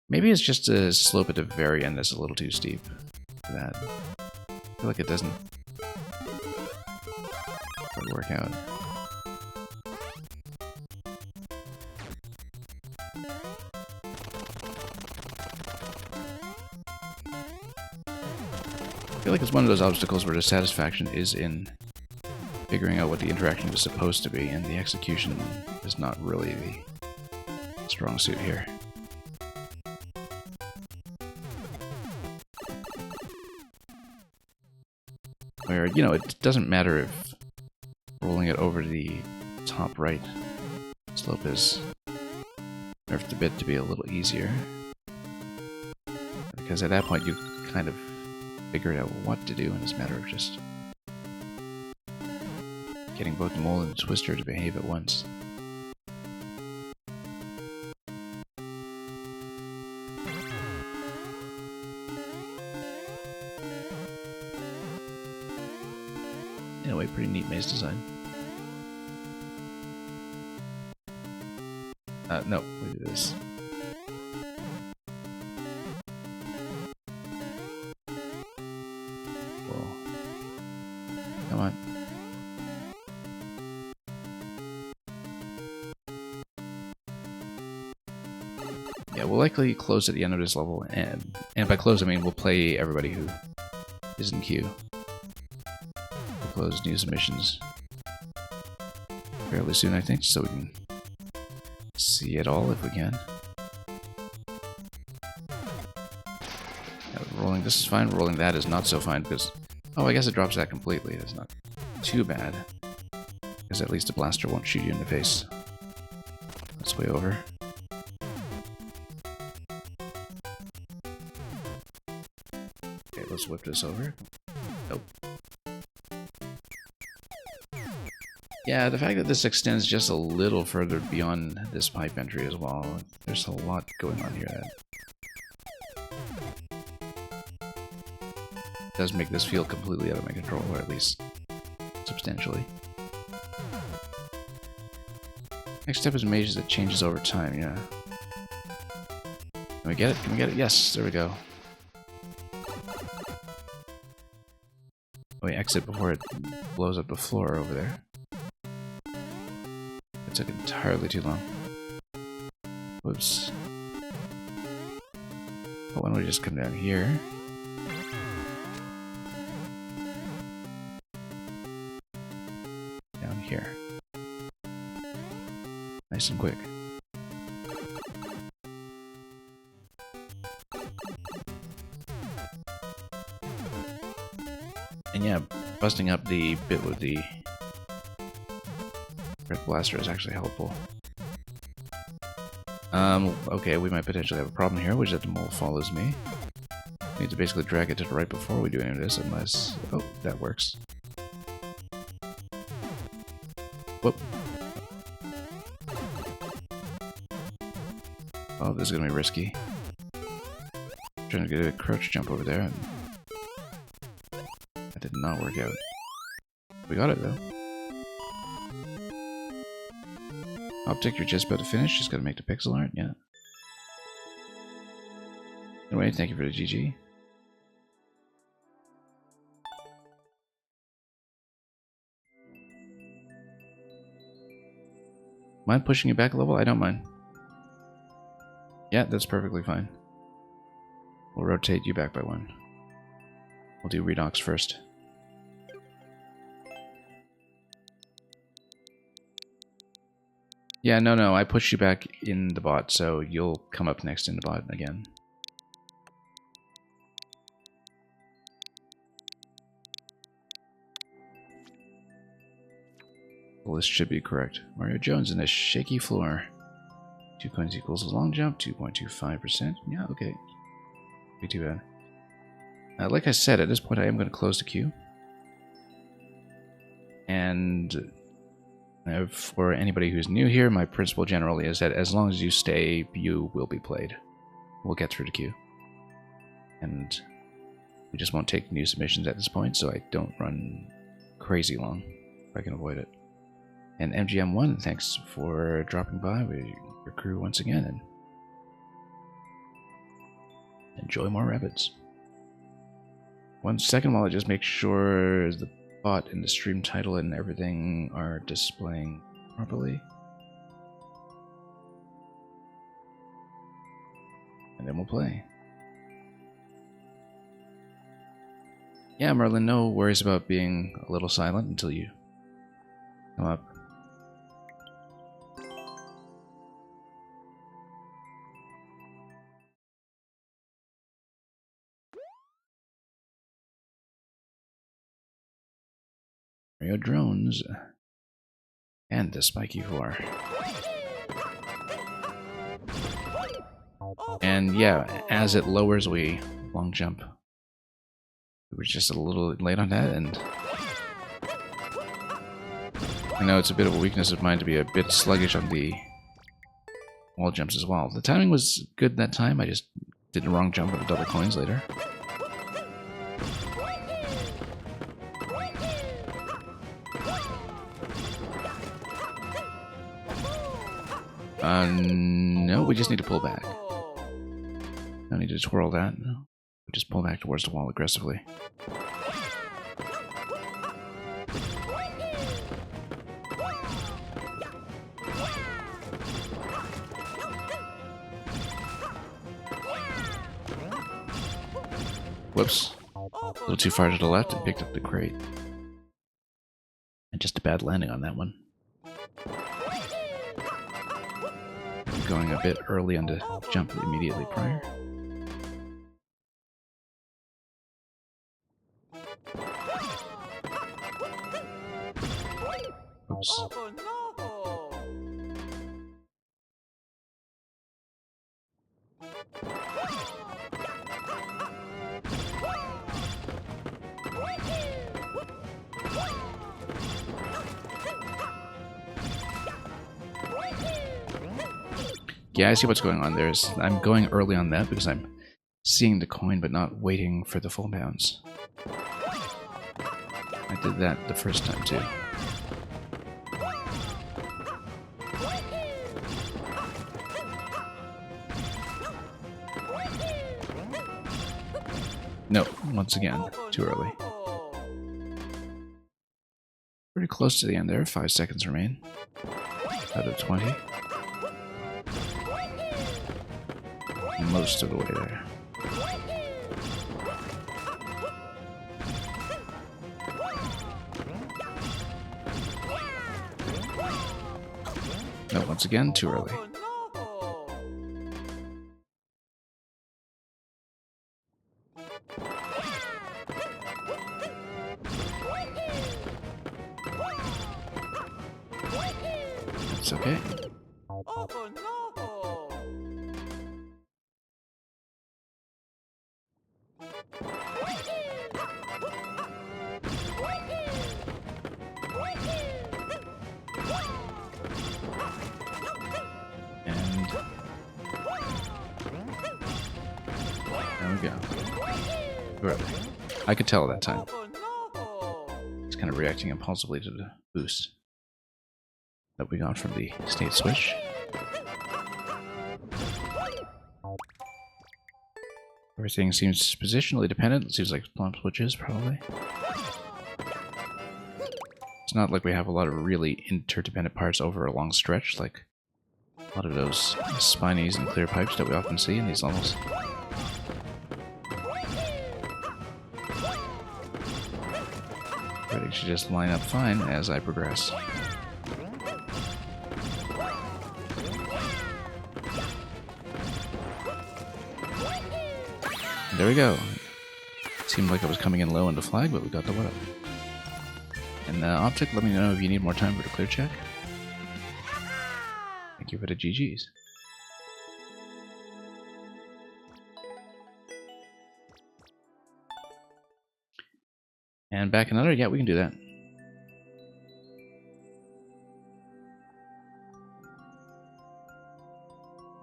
Maybe it's just the slope at the very end that's a little too steep for that. I feel like it doesn't quite work out. I feel like it's one of those obstacles where the satisfaction is in figuring out what the interaction is supposed to be, and the execution is not really the strong suit here. Where, you know, it doesn't matter if rolling it over the top right slope is nerfed a bit to be a little easier. Because at that point you kind of figured out what to do, and it's a matter of just getting both the mole and the twister to behave at once. Anyway, pretty neat maze design. No, we do this. Whoa. Come on. Yeah, we'll likely close at the end of this level, and by close I mean we'll play everybody who is in queue. Close new submissions fairly soon, I think, so we can see it all if we can. Yeah, rolling this is fine, rolling that is not so fine because, oh, I guess it drops that completely. It's not too bad because at least a blaster won't shoot you in the face. That's way over. Okay, let's whip this over. Nope. Yeah, the fact that this extends just a little further beyond this pipe entry as well, there's a lot going on here that does make this feel completely out of my control, or at least substantially. Next step is mages that changes over time, yeah. Can we get it? Can we get it? Yes, there we go. We exit before it blows up the floor over there. It took entirely too long. Whoops. Well, why don't we just come down here? Down here. Nice and quick. And yeah, busting up the bit with the Red Blaster is actually helpful. Okay, we might potentially have a problem here, which is that the mole follows me. We need to basically drag it to the right before we do any of this, unless... Oh, that works. Whoop. Oh, this is gonna be risky. Trying to get a crouch jump over there. That did not work out. We got it though. Optic, you're just about to finish. Just gotta make the pixel art, yeah. Anyway, thank you for the GG. Mind pushing you back a level? I don't mind. Yeah, that's perfectly fine. We'll rotate you back by one. We'll do Redox first. Yeah, no, I pushed you back in the bot, so you'll come up next in the bot again. Well, this should be correct. Mario Jones in a shaky floor. 2 coins equals a long jump, 2.25%. Yeah, okay. Be too bad. Like I said, at this point I am going to close the queue. And for anybody who's new here, my principle generally is that as long as you stay, you will be played. We'll get through the queue. And we just won't take new submissions at this point, so I don't run crazy long if I can avoid it. And MGM1, thanks for dropping by with your crew once again, and enjoy more rabbits. 1 second while I just make sure the bot and the stream title and everything are displaying properly. And then we'll play. Yeah, Merlin, no worries about being a little silent until you come up. Mario drones and the spiky floor. And yeah, as it lowers, we long jump. We were just a little late on that, and I know it's a bit of a weakness of mine to be a bit sluggish on the wall jumps as well. The timing was good that time, I just did the wrong jump with the double coins later. No, we just need to pull back. No need to twirl that. No. We just pull back towards the wall aggressively. Whoops. A little too far to the left and picked up the crate. And just a bad landing on that one. Going a bit early on the jump immediately prior. Oops. Yeah, I see what's going on there. I'm going early on that because I'm seeing the coin but not waiting for the full bounce. I did that the first time too. No, once again, too early. Pretty close to the end there. 5 seconds remain. Out of 20. Most of the way there. No, once again, too early. That's okay. And there we go. Right. I could tell that time. It's kind of reacting impulsively to the boost that we got from the state switch. Everything seems positionally dependent. It seems like plump switches, probably. It's not like we have a lot of really interdependent parts over a long stretch, like a lot of those spinies and clear pipes that we often see in these levels. Everything should just line up fine as I progress. There we go. Seemed like I was coming in low into flag, but we got the what up. And Optic, let me know if you need more time for the clear check. Thank you for the GGs. And back another? Yeah, we can do that.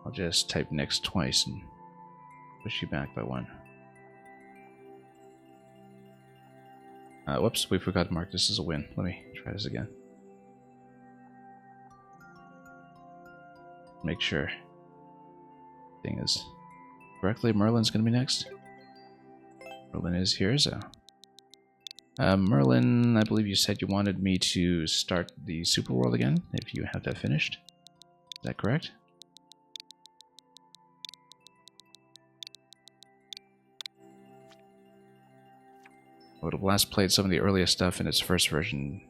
I'll just type next twice and push you back by 1. Whoops, we forgot to mark this as a win. Let me try this again. Make sure thing is correctly. Merlin's going to be next. Merlin is here, so... Merlin, I believe you said you wanted me to start the Super World again, if you have that finished. Is that correct? I would have last played some of the earliest stuff in its first version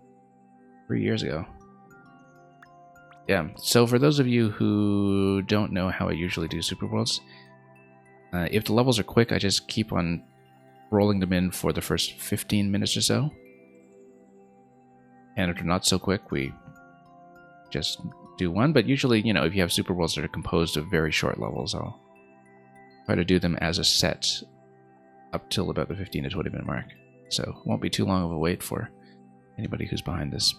3 years ago. Yeah, so for those of you who don't know how I usually do Super Worlds, if the levels are quick, I just keep on rolling them in for the first 15 minutes or so. And if they're not so quick, we just do one. But usually, you know, if you have Super Worlds that are composed of very short levels, I'll try to do them as a set up till about the 15 to 20 minute mark. So it won't be too long of a wait for anybody who's behind this.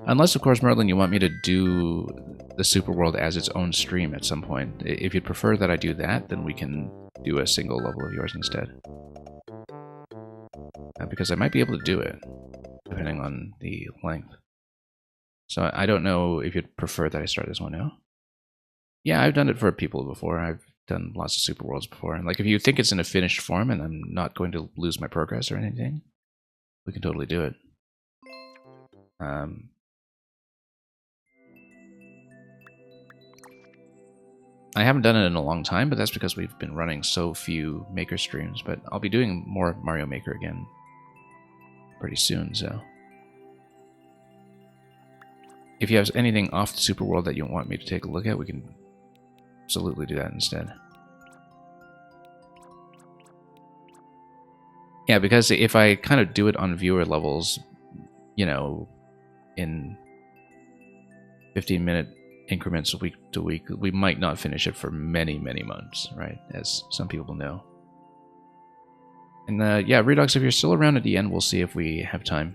Unless, of course, Merlin, you want me to do the Super World as its own stream at some point. If you'd prefer that I do that, then we can do a single level of yours instead. Because I might be able to do it, depending on the length. So I don't know if you'd prefer that I start this one now. Yeah, I've done it for people before. I've done lots of Super Worlds before. And like, if you think it's in a finished form and I'm not going to lose my progress or anything, we can totally do it. I haven't done it in a long time, but that's because we've been running so few Maker streams. But I'll be doing more Mario Maker again pretty soon, so... If you have anything off the Super World that you want me to take a look at, we can absolutely do that instead. Yeah, because if I kind of do it on viewer levels, you know, in 15-minute increments week to week, we might not finish it for many, many months, right? As some people know. And yeah, Redox, if you're still around at the end, we'll see if we have time.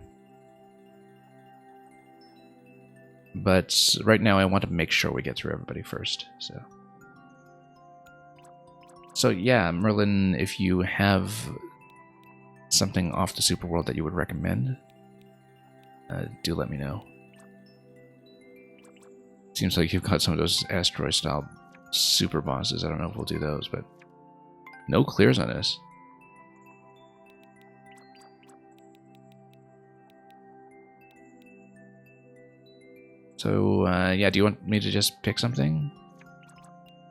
But right now I want to make sure we get through everybody first, so yeah, Merlin, if you have something off the Super World that you would recommend, do let me know. Seems like you've got some of those asteroid-style super bosses. I don't know if we'll do those, but no clears on this. So, yeah, do you want me to just pick something?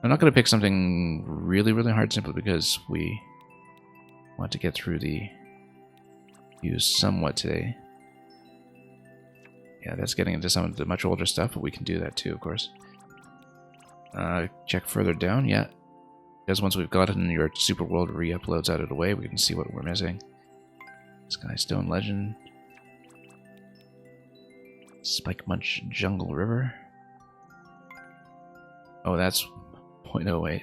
I'm not going to pick something really, really hard simply because we want to get through the views somewhat today. Yeah, that's getting into some of the much older stuff, but we can do that too, of course. Check further down, yeah. Because once we've gotten your Super World re-uploads out of the way, we can see what we're missing. Skystone Legend. Spike Munch Jungle River. Oh, that's 0.08.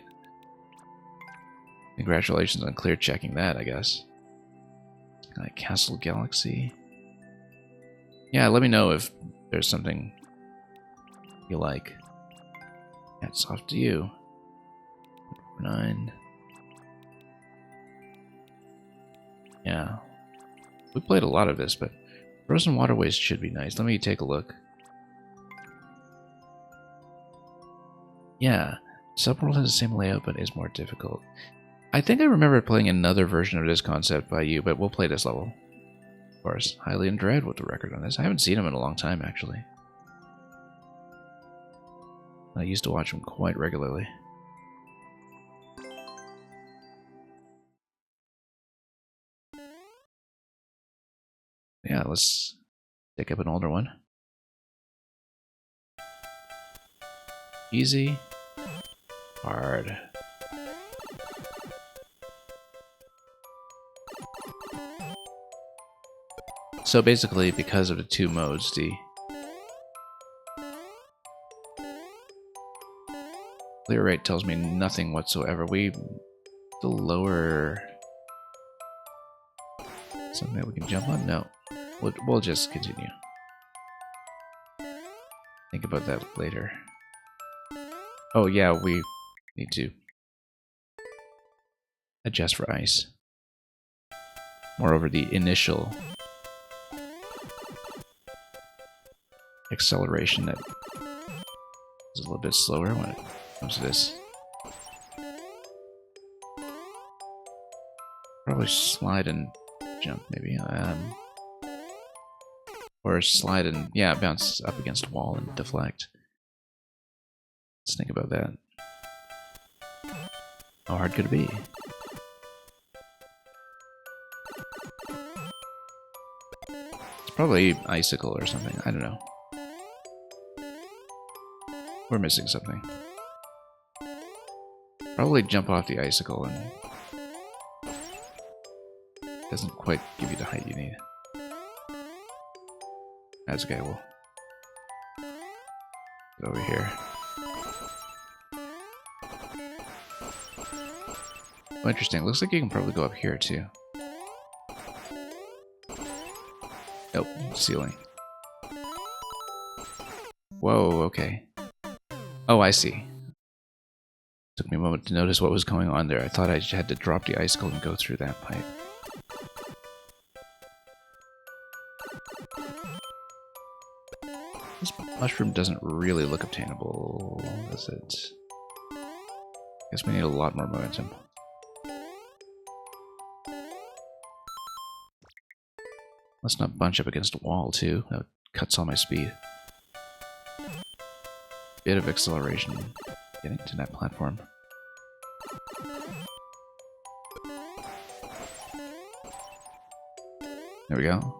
Congratulations on clear checking that, I guess. Castle Galaxy. Yeah, let me know if there's something you like. Hats off to you. 9. Yeah. We played a lot of this, but Frozen Waterways should be nice. Let me take a look. Yeah. Subworld has the same layout, but is more difficult. I think I remember playing another version of this concept by you, but we'll play this level. Of course, Hylian Dread with the record on this. I haven't seen him in a long time, actually. I used to watch him quite regularly. Yeah, let's pick up an older one. Easy. Hard. So basically, because of the two modes, the clear rate tells me nothing whatsoever. The lower something that we can jump on? No. We'll just continue. Think about that later. Oh yeah, we need to adjust for ice. Moreover, the initial acceleration that is a little bit slower when it comes to this. Probably slide and jump, maybe. Or slide and, yeah, bounce up against a wall and deflect. Let's think about that. How hard could it be? It's probably icicle or something. I don't know. We're missing something. Probably jump off the icicle and doesn't quite give you the height you need. That's okay, we'll get over here. Oh, interesting. Looks like you can probably go up here too. Nope, ceiling. Whoa, okay. Oh, I see. Took me a moment to notice what was going on there. I thought I had to drop the icicle and go through that pipe. This mushroom doesn't really look obtainable, does it? Guess we need a lot more momentum. Let's not bunch up against a wall, too. That cuts all my speed. Bit of acceleration getting to that platform. There we go.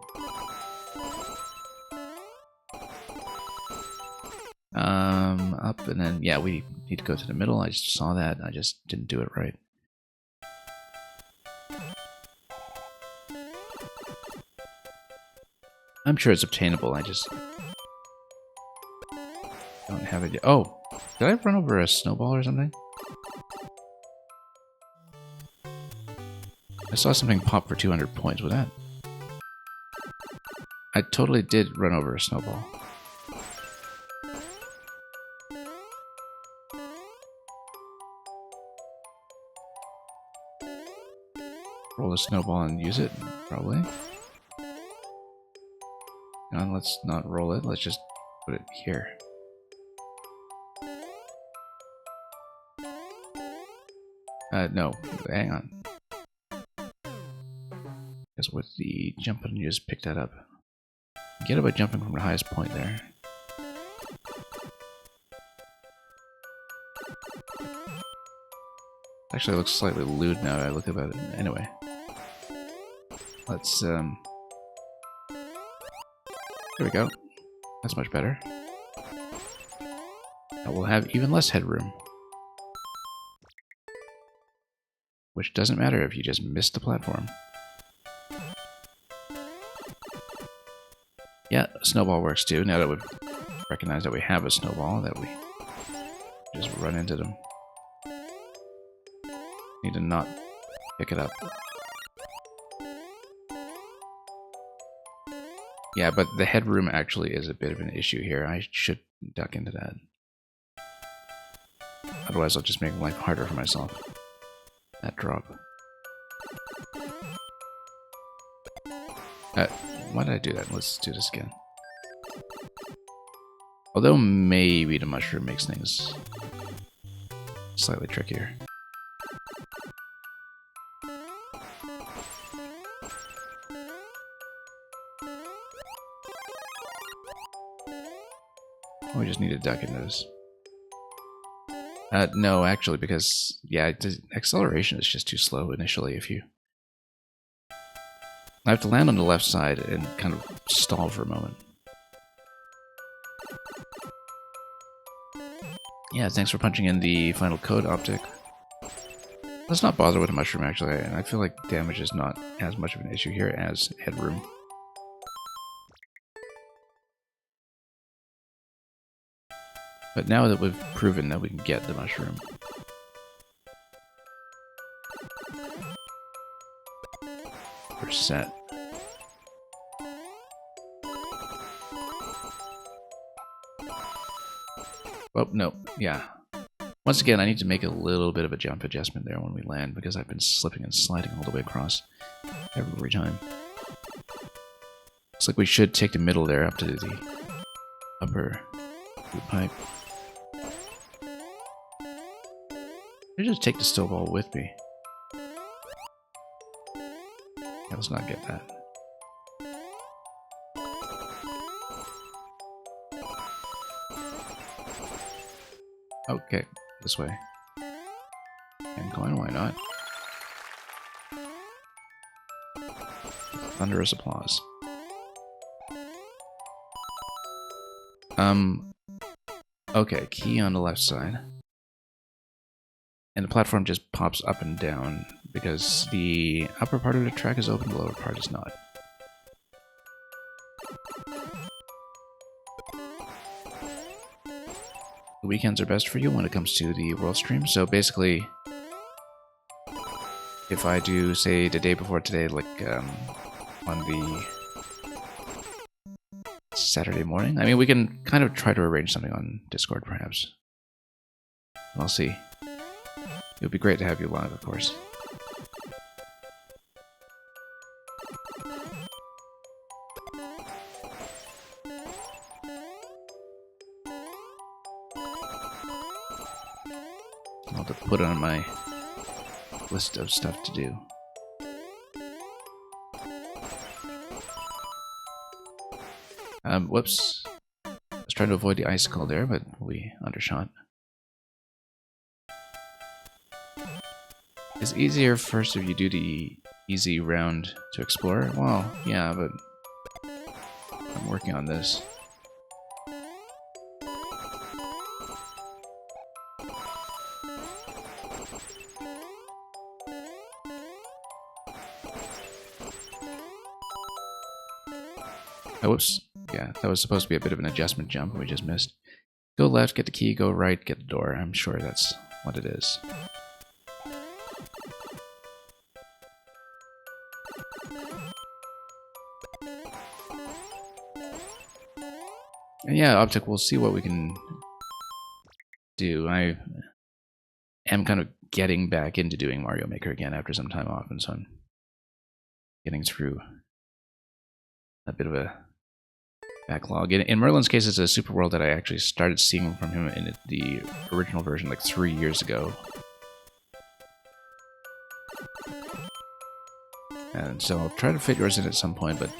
Up and then, yeah, we need to go to the middle. I just saw that. I just didn't do it right. I'm sure it's obtainable. I just don't have it yet. Oh, did I run over a snowball or something? I saw something pop for 200 points with that. I totally did run over a snowball. Roll a snowball and use it, probably. No, let's not roll it. Let's just put it here. No, hang on. Because with the jump button, you just pick that up. Get it by jumping from the highest point there. Actually, it looks slightly lewd now that I look about it. Anyway. Let's, There we go. That's much better. Now we'll have even less headroom. Which doesn't matter if you just missed the platform. Yeah, snowball works too, now that we've recognized that we have a snowball, that we just run into them. Need to not pick it up. Yeah, but the headroom actually is a bit of an issue here. I should duck into that. Otherwise I'll just make life harder for myself. That drop. Why did I do that? Let's do this again. Although maybe the mushroom makes things slightly trickier. We just need to duck into this. No, actually, because, yeah, the acceleration is just too slow initially if you... I have to land on the left side and kind of stall for a moment. Yeah, thanks for punching in the final code, Optic. Let's not bother with the mushroom, actually, and I feel like damage is not as much of an issue here as headroom. But now that we've proven that we can get the mushroom... we're set. Oh, no, yeah. Once again, I need to make a little bit of a jump adjustment there when we land, because I've been slipping and sliding all the way across every time. Looks like we should take the middle there up to the upper pipe. I just take the snowball with me. Yeah, let's not get that. Okay, this way. And coin, why not? Thunderous applause. Okay, key on the left side. And the platform just pops up and down because the upper part of the track is open, the lower part is not. The weekends are best for you when it comes to the world stream, so basically, if I do, say, the day before today, like, on the Saturday morning, I mean, we can kind of try to arrange something on Discord, perhaps. I'll see. It would be great to have you live, of course. I'll have to put it on my list of stuff to do. Whoops. I was trying to avoid the icicle there, but we undershot. It's easier first if you do the easy round to explore. Well, yeah, but I'm working on this. Oh, whoops. Yeah, that was supposed to be a bit of an adjustment jump, and we just missed. Go left, get the key, go right, get the door. I'm sure that's what it is. And yeah, Optic, we'll see what we can do. I am kind of getting back into doing Mario Maker again after some time off, and so I'm getting through a bit of a backlog. In Merlin's case, it's a super world that I actually started seeing from him in the original version like 3 years ago. And so I'll try to fit yours in at some point, but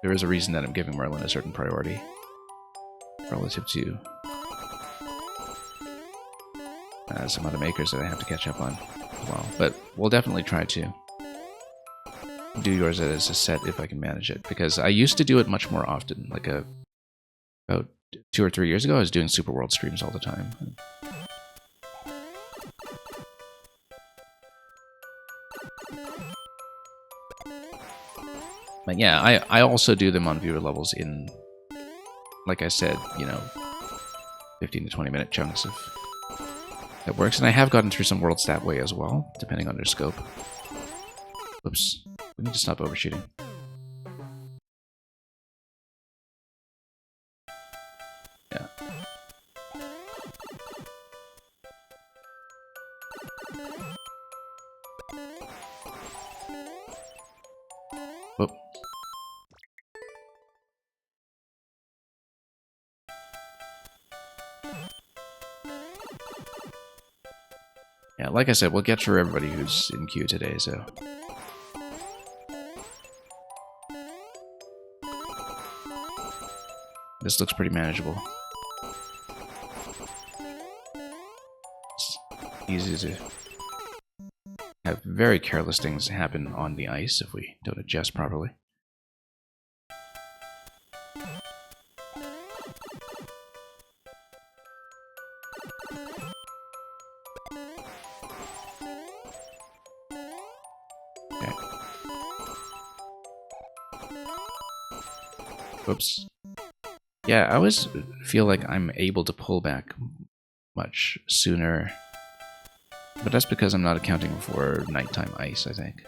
there is a reason that I'm giving Merlin a certain priority relative to some other makers that I have to catch up on as well. But we'll definitely try to do yours as a set if I can manage it, because I used to do it much more often. Like about 2 or 3 years ago, I was doing Super World streams all the time. But yeah, I also do them on viewer levels in, like I said, 15 to 20 minute chunks of that works. And I have gotten through some worlds that way as well, depending on their scope. Oops, we need to stop overshooting. Yeah. Whoop. Yeah, like I said, we'll get through everybody who's in queue today, so... This looks pretty manageable. It's easy to have very careless things happen on the ice if we don't adjust properly. Okay. Oops. Yeah, I always feel like I'm able to pull back much sooner, but that's because I'm not accounting for nighttime ice, I think.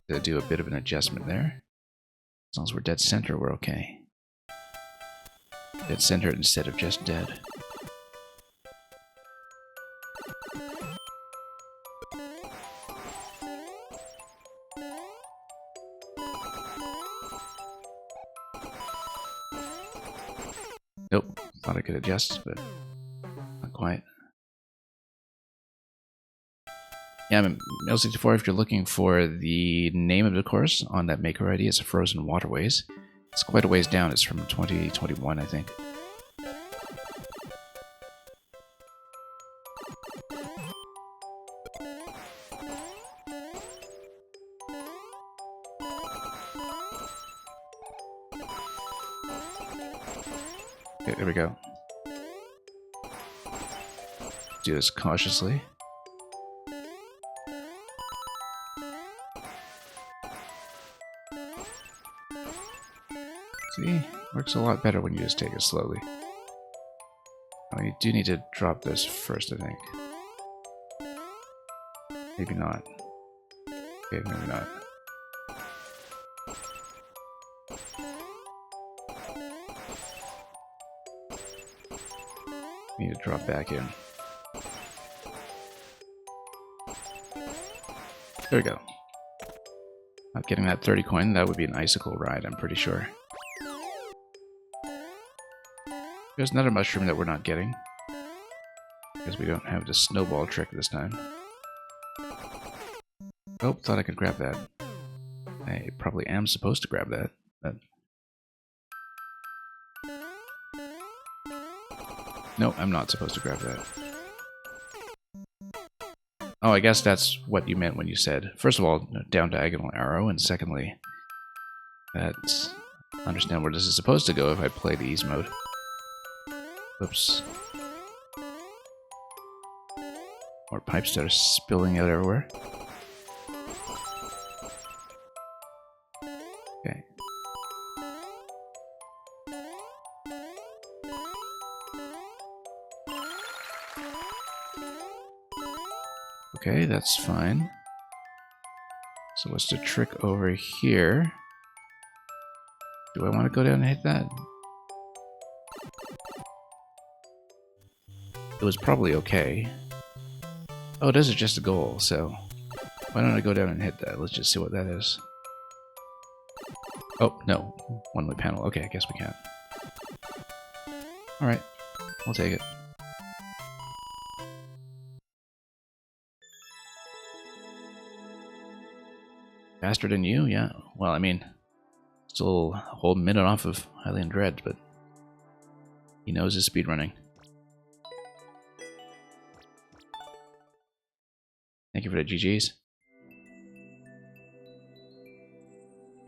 To do a bit of an adjustment there. As long as we're dead center, we're okay. Dead center instead of just dead. Nope, thought I could adjust, but not quite. Yeah, I'm Mel64. If you're looking for the name of the course on that maker ID, it's Frozen Waterways. It's quite a ways down. It's from 2021, I think. Okay, there we go. Do this cautiously. See? Works a lot better when you just take it slowly. Oh, you do need to drop this first, I think. Maybe not. Okay, maybe not. Need to drop back in. There we go. Not getting that 30 coin, that would be an icicle ride, I'm pretty sure. There's another mushroom that we're not getting, because we don't have the snowball trick this time. Oh, thought I could grab that. I probably am supposed to grab that, but... No, I'm not supposed to grab that. Oh, I guess that's what you meant when you said, first of all, down diagonal arrow, and secondly, that's... understand where this is supposed to go if I play the ease mode. Oops. More pipes that are spilling out everywhere. Okay. Okay, that's fine. So what's the trick over here? Do I want to go down and hit that? It was probably okay. Oh, this is just a goal, so why don't I go down and hit that? Let's just see what that is. Oh, no. One-way panel. Okay, I guess we can't. Alright. I'll take it. Faster than you? Yeah. Well, I mean, still a whole minute off of Hylian Dread, but he knows his speedrunning. Thank you for the GGs.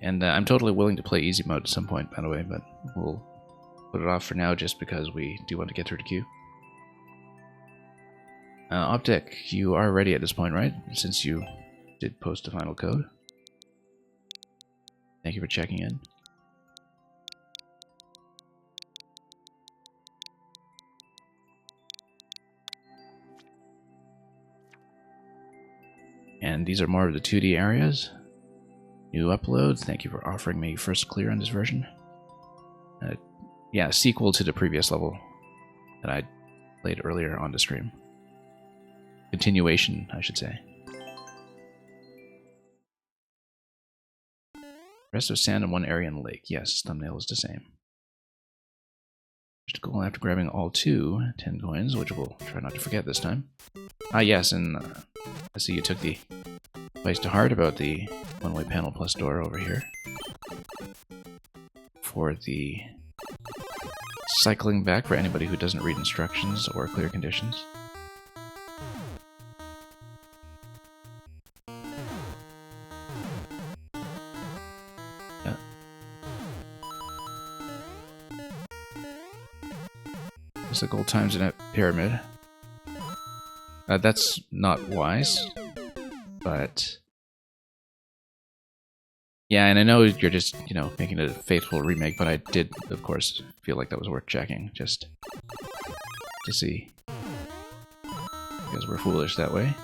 And I'm totally willing to play easy mode at some point, by the way, but we'll put it off for now just because we do want to get through the queue. Optic, you are ready at this point, right? Since you did post the final code. Thank you for checking in. And these are more of the 2D areas. New uploads. Thank you for offering me first clear on this version. Yeah, sequel to the previous level that I played earlier on the stream. Continuation, I should say. Rest of sand in one area in the lake. Yes, thumbnail is the same. Just goal after grabbing all 10 coins, which we'll try not to forget this time. Ah, yes, and I see you took the advice to heart about the one-way panel plus door over here. For the cycling back for anybody who doesn't read instructions or clear conditions. Yeah. There's the gold times in that pyramid. That's not wise, but yeah, and I know you're just, you know, making a faithful remake, but I did, of course, feel like that was worth checking, just to see. Because we're foolish that way.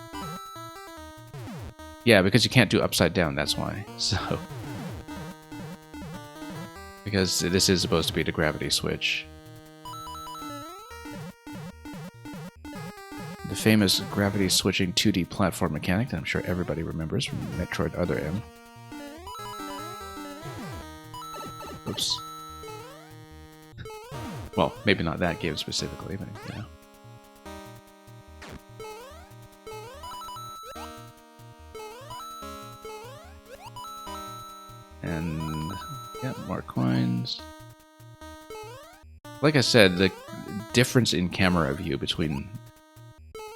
Yeah, because you can't do upside down, that's why. So, because this is supposed to be the gravity switch. The famous gravity switching 2D platform mechanic that I'm sure everybody remembers from Metroid Other M. Oops. Well, maybe not that game specifically, but you know. And yeah, more coins. Like I said, the difference in camera view between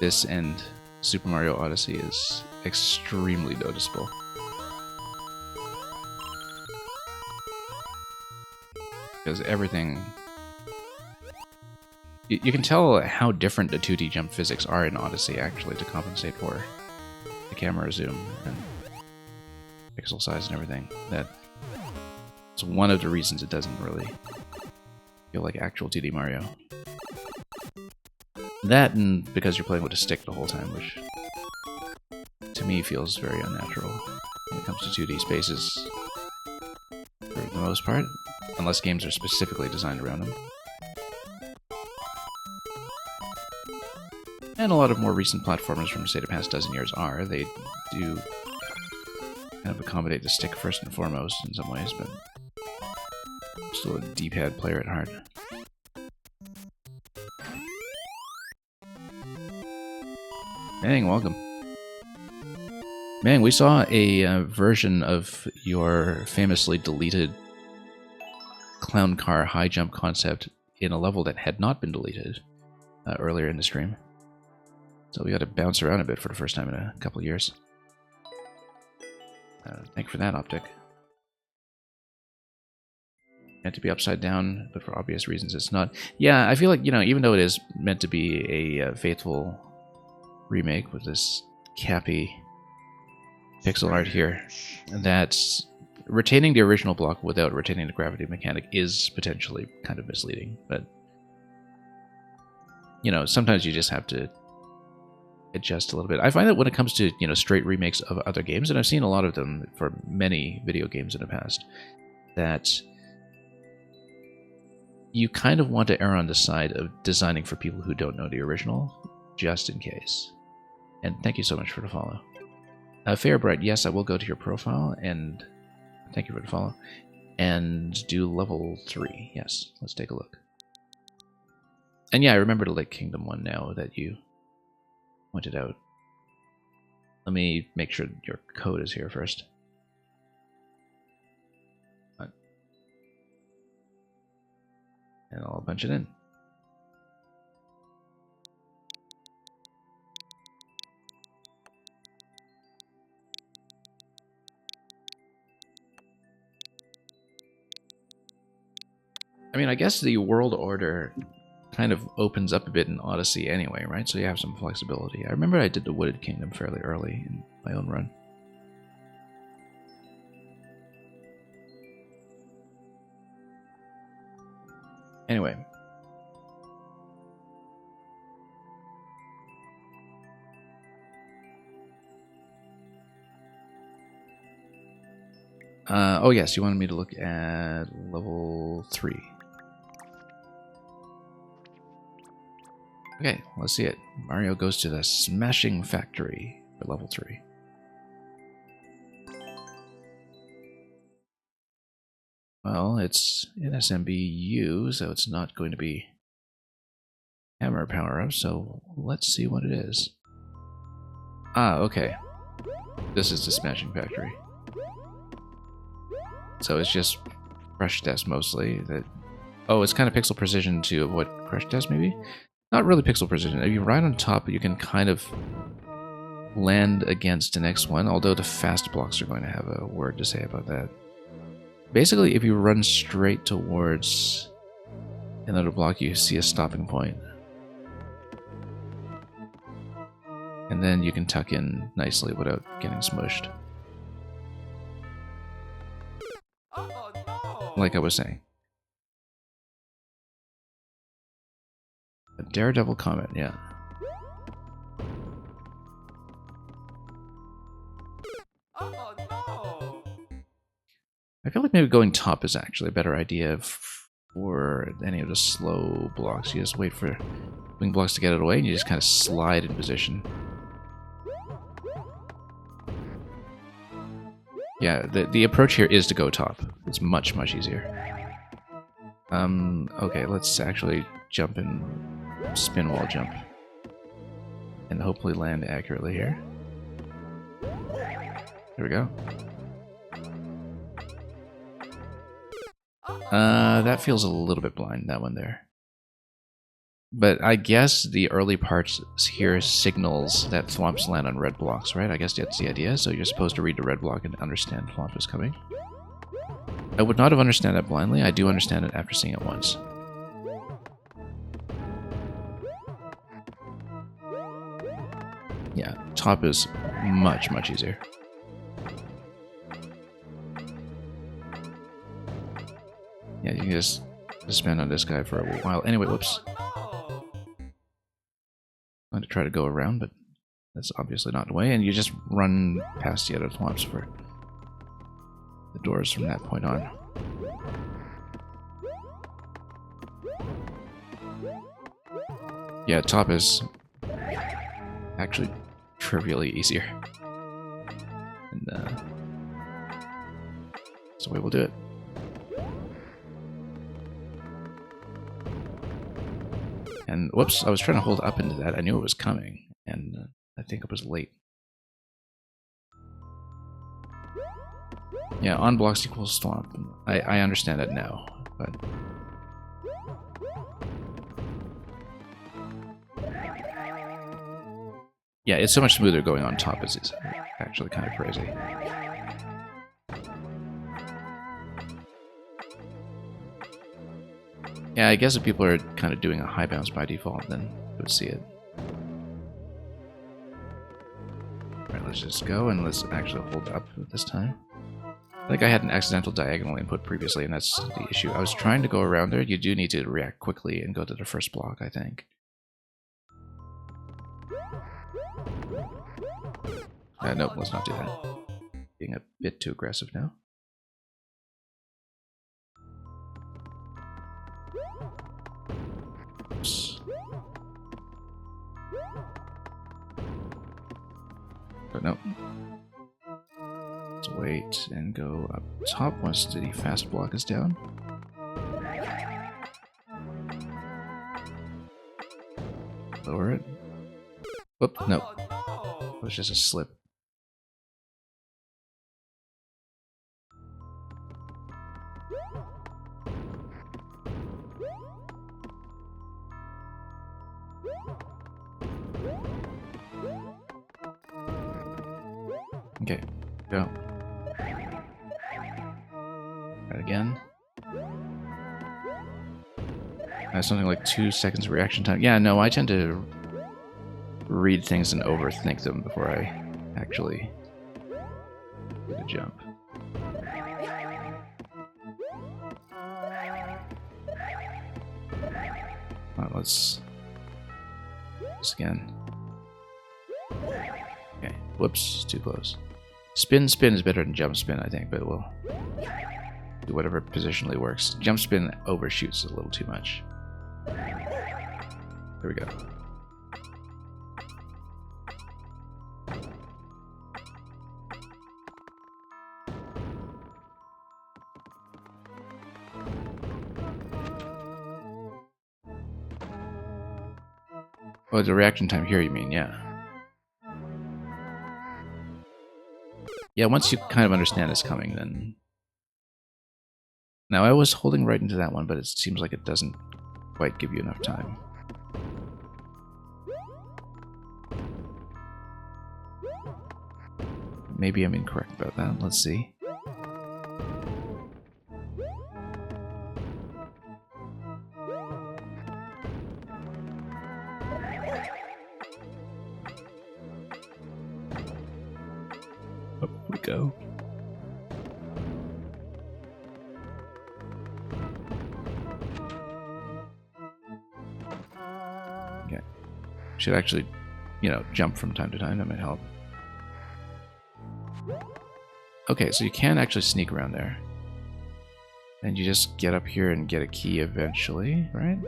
this and Super Mario Odyssey is extremely noticeable. Because everything... You can tell how different the 2D jump physics are in Odyssey, actually, to compensate for the camera zoom and pixel size and everything. That's one of the reasons it doesn't really feel like actual 2D Mario. That, and because you're playing with a stick the whole time, which to me feels very unnatural when it comes to 2D spaces for the most part, unless games are specifically designed around them. And a lot of more recent platformers from, say, the past dozen years are. They do kind of accommodate the stick first and foremost in some ways, but I'm still a D-pad player at heart. Mang, welcome. Mang, we saw a version of your famously deleted clown car high jump concept in a level that had not been deleted earlier in the stream. So we got to bounce around a bit for the first time in a couple of years. Thank you for that, Optic. Meant to be upside down, but for obvious reasons it's not. Yeah, I feel like, you know, even though it is meant to be a faithful remake with this cappy pixel art here, that's retaining the original block without retaining the gravity mechanic is potentially kind of misleading. But, you know, sometimes you just have to adjust a little bit. I find that when it comes to, you know, straight remakes of other games, and I've seen a lot of them for many video games in the past, that you kind of want to err on the side of designing for people who don't know the original, just in case. And thank you so much for the follow. Fairbright, yes, I will go to your profile, and thank you for the follow. and do level 3. Yes, let's take a look. And yeah, I remember the Lake Kingdom one now that you pointed out. Let me make sure your code is here first. And I'll punch it in. I mean, I guess the world order kind of opens up a bit in Odyssey anyway, right? So you have some flexibility. I remember I did the Wooded Kingdom fairly early in my own run. Anyway. Oh yes, you wanted me to look at level 3. Okay, let's see it. Mario goes to the Smashing Factory for level 3. Well, it's an SMBU, so it's not going to be hammer power-up, so let's see what it is. Ah, okay. This is the Smashing Factory. So it's just Crush Test mostly. Oh, it's kind of pixel precision to avoid Crush Test, maybe? Not really pixel precision. If you ride on top, you can kind of land against the next one, although the fast blocks are going to have a word to say about that. Basically, if you run straight towards another block, you see a stopping point. And then you can tuck in nicely without getting smushed. Like I was saying. A Daredevil Comet, yeah. I feel like maybe going top is actually a better idea for any of the slow blocks. You just wait for wing blocks to get it away and you just kind of slide in position. Yeah, the approach here is to go top. It's much, much easier. Okay, let's actually jump and spin wall jump. And hopefully land accurately here. Here we go. That feels a little bit blind, that one there. But I guess the early parts here signals that Thwomps land on red blocks, right? I guess that's the idea. So you're supposed to read the red block and understand Thwomp is coming. I would not have understood that blindly. I do understand it after seeing it once. Yeah, top is much, much easier. Yeah, you can just spin on this guy for a while. Anyway, whoops. I'm going to try to go around, but that's obviously not the way. And you just run past the other Thwomps for the doors from that point on. Yeah, top is actually trivially easier. And that's the way we'll do it. And whoops, I was trying to hold up into that. I knew it was coming, and I think it was late. Yeah, on blocks equals Thwomp. I understand it now, but... yeah, it's so much smoother going on top. It's actually kind of crazy. Yeah, I guess if people are kind of doing a high bounce by default, then you would see it. Alright, let's just go and let's actually hold up this time. I think I had an accidental diagonal input previously, and that's the issue. I was trying to go around there. You do need to react quickly and go to the first block, I think. Nope, let's not do that. Being a bit too aggressive now. Oops. But no. Let's wait and go up top once the fast block is down. Lower it. Oop, no. It was just a slip. Okay, go. Try again. I have something like 2 seconds of reaction time. Yeah, no, I tend to read things and overthink them before I actually do the jump. Alright, let's do this again. Okay, whoops, too close. Spin is better than jump spin, I think, but we'll do whatever positionally works. Jump spin overshoots a little too much. There we go. Oh, the reaction time here, you mean, yeah. Yeah, once you kind of understand it's coming, then... Now, I was holding right into that one, but it seems like it doesn't quite give you enough time. Maybe I'm incorrect about that. Let's see. Up we go. Okay. Should actually, jump from time to time. That might help. Okay, so you can actually sneak around there. And you just get up here and get a key eventually, right?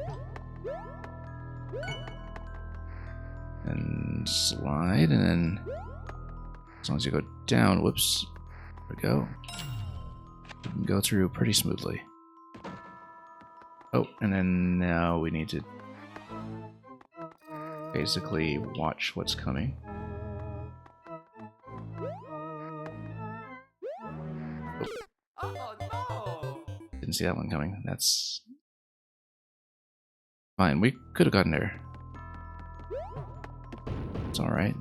And slide, and then as long as you go down, whoops, there we go. You can go through pretty smoothly. Oh, and then now we need to basically watch what's coming. Didn't see that one coming. That's fine. We could have gotten there. It's alright.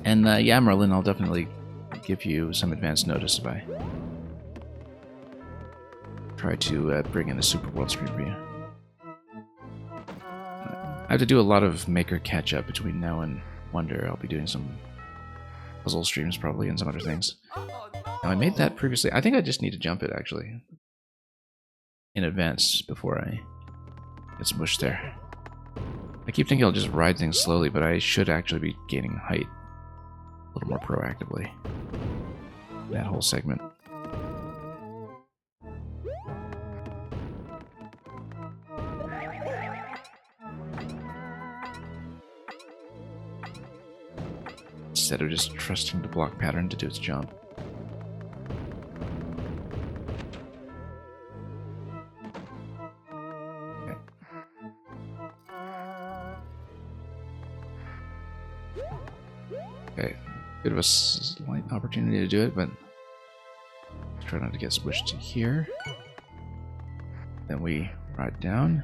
And yeah, Merlin, I'll definitely give you some advance notice if I try to bring in a Super World stream for you. I have to do a lot of Maker catch-up between now and Wonder. I'll be doing some puzzle streams probably and some other things. Now, I made that previously. I think I just need to jump it, actually, in advance before I get smushed there. I keep thinking I'll just ride things slowly, but I should actually be gaining height a little more proactively. That whole segment. Instead of just trusting the block pattern to do its job. Okay. Okay. Bit of a slight opportunity to do it, but try not to get squished to here. Then we ride down.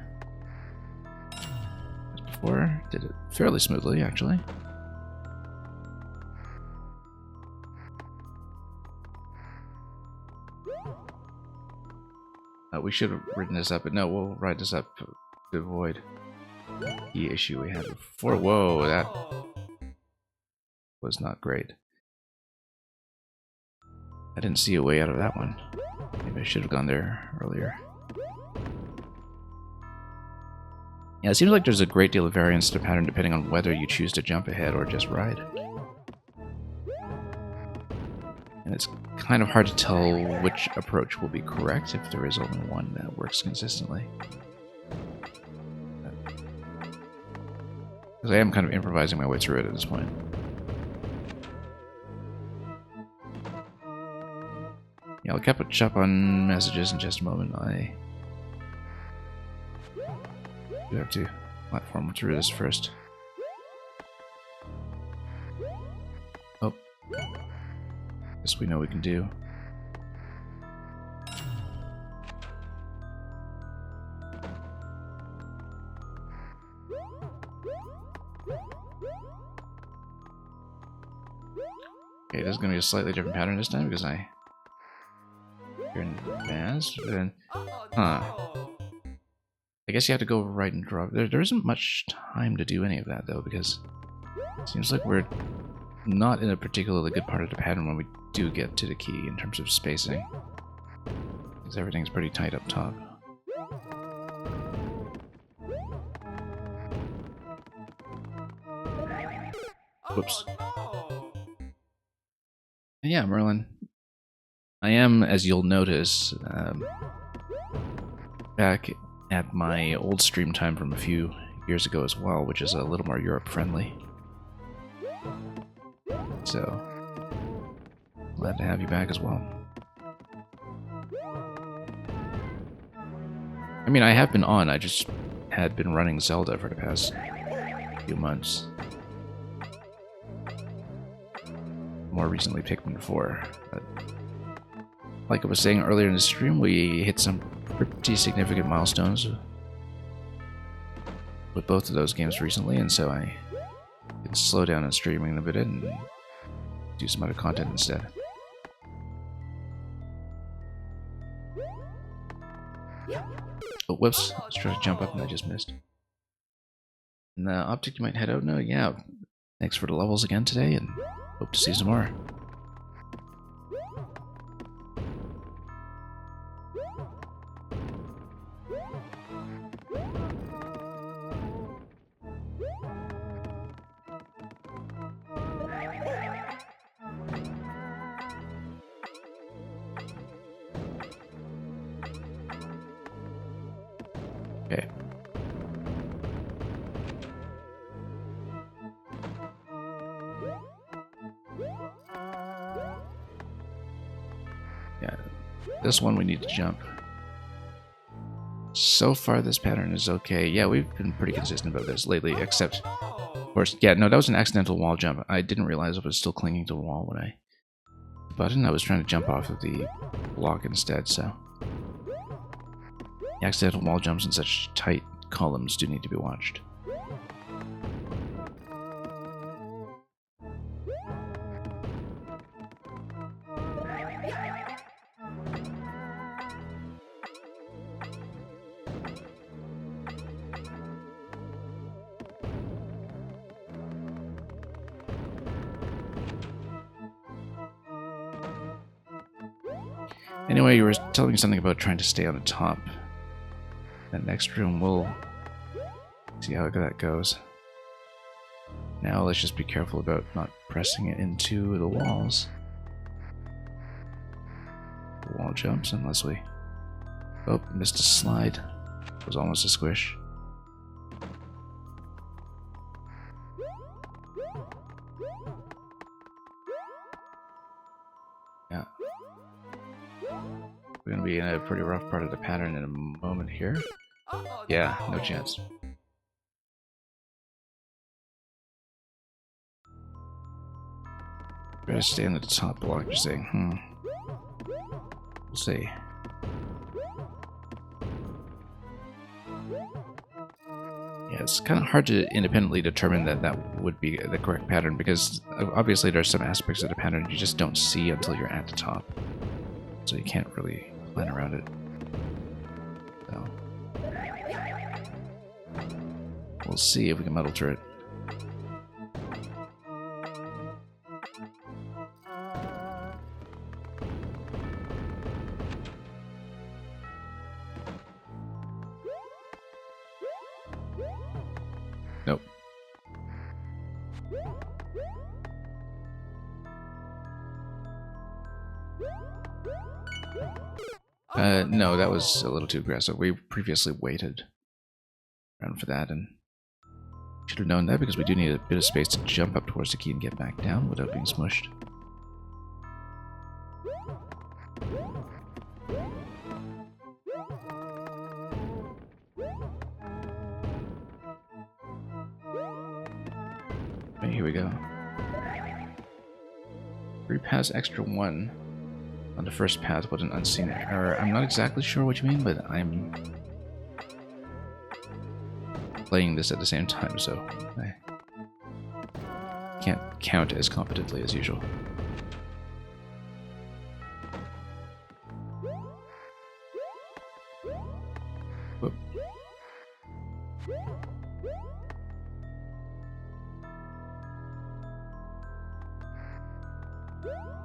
As before, did it fairly smoothly, actually. We should have ridden this up, but no, we'll ride this up to avoid the issue we had before. Whoa, that was not great. I didn't see a way out of that one. Maybe I should have gone there earlier. Yeah, it seems like there's a great deal of variance to pattern depending on whether you choose to jump ahead or just ride. it's kind of hard to tell which approach will be correct if there is only one that works consistently. Because I am kind of improvising my way through it at this point. Yeah, I'll catch up on messages in just a moment. I do have to platform through this first. Oh. Guess we know we can do. Okay, this is going to be a slightly different pattern this time because I... You're in advance, but then... Huh. I guess you have to go right and draw. There isn't much time to do any of that, though, because it seems like we're not in a particularly good part of the pattern when we do get to the key in terms of spacing. Because everything's pretty tight up top. Whoops. And yeah, Merlin. I am, as you'll notice, back at my old stream time from a few years ago as well, which is a little more Europe-friendly. So, glad to have you back as well. I mean, I have been on, I just had been running Zelda for the past few months. More recently Pikmin 4, but like I was saying earlier in the stream, we hit some pretty significant milestones with both of those games recently, and so I can slow down on streaming a bit and do some other content instead. Oh, whoops. Let's try to jump up and I just missed. And Optic, you might head out now? Yeah. Thanks for the levels again today, and hope to see some more. Okay. Yeah, this one we need to jump. So far this pattern is okay. Yeah, we've been pretty consistent about this lately, except, of course, yeah, no, that was an accidental wall jump. I didn't realize it was still clinging to the wall when I button. I was trying to jump off of the block instead, so... The accidental wall jumps in such tight columns do need to be watched. Anyway, you were telling me something about trying to stay on the top. That next room, we'll see how that goes. Now let's just be careful about not pressing it into the walls. The wall jumps unless we... Oh, missed a slide. It was almost a squish. Yeah. We're going to be in a pretty rough part of the pattern in a moment here. Yeah, no chance. Better stay on the top block, you're saying, We'll see. Yeah, it's kind of hard to independently determine that that would be the correct pattern, because obviously there's some aspects of the pattern you just don't see until you're at the top. So you can't really plan around it. So we'll see if we can muddle through it. Nope. No, that was a little too aggressive. We previously waited around for that, and should have known that because we do need a bit of space to jump up towards the key and get back down without being smushed. Okay, here we go. Free pass extra 1 on the first path with an unseen error. I'm not exactly sure what you mean, but I'm playing this at the same time, so I can't count as competently as usual. Whoop.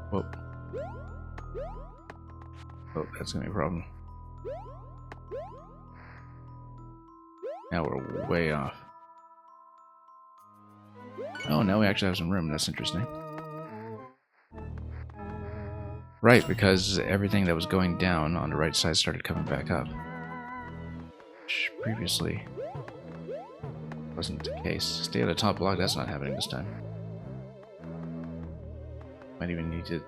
Whoa. Oh, that's gonna be a problem. Now we're way off. Oh, now we actually have some room. That's interesting. Right, because everything that was going down on the right side started coming back up. Which previously wasn't the case. Stay at the top block, that's not happening this time. Might even need to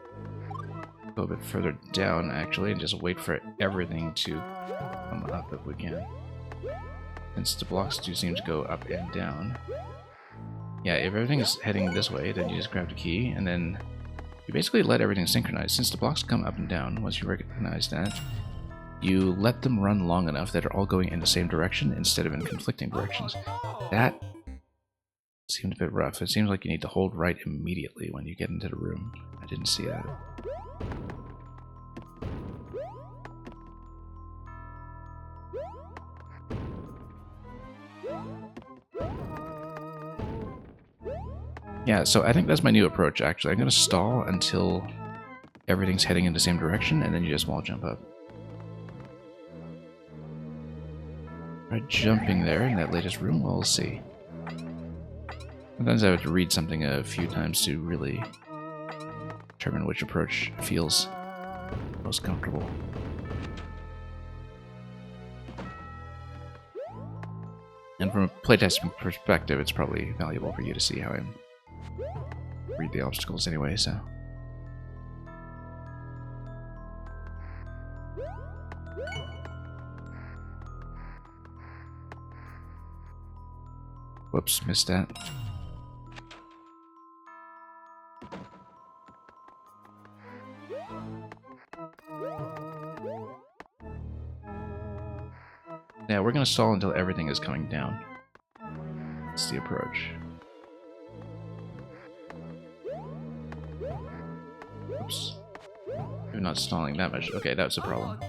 go a bit further down, actually, and just wait for everything to come up if we can. Since the blocks do seem to go up and down. Yeah, if everything is heading this way, then you just grab the key, and then you basically let everything synchronize. Since the blocks come up and down, once you recognize that, you let them run long enough that they're all going in the same direction instead of in conflicting directions. That seemed a bit rough. It seems like you need to hold right immediately when you get into the room. I didn't see that. Yeah, so I think that's my new approach, actually. I'm going to stall until everything's heading in the same direction, and then you just wall jump up. Try jumping there in that latest room, we'll see. Sometimes I have to read something a few times to really determine which approach feels most comfortable. And from a playtesting perspective, it's probably valuable for you to see how I read the obstacles anyway, so. Whoops, missed that. Yeah, we're gonna stall until everything is coming down. That's the approach. Oops. You're not stalling that much. Okay, that's a problem.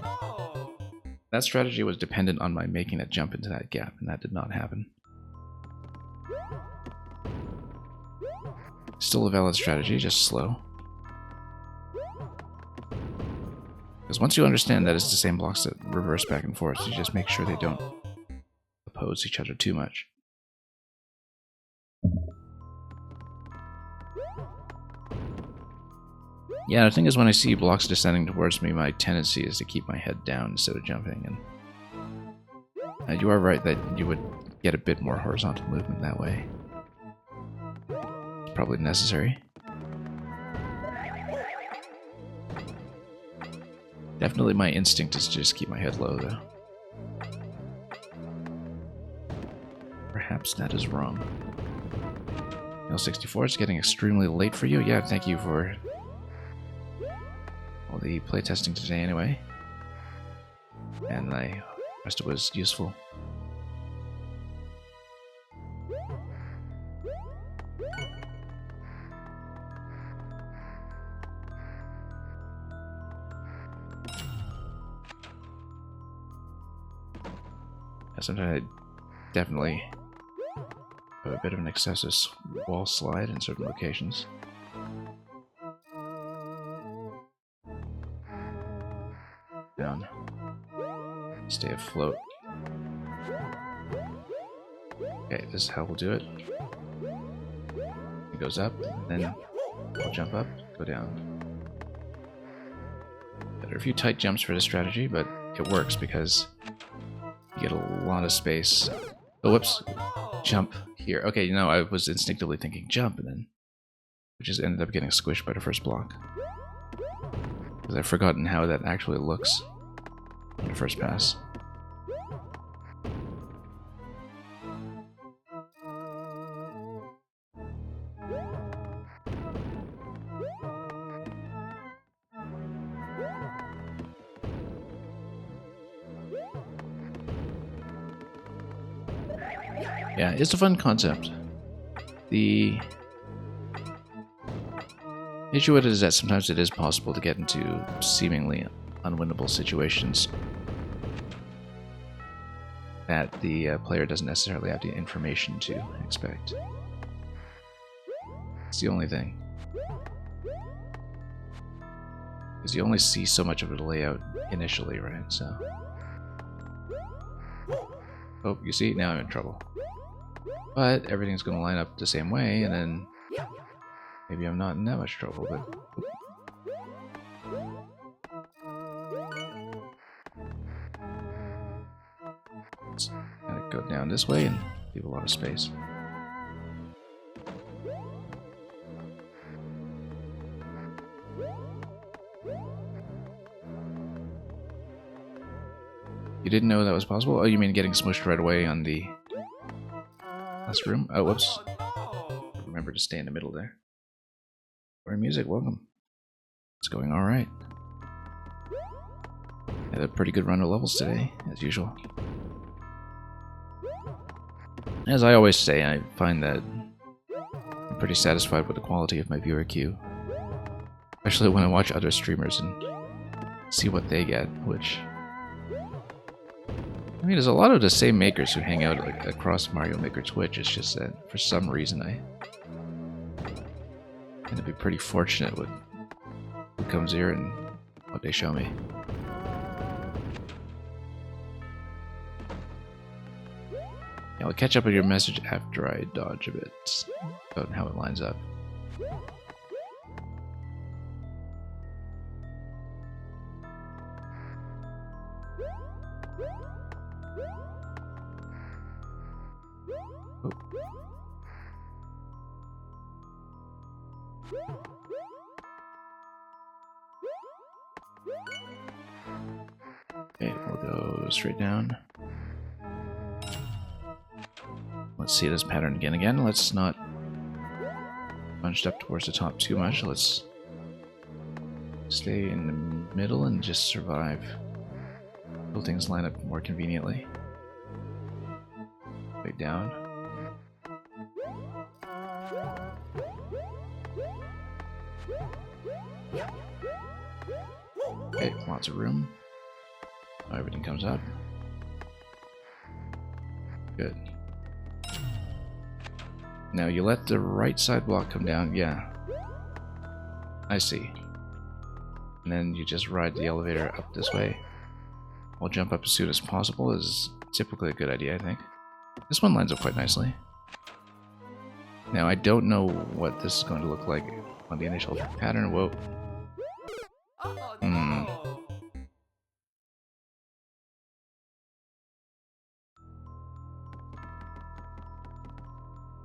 That strategy was dependent on my making a jump into that gap, and that did not happen. Still a valid strategy, just slow. Because once you understand that it's the same blocks that reverse back and forth, you just make sure they don't oppose each other too much. Yeah, the thing is, when I see blocks descending towards me, my tendency is to keep my head down instead of jumping. And you are right that you would get a bit more horizontal movement that way. It's probably necessary. Definitely my instinct is to just keep my head low, though. Perhaps that is wrong. L64, it's getting extremely late for you. Yeah, thank you for all the playtesting today anyway. And I trust it was useful. Sometimes I definitely have a bit of an excessive wall slide in certain locations. Down. Stay afloat. Okay, this is how we'll do it. It goes up, and then we'll jump up, go down. There are a few tight jumps for this strategy, but it works because you get a lot of space. Oh, whoops. Jump here. Okay, you know, I was instinctively thinking jump, and then I just ended up getting squished by the first block. Because I've forgotten how that actually looks in the first pass. Yeah, it's a fun concept. The issue with it is that sometimes it is possible to get into seemingly unwinnable situations that the player doesn't necessarily have the information to expect. It's the only thing. Because you only see so much of the layout initially, right? So. Oh, you see? Now I'm in trouble. But everything's going to line up the same way, and then maybe I'm not in that much trouble, but... Let's kind of go down this way and leave a lot of space. You didn't know that was possible? Oh, you mean getting smushed right away on the last room? Oh, whoops. Remember to stay in the middle there. We're music, welcome. It's going alright. Had a pretty good run of levels today, as usual. As I always say, I find that I'm pretty satisfied with the quality of my viewer queue. Especially when I watch other streamers and see what they get, which... I mean, there's a lot of the same makers who hang out like, across Mario Maker Twitch. It's just that for some reason I tend to be pretty fortunate with who comes here and what they show me. Yeah, I'll catch up with your message after I dodge a bit about how it lines up. Okay, we'll go straight down. Let's see this pattern again. Let's not bunched up towards the top too much. Let's stay in the middle and just survive until things line up more conveniently. Way down. Okay, lots of room. Oh, everything comes up. Good. Now you let the right side block come down. Yeah. I see. And then you just ride the elevator up this way. We'll jump up as soon as possible is typically a good idea, I think. This one lines up quite nicely. Now I don't know what this is going to look like on the initial pattern. Whoa.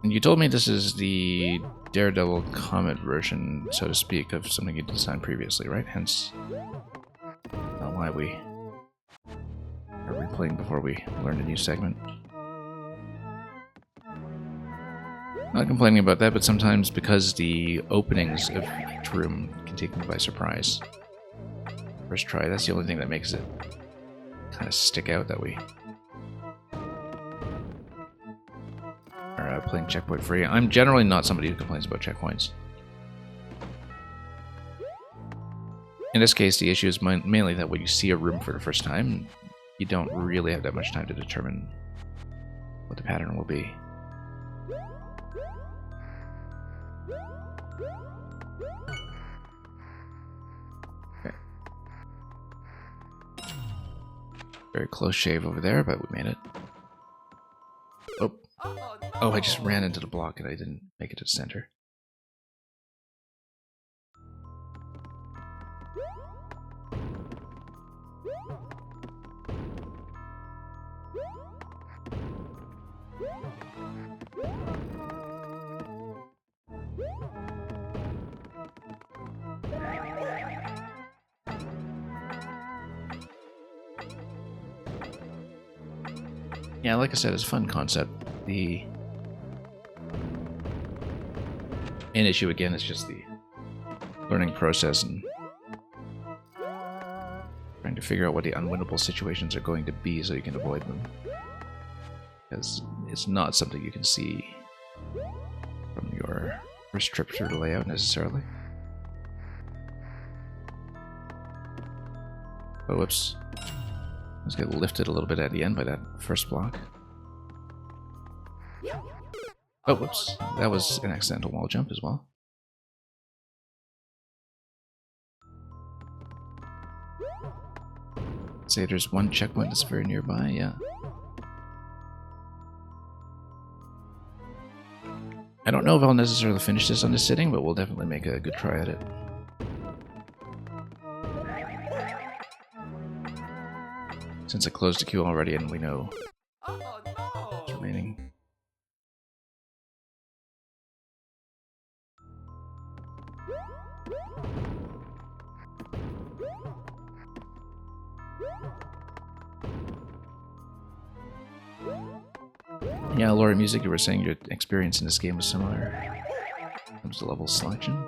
And you told me this is the Daredevil Comet version, so to speak, of something you designed previously, right? Hence, not why we are replaying before we learn a new segment. Not complaining about that, but sometimes because the openings of each room can take me by surprise. First try, that's the only thing that makes it kind of stick out that we are playing checkpoint free. I'm generally not somebody who complains about checkpoints. In this case, the issue is mainly that when you see a room for the first time, you don't really have that much time to determine what the pattern will be. Okay. Very close shave over there, but we made it. Oh. Oh, I just ran into the block and I didn't make it to the center. Yeah, like I said, it's a fun concept. The main issue, again, is just the learning process and trying to figure out what the unwinnable situations are going to be so you can avoid them. Because it's not something you can see from your first trip through the layout necessarily. Oh, whoops. Let's get lifted a little bit at the end by that first block. Oh, whoops. That was an accidental wall jump as well. Say there's one checkpoint that's very nearby, yeah. I don't know if I'll necessarily finish this on this sitting, but we'll definitely make a good try at it. Since I closed the queue already and we know what's remaining. Yeah, Laura Music, you were saying your experience in this game was similar when it comes to level selection.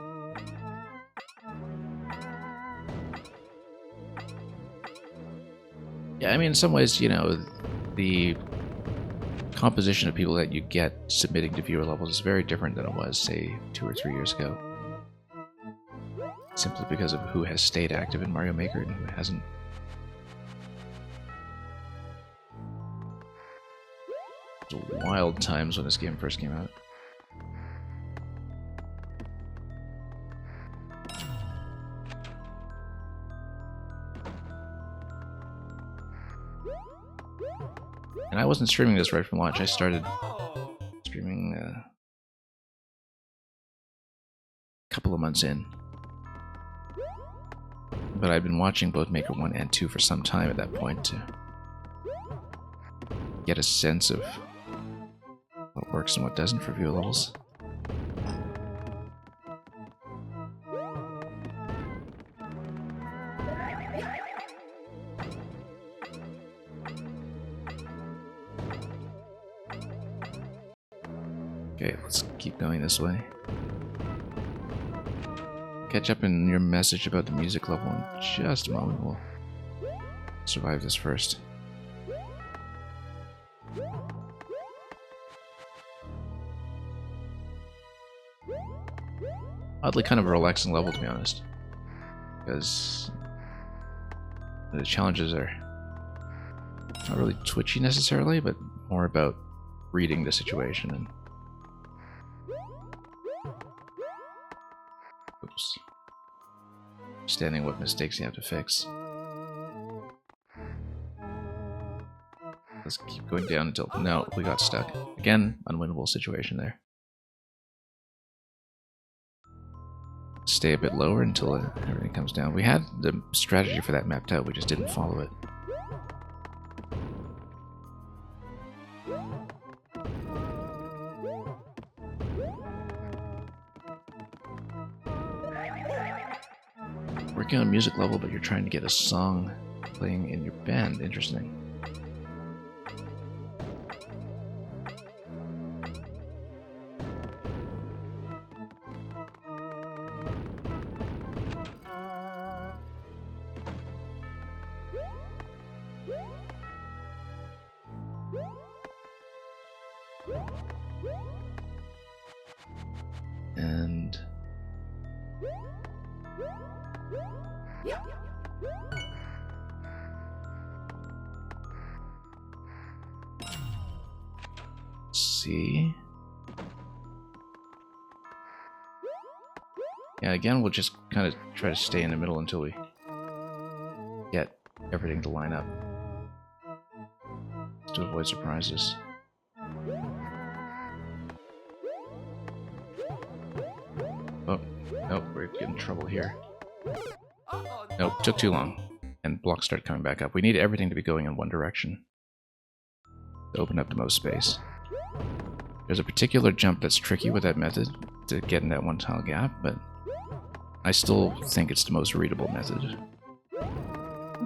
Yeah, I mean, in some ways, you know, the composition of people that you get submitting to viewer levels is very different than it was, say, 2 or 3 years ago. Simply because of who has stayed active in Mario Maker and who hasn't. It was wild times when this game first came out. And I wasn't streaming this right from launch. I started streaming a couple of months in. But I've been watching both Maker 1 and 2 for some time at that point to get a sense of what works and what doesn't for viewer levels. Okay, let's keep going this way. Catch up in your message about the music level in just a moment. We'll survive this first. Oddly kind of a relaxing level, to be honest. Because the challenges are not really twitchy necessarily, but more about reading the situation and understanding what mistakes you have to fix. Let's keep going down until... No, we got stuck. Again, unwinnable situation there. Stay a bit lower until everything comes down. We had the strategy for that mapped out, we just didn't follow it. Working on a music level, but you're trying to get a song playing in your band. Interesting. And see. Yeah, again, we'll just kind of try to stay in the middle until we get everything to line up to avoid surprises. Oh, nope, we're getting in trouble here. Nope, took too long. And blocks start coming back up. We need everything to be going in one direction to open up the most space. There's a particular jump that's tricky with that method to get in that one tile gap, but I still think it's the most readable method.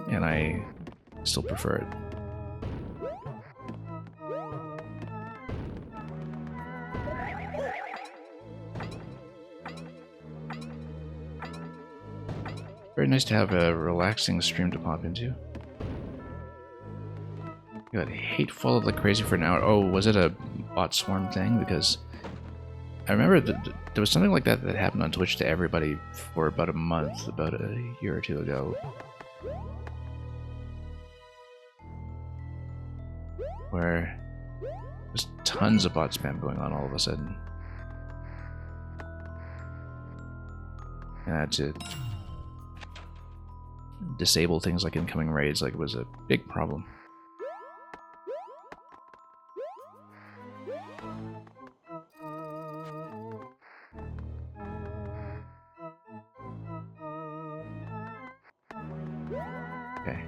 And I still prefer it. Very nice to have a relaxing stream to pop into. You got hateful like crazy for an hour. Oh, was it a bot swarm thing? Because I remember there was something like that that happened on Twitch to everybody for about a month, about a year or two ago. Where there's tons of bot spam going on all of a sudden. And I had to disable things like incoming raids, like it was a big problem. Okay.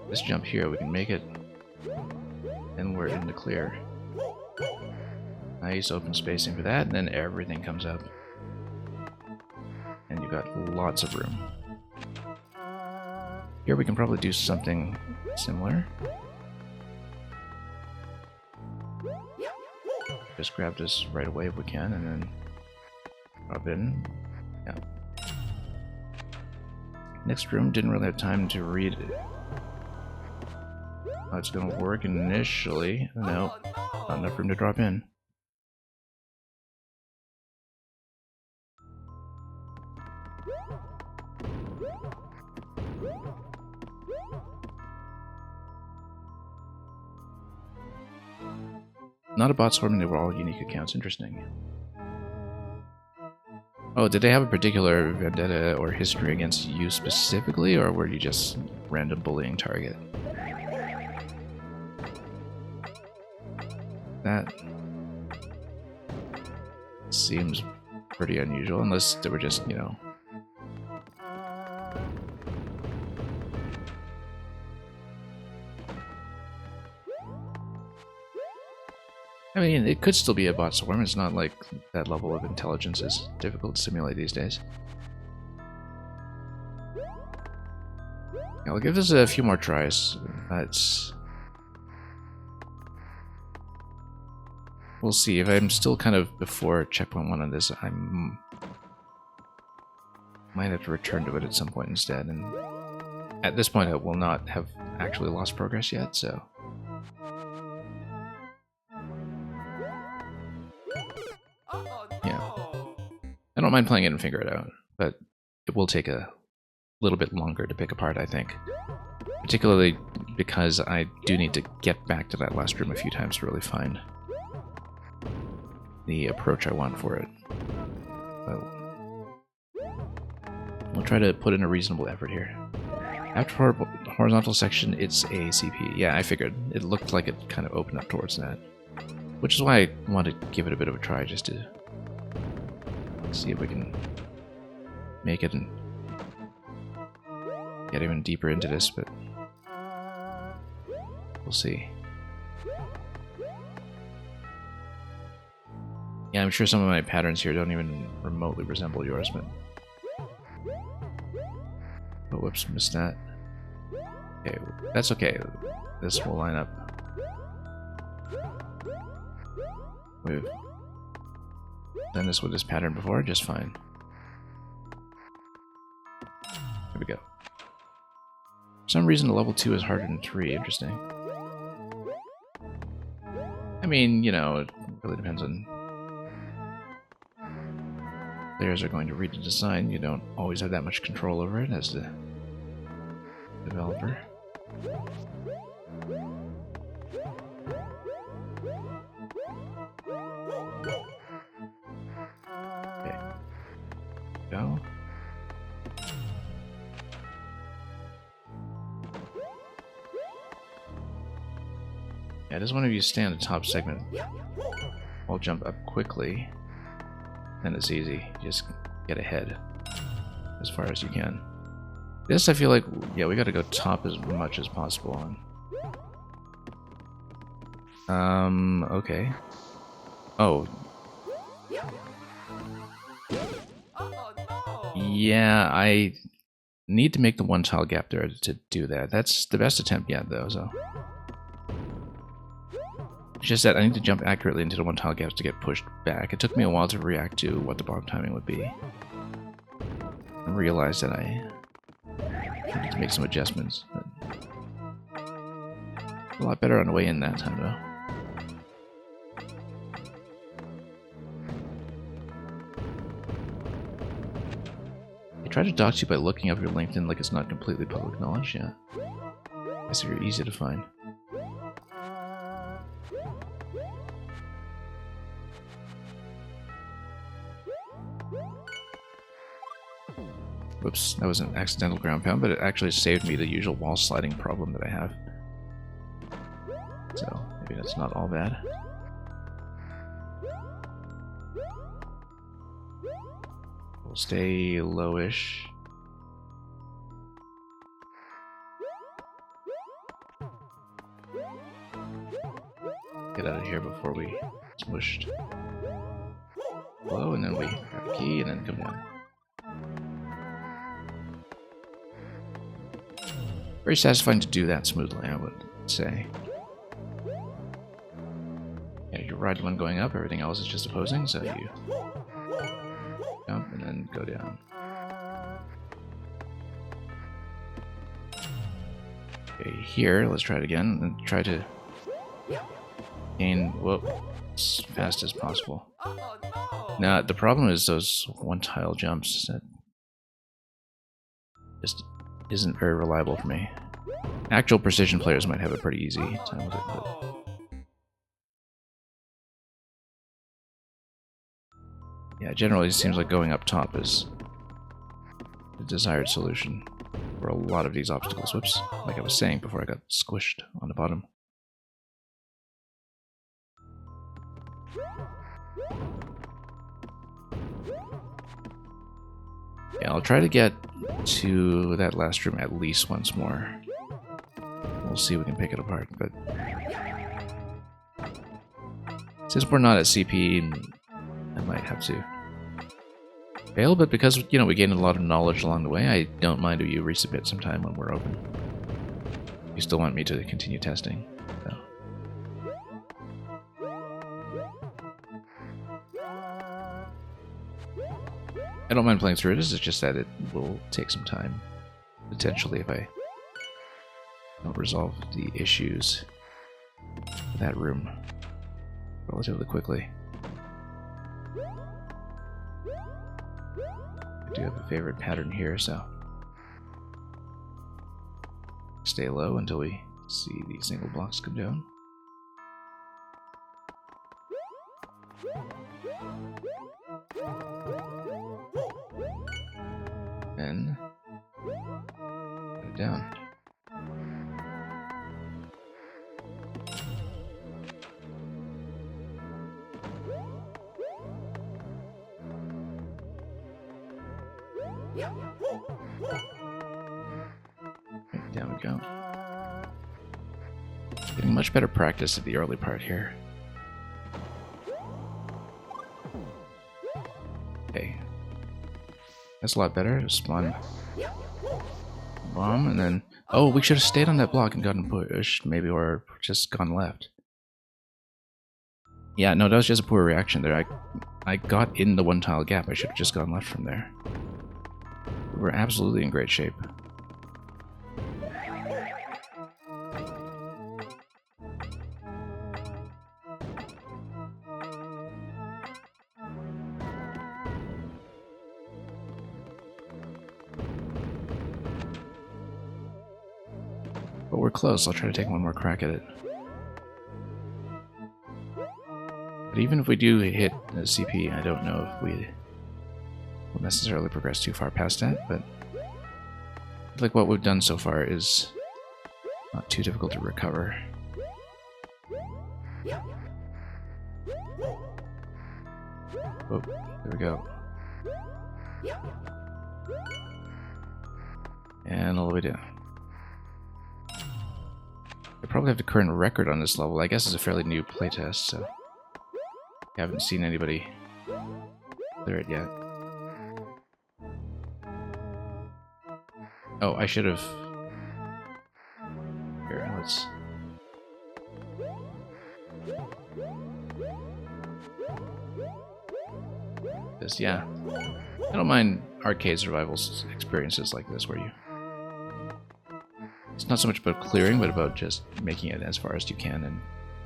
This jump here, we can make it, and we're in the clear. Nice open spacing for that, and then everything comes up. And you got lots of room. Here we can probably do something similar. Just grab this right away if we can, and then drop in. Yeah. Next room, didn't really have time to read it. How it's gonna work initially. No, not enough room to drop in. Not a bot swarming, they were all unique accounts. Interesting. Oh, did they have a particular vendetta or history against you specifically, or were you just random bullying target? That seems pretty unusual, unless they were just, you know... I mean, it could still be a bot swarm. It's not like that level of intelligence is difficult to simulate these days. Yeah, I'll give this a few more tries. We'll see. If I'm still kind of before checkpoint 1 on this, I might have to return to it at some point instead. And at this point, I will not have actually lost progress yet, so... I don't mind playing it and figure it out, but it will take a little bit longer to pick apart, I think. Particularly because I do need to get back to that last room a few times to really find the approach I want for it. So we'll try to put in a reasonable effort here. After the horizontal section, it's a CP. Yeah, I figured. It looked like it kind of opened up towards that. Which is why I wanted to give it a bit of a try, just to see if we can make it and get even deeper into this, but we'll see. Yeah, I'm sure some of my patterns here don't even remotely resemble yours, but... Oh, whoops, missed that. Okay, that's okay. This will line up. We've done this with this pattern before, just fine. Here we go. For some reason, level 2 is harder than 3. Interesting. I mean, you know, it really depends on... Players are going to read the design. You don't always have that much control over it as the developer. Go. Yeah, I just want to stay on the top segment. I'll jump up quickly, and it's easy. Just get ahead as far as you can. This, I feel like, yeah, we got to go top as much as possible on. Okay. Oh. Yeah, I need to make the one tile gap there to do that. That's the best attempt yet, though, so. It's just that I need to jump accurately into the one tile gaps to get pushed back. It took me a while to react to what the bottom timing would be. And realize that I need to make some adjustments. But a lot better on the way in that time, though. They try to dox you by looking up your LinkedIn like it's not completely public knowledge, yeah. I guess you're easy to find. Whoops, that was an accidental ground pound, but it actually saved me the usual wall sliding problem that I have. So, maybe that's not all bad. We'll stay lowish. Get out of here before we smushed. Low, and then we grab a key, and then come down. Very satisfying to do that smoothly, I would say. Yeah, you ride one going up, everything else is just opposing, so you jump and then go down. Okay, here, let's try it again, and try to gain, whoop, as fast as possible. Now, the problem is those one-tile jumps that just isn't very reliable for me. Actual precision players might have a pretty easy time with it, but yeah, generally it seems like going up top is the desired solution for a lot of these obstacles. Whoops, like I was saying before I got squished on the bottom. Yeah, I'll try to get to that last room at least once more. We'll see if we can pick it apart, but since we're not at CP, I might have to fail, but because, you know, we gained a lot of knowledge along the way, I don't mind if you resubmit sometime when we're open. You still want me to continue testing, so. I don't mind playing through it, it's just that it will take some time, potentially, if I don't resolve the issues in that room relatively quickly. I do have a favorite pattern here, so stay low until we see the single blocks come down. And put it down. Down we go. Getting much better practice at the early part here. Okay. That's a lot better. Spawn bomb, and then... Oh, we should have stayed on that block and gotten pushed, maybe, or just gone left. Yeah, no, that was just a poor reaction there. I got in the one tile gap. I should have just gone left from there. We were absolutely in great shape. But we're close. I'll try to take one more crack at it. But even if we do hit the CP, I don't know if we will necessarily progress too far past that, but I feel like what we've done so far is not too difficult to recover. Oh, there we go. And all the way down. I probably have the current record on this level. I guess it's a fairly new playtest, so I haven't seen anybody clear it yet. Oh, I should have... Here, let's... This, yeah. I don't mind arcade survival experiences like this where you... It's not so much about clearing, but about just making it as far as you can and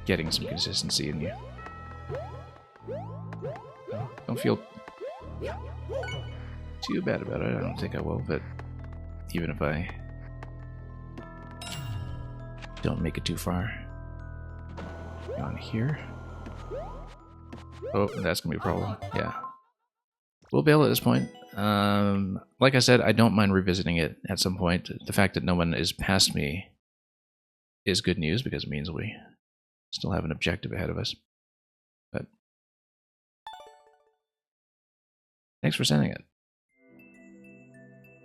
getting some consistency in you. Don't feel too bad about it. I don't think I will, but even if I don't make it too far. On here. Oh, that's gonna be a problem. Yeah. We'll bail at this point. Like I said, I don't mind revisiting it at some point. The fact that no one is past me is good news because it means we still have an objective ahead of us. But thanks for sending it.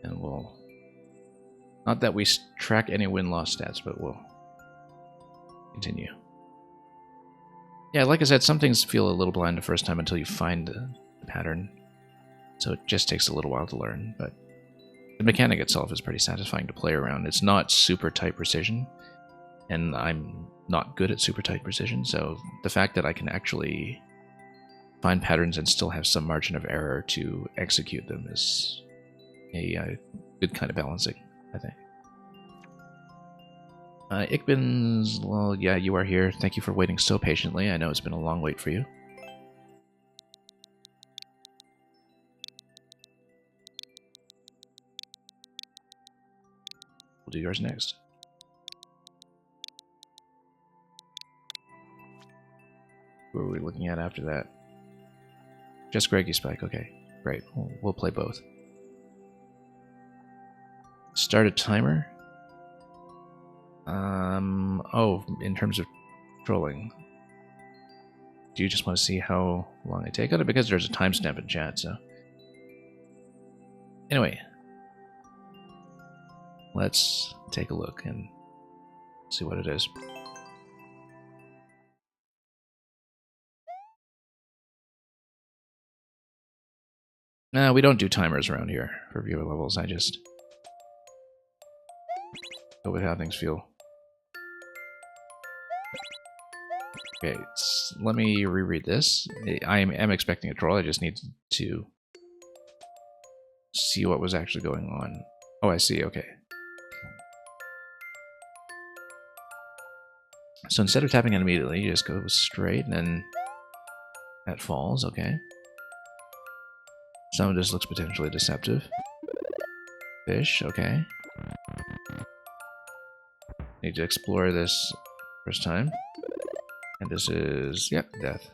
And we'll... Not that we track any win-loss stats, but we'll continue. Yeah, like I said, some things feel a little blind the first time until you find the pattern. So it just takes a little while to learn, but the mechanic itself is pretty satisfying to play around. It's not super tight precision, and I'm not good at super tight precision, so the fact that I can actually find patterns and still have some margin of error to execute them is a good kind of balancing, I think. Ickbins, well, yeah, you are here. Thank you for waiting so patiently. I know it's been a long wait for you. We'll do yours next. Who are we looking at after that? Just Greggy Spike, okay. Great, we'll play both. Start a timer. Oh, in terms of trolling. Do you just want to see how long I take on it? Because there's a timestamp in chat, so... Anyway. Let's take a look and see what it is. No, we don't do timers around here for viewer levels. I just go with how things feel. Okay, let me reread this. I am expecting a troll. I just need to see what was actually going on. Oh, I see. Okay. So instead of tapping it immediately, you just go straight, and then that falls. Okay. Some of this looks potentially deceptive. Fish. Okay. Need to explore this first time. And this is, yep, death.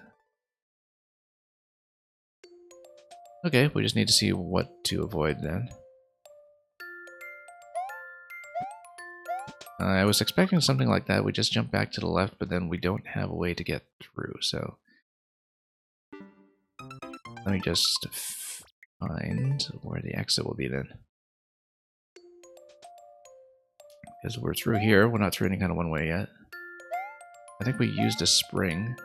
Okay, we just need to see what to avoid then. I was expecting something like that. We just jump back to the left, but then we don't have a way to get through, so... Let me just find where the exit will be then. Because we're through here, we're not through any kind of one-way yet. I think we used a spring.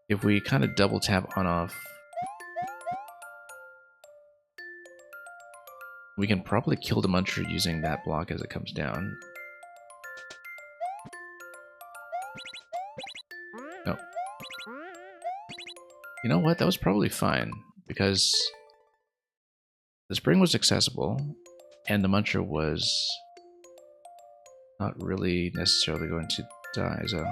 If we kind of double tap on off, we can probably kill the muncher using that block as it comes down. No. You know what? That was probably fine, because the spring was accessible, and the muncher was not really necessarily going to die, so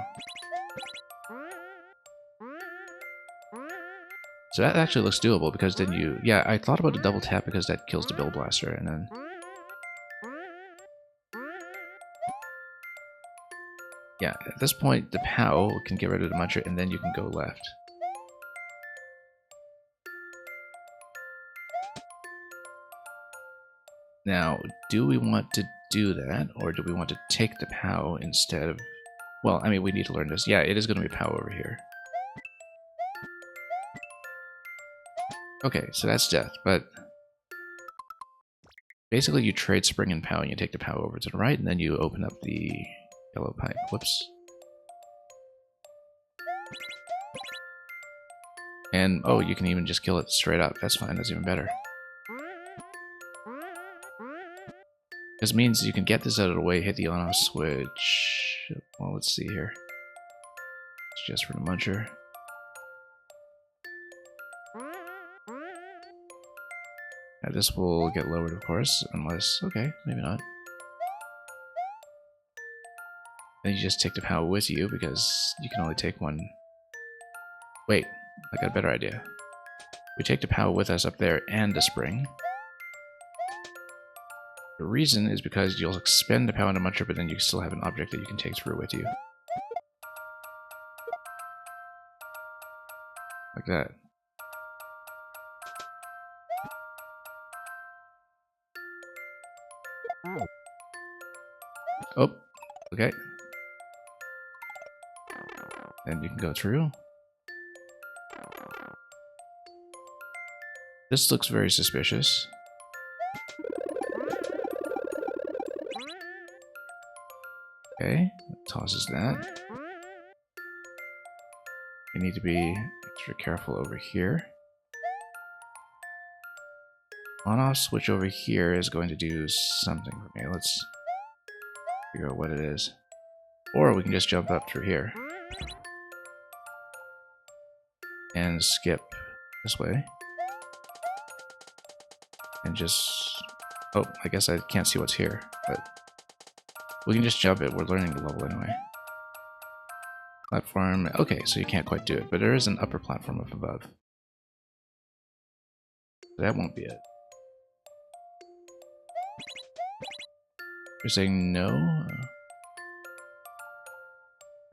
that actually looks doable, because then you... Yeah, I thought about a double tap because that kills the Bill Blaster, and then... Yeah, at this point, the POW can get rid of the muncher, and then you can go left. Now, do we want to do that, or do we want to take the POW instead of... Well, I mean, we need to learn this. Yeah, it is going to be POW over here. Okay, so that's death, but... Basically, you trade spring and POW, and you take the POW over to the right, and then you open up the Yellow pipe. Whoops. And, oh, you can even just kill it straight up. That's fine. That's even better. This means you can get this out of the way, hit the on-off switch. Well, let's see here. It's just for the muncher. Now this will get lowered, of course, unless... Okay, maybe not. Then you just take the power with you, because you can only take one... Wait, I got a better idea. We take the power with us up there and the spring. The reason is because you'll expend the power in the muncher, but then you still have an object that you can take through with you. Like that. Oh, okay. Then you can go through. This looks very suspicious. Okay, tosses that. You need to be extra careful over here. On-off switch over here is going to do something for me. Let's figure out what it is. Or we can just jump up through here. And skip this way. And just... Oh, I guess I can't see what's here, but... We can just jump it, we're learning the level anyway. Platform, okay, so you can't quite do it, but there is an upper platform up above. That won't be it. You're saying no?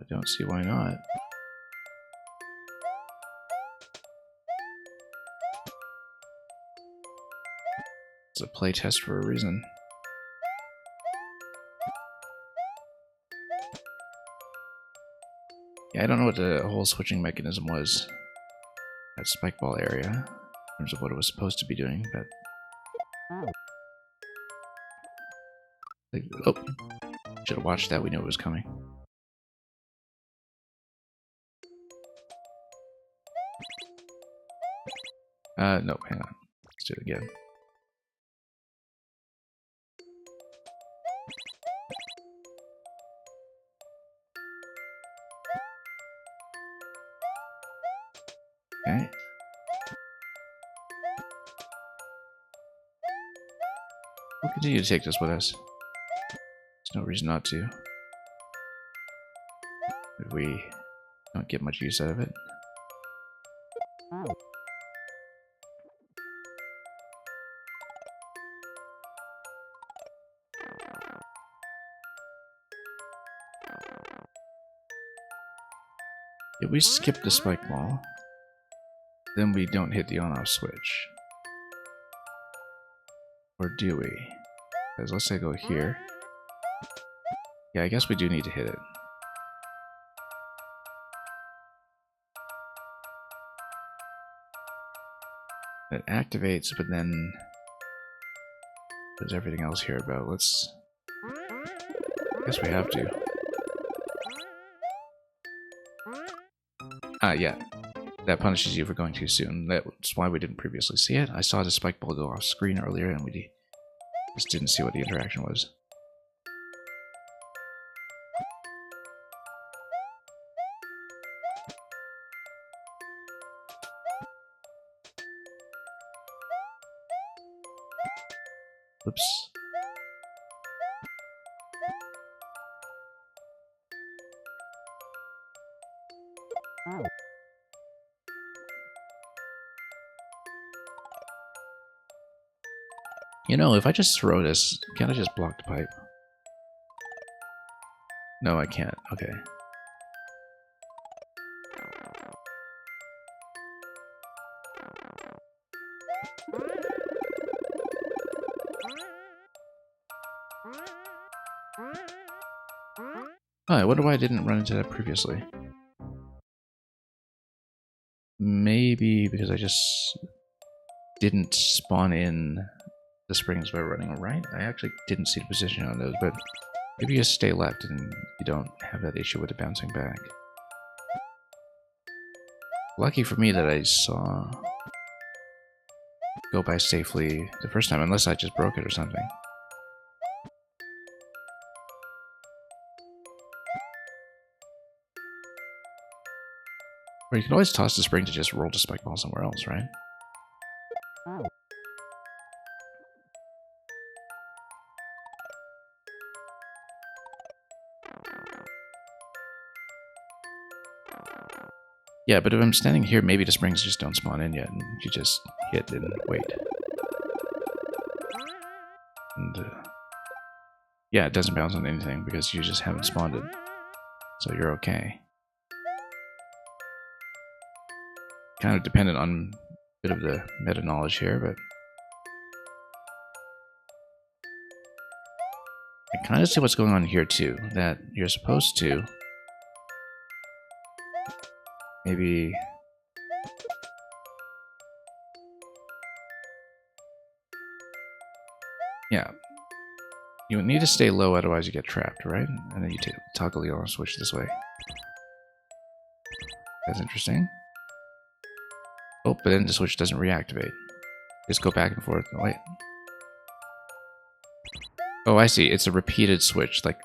I don't see why not. It's a playtest for a reason. Yeah, I don't know what the whole switching mechanism was at Spike Ball area in terms of what it was supposed to be doing, but... Oh, should have watched that, we knew it was coming. No, hang on. Let's do it again. Okay. We'll continue to take this with us. There's no reason not to. If we don't get much use out of it. If we skip the spike ball, then we don't hit the on-off switch. Or do we? Because let's say go here. Yeah, I guess we do need to hit it. It activates, but then there's everything else here about. Let's... I guess we have to. Ah, yeah. That punishes you for going too soon. That's why we didn't previously see it. I saw the spike ball go off screen earlier and we just didn't see what the interaction was. Oops. You know, if I just throw this, can't I just block the pipe? No, I can't. Okay. Oh, I wonder why I didn't run into that previously. Maybe because I just didn't spawn in the springs by running right. I actually didn't see the position on those, but Maybe you stay left and you don't have that issue with it bouncing back. Lucky for me that I saw go by safely the first time, unless I just broke it or something. Or you can always toss the spring to just roll the spike ball somewhere else, right? Yeah, but if I'm standing here, maybe the springs just don't spawn in yet, and you just hit and wait. And, yeah, it doesn't bounce on anything because you just haven't spawned it. So you're okay. Kind of dependent on a bit of the meta knowledge here, but I kind of see what's going on here too. That you're supposed to maybe yeah. You need to stay low, otherwise you get trapped, right? And then you toggle the on switch this way. That's interesting. Oh, but then the switch doesn't reactivate. Just go back and forth. Oh, wait. Oh, I see. It's a repeated switch. Like,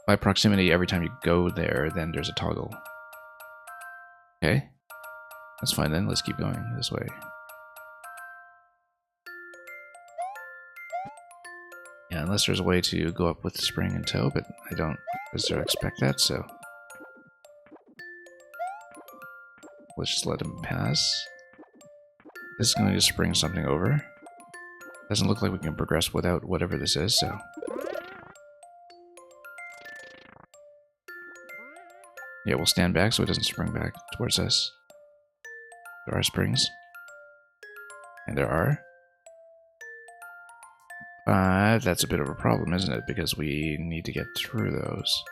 by proximity, every time you go there, then there's a toggle. Okay. That's fine then. Let's keep going this way. Yeah, unless there's a way to go up with the spring in tow, but I don't necessarily expect that, so... Let's just let him pass. This is going to spring something over. Doesn't look like we can progress without whatever this is, so... Yeah, we'll stand back so it doesn't spring back towards us. There are springs. And there are. That's a bit of a problem, isn't it? Because we need to get through those.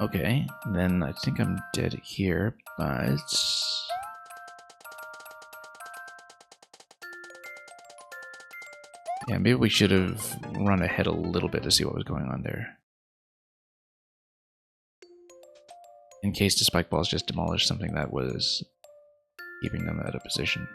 Okay, then I think I'm dead here, but... Yeah, maybe we should have run ahead a little bit to see what was going on there. In case the spike balls just demolished something that was keeping them out of position.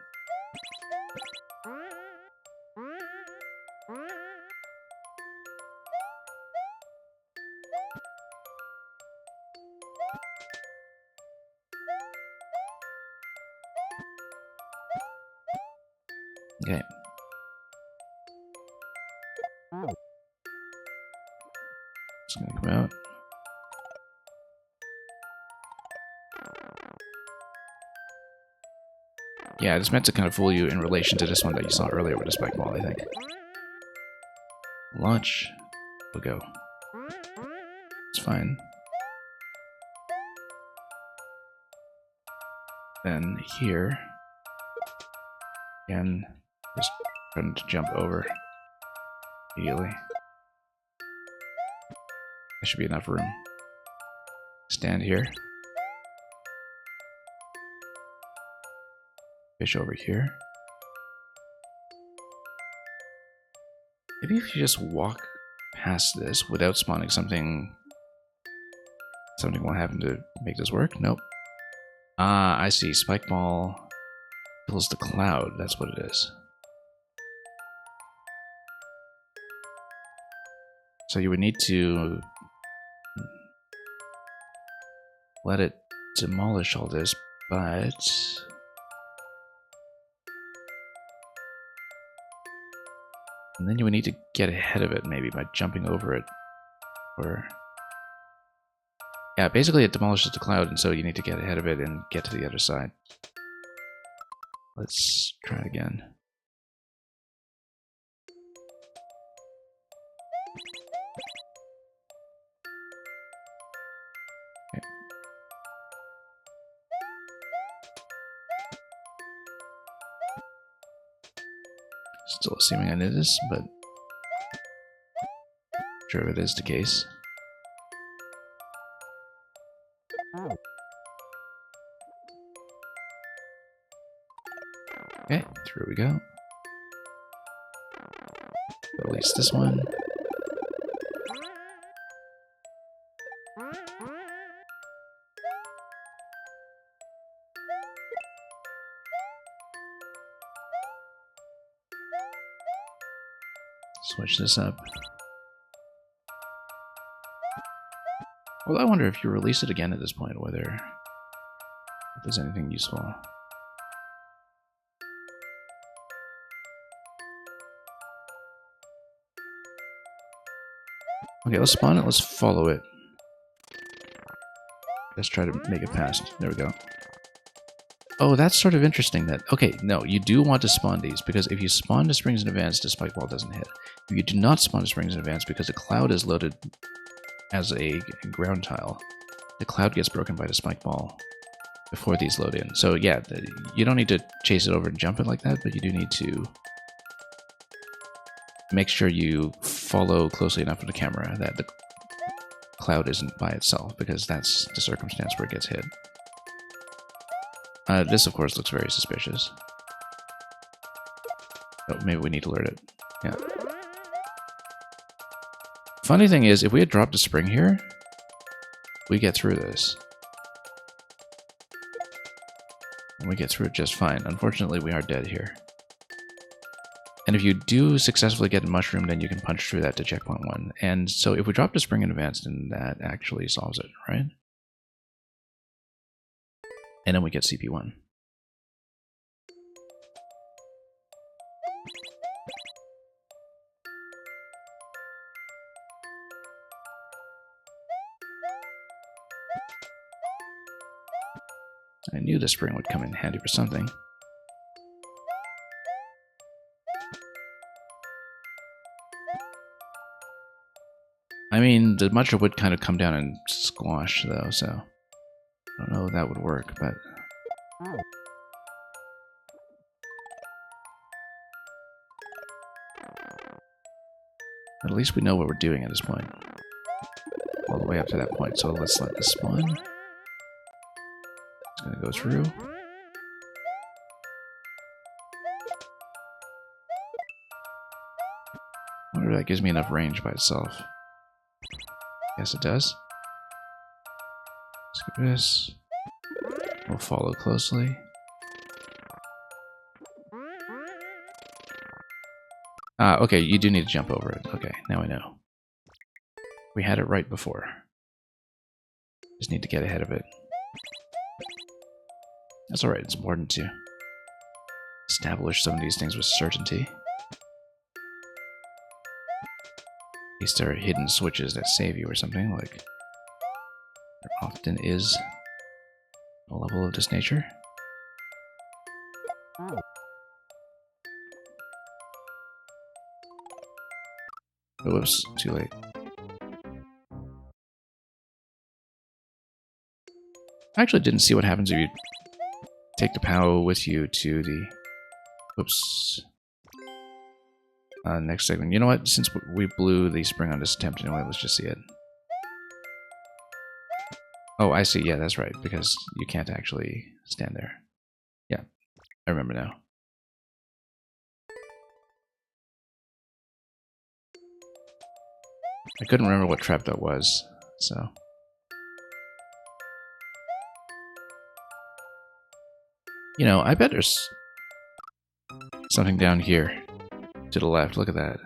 Okay. It's gonna come out. Yeah, it's meant to kind of fool you in relation to this one that you saw earlier with the spike ball, I think. Launch. We'll go. It's fine. Then here. Again, just trying to jump over immediately. There should be enough room. Stand here. Fish over here. Maybe if you just walk past this without spawning something will happen to make this work? Nope. Ah, I see. Spike ball kills the cloud. That's what it is. So you would need to let it demolish all this, but... And then you would need to get ahead of it, maybe, by jumping over it. Or... Yeah, basically it demolishes the cloud, and so you need to get ahead of it and get to the other side. Let's try it again. Okay. Still assuming I did this, but... sure if it is the case. Okay, through we go. Release this one. Switch this up. Well, I wonder if you release it again at this point, whether if there's anything useful. Okay, let's spawn it, let's follow it. Let's try to make it fast. There we go. Oh, that's sort of interesting that... Okay, no, you do want to spawn these, because if you spawn to springs in advance, the spike ball doesn't hit. If you do not spawn to springs in advance, because the cloud is loaded as a ground tile, the cloud gets broken by the spike ball before these load in. So yeah, you don't need to chase it over and jump it like that, but you do need to make sure you follow closely enough with the camera that the cloud isn't by itself, because that's the circumstance where it gets hit. This, of course, looks very suspicious. Oh, maybe we need to alert it. Yeah. Funny thing is, if we had dropped a spring here, we get through this. And we get through it just fine. Unfortunately, we are dead here. And if you do successfully get a mushroom, then you can punch through that to checkpoint 1. And so if we dropped a spring in advance, then that actually solves it, right? And then we get CP1. I knew the spring would come in handy for something. I mean, the mushroom would kind of come down and squash, though, so... I don't know if that would work, but... At least we know what we're doing at this point. All the way up to that point, so let's let this spawn. It's gonna go through. I wonder if that gives me enough range by itself. Yes, it does. Let's do this. We'll follow closely. Okay, you do need to jump over it. Okay, now I know. We had it right before. Just need to get ahead of it. That's alright, it's important to establish some of these things with certainty. At least there are hidden switches that save you or something, like there often is a level of this nature. Oh, whoops, too late. I actually didn't see what happens if you take the POW with you to the... Whoops. Next segment. You know what? Since we blew the spring on this attempt anyway, let's just see it. Oh, I see. Yeah, that's right. Because you can't actually stand there. Yeah, I remember now. I couldn't remember what trap that was, so... You know, I bet there's something down here to the left. Look at that.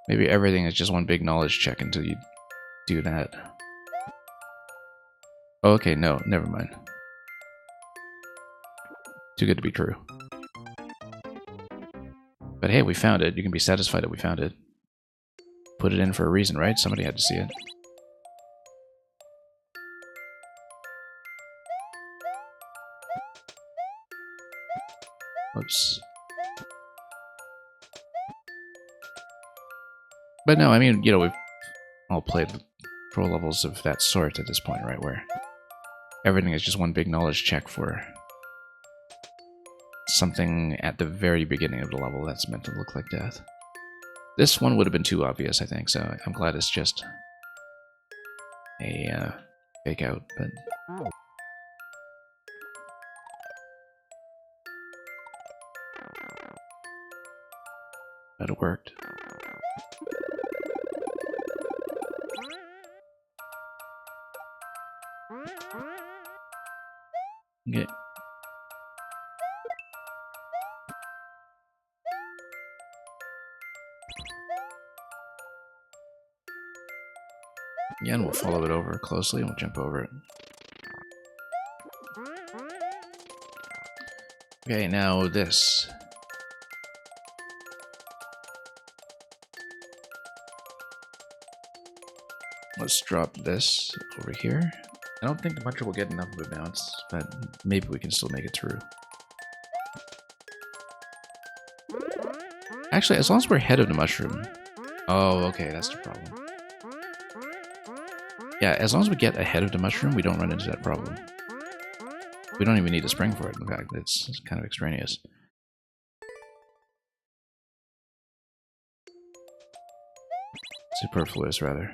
Maybe everything is just one big knowledge check until you do that. Oh, okay, no, never mind. Too good to be true. But hey, we found it. You can be satisfied that we found it. Put it in for a reason, right? Somebody had to see it. Whoops. But no, I mean, you know, we've all played pro levels of that sort at this point, right? Where everything is just one big knowledge check for something at the very beginning of the level that's meant to look like death. This one would have been too obvious, I think, so I'm glad it's just a fake out, but... But it worked. Okay. Yeah, and we'll follow it over closely and we'll jump over it. Okay, now this. Let's drop this over here. I don't think the Muncher will get enough of a bounce, but maybe we can still make it through. Actually, as long as we're ahead of the mushroom. Oh, okay, that's the problem. Yeah, as long as we get ahead of the mushroom, we don't run into that problem. We don't even need a spring for it, in fact. It's kind of extraneous. Superfluous, rather.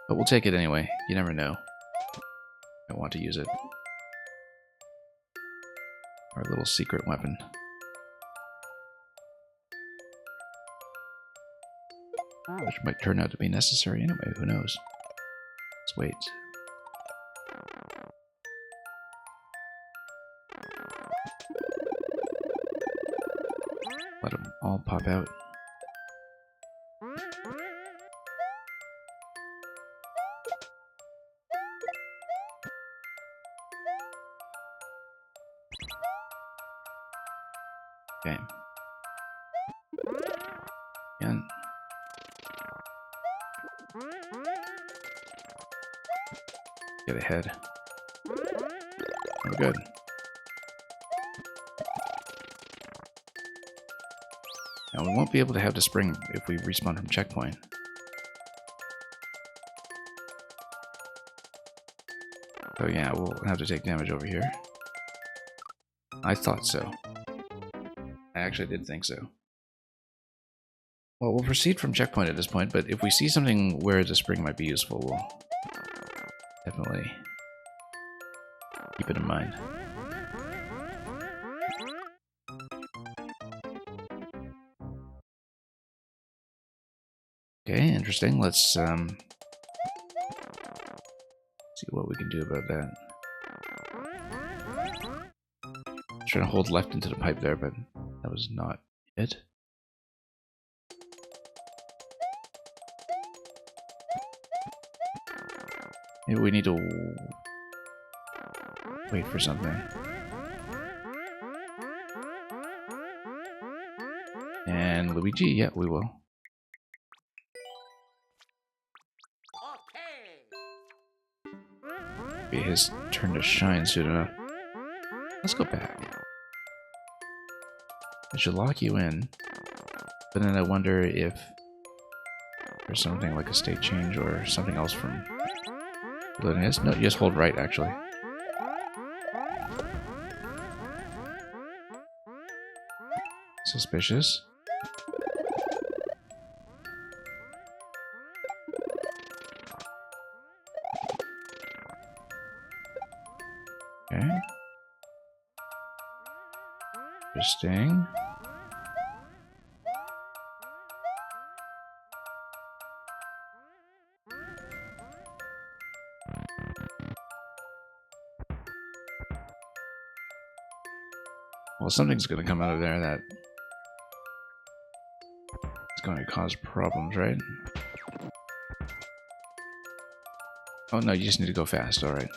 But we'll take it anyway. You never know. I want to use it. Our little secret weapon. Which might turn out to be necessary anyway, who knows? Let's wait. Let them all pop out. Okay. Again. Get ahead. We're good. Now we won't be able to have the spring if we respawn from checkpoint. So yeah, we'll have to take damage over here. I thought so. I actually did think so. Well, we'll proceed from checkpoint at this point, but if we see something where the spring might be useful, we'll definitely keep it in mind. Okay, interesting. Let's see what we can do about that. Trying to hold left into the pipe there, but that was not it. Maybe we need to wait for something. And Luigi, yeah, we will. Be his turn to shine soon enough. Let's go back. I should lock you in, but then I wonder if there's something like a state change or something else from loading this. No, you just hold right, actually. Suspicious. Okay. Interesting. Well, something's going to come out of there that is going to cause problems, right? Oh no, you just need to go fast, alright.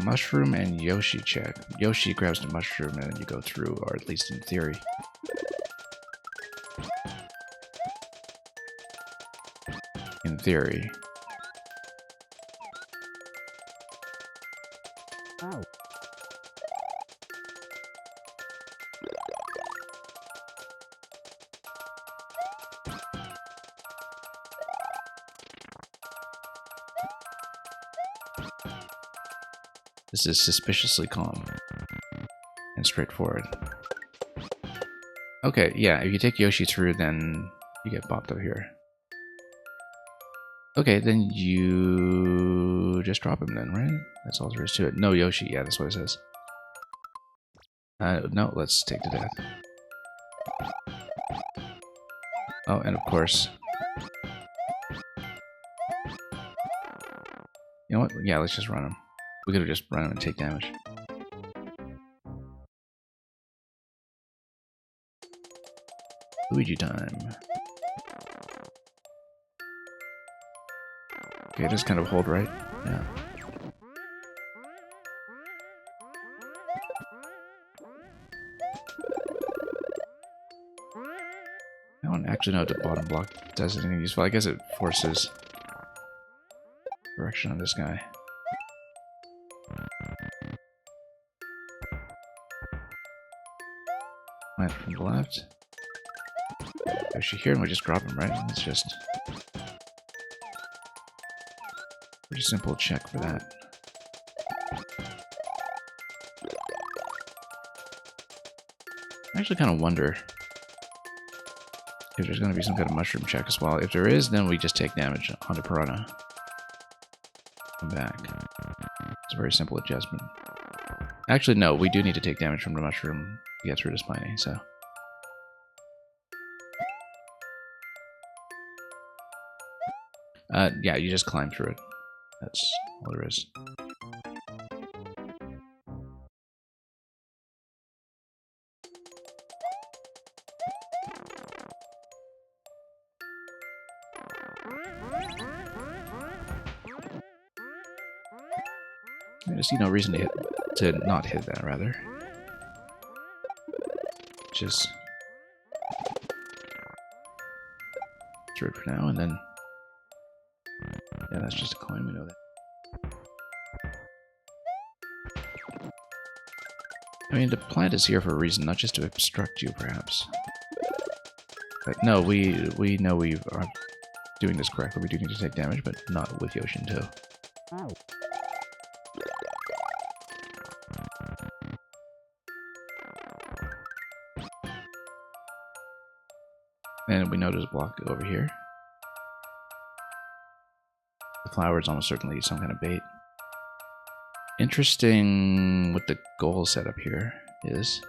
Mushroom and Yoshi check. Yoshi grabs the mushroom and then you go through, or at least in theory. In theory. Oh. This is suspiciously calm and straightforward. Okay, yeah, if you take Yoshi through, then you get bopped up here. Okay, then you just drop him then, right? That's all there is to it. No Yoshi, yeah, that's what it says. No, let's take the death. Oh, and of course... You know what? Yeah, let's just run him. We could have just run him and take damage. Luigi time. Okay, just kind of hold right. Yeah. I don't actually know what the bottom block does anything useful. I guess it forces direction on this guy. Plant from the left. Yoshi here, and we just drop him, right? It's just pretty simple check for that. I actually kind of wonder if there's going to be some kind of mushroom check as well. If there is, then we just take damage onto Piranha. Come back. It's a very simple adjustment. Actually, no, we do need to take damage from the mushroom to get through to Spiny, so... yeah, you just climb through it. That's all there is. I just see no reason to not hit that, rather. Just through it for now, and then yeah, that's just a coin. We know that. I mean, the plant is here for a reason, not just to obstruct you, perhaps. But no, we know we are doing this correctly. We do need to take damage, but not with Yoshi in tow. And we know there's a block over here. The flower is almost certainly some kind of bait. Interesting what the goal setup here is.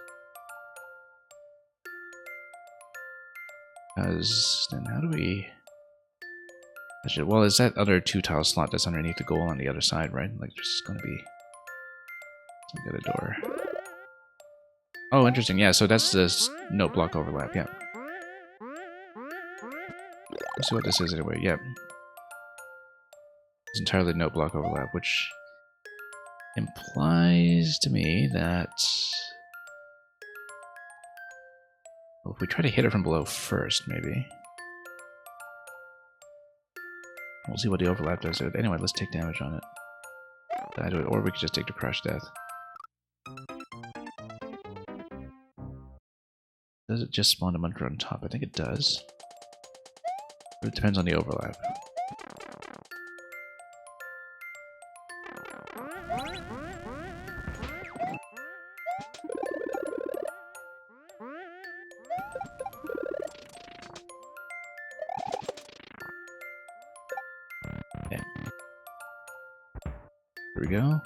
Because then how do we... Well, is that other 2-tile slot that's underneath the goal on the other side, right? Like, there's going to be some kind of door. Oh, interesting. Yeah, so that's the no block overlap. Yeah. Let's see what this is anyway. Yep. It's entirely no block overlap, which implies to me that... Well, if we try to hit it from below first, maybe. We'll see what the overlap does. Anyway, let's take damage on it. Or we could just take the crush death. Does it just spawn a muncher on top? I think it does. But it depends on the overlap. Okay. Here we go.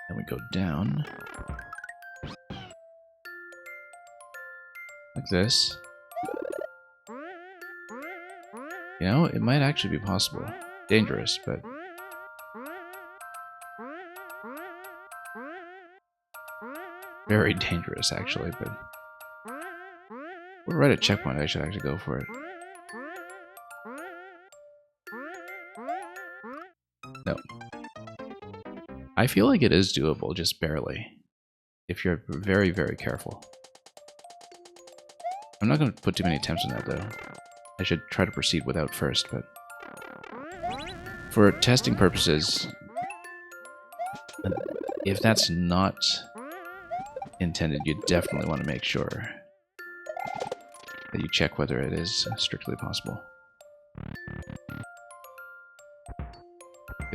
Then we go down. Like this. You know, it might actually be possible. Dangerous, but... Very dangerous, actually, but... We're right at checkpoint, I should actually go for it. No. I feel like it is doable, just barely. If you're very, very careful. I'm not going to put too many attempts on that, though. I should try to proceed without first, but... For testing purposes... If that's not intended, you definitely want to make sure that you check whether it is strictly possible.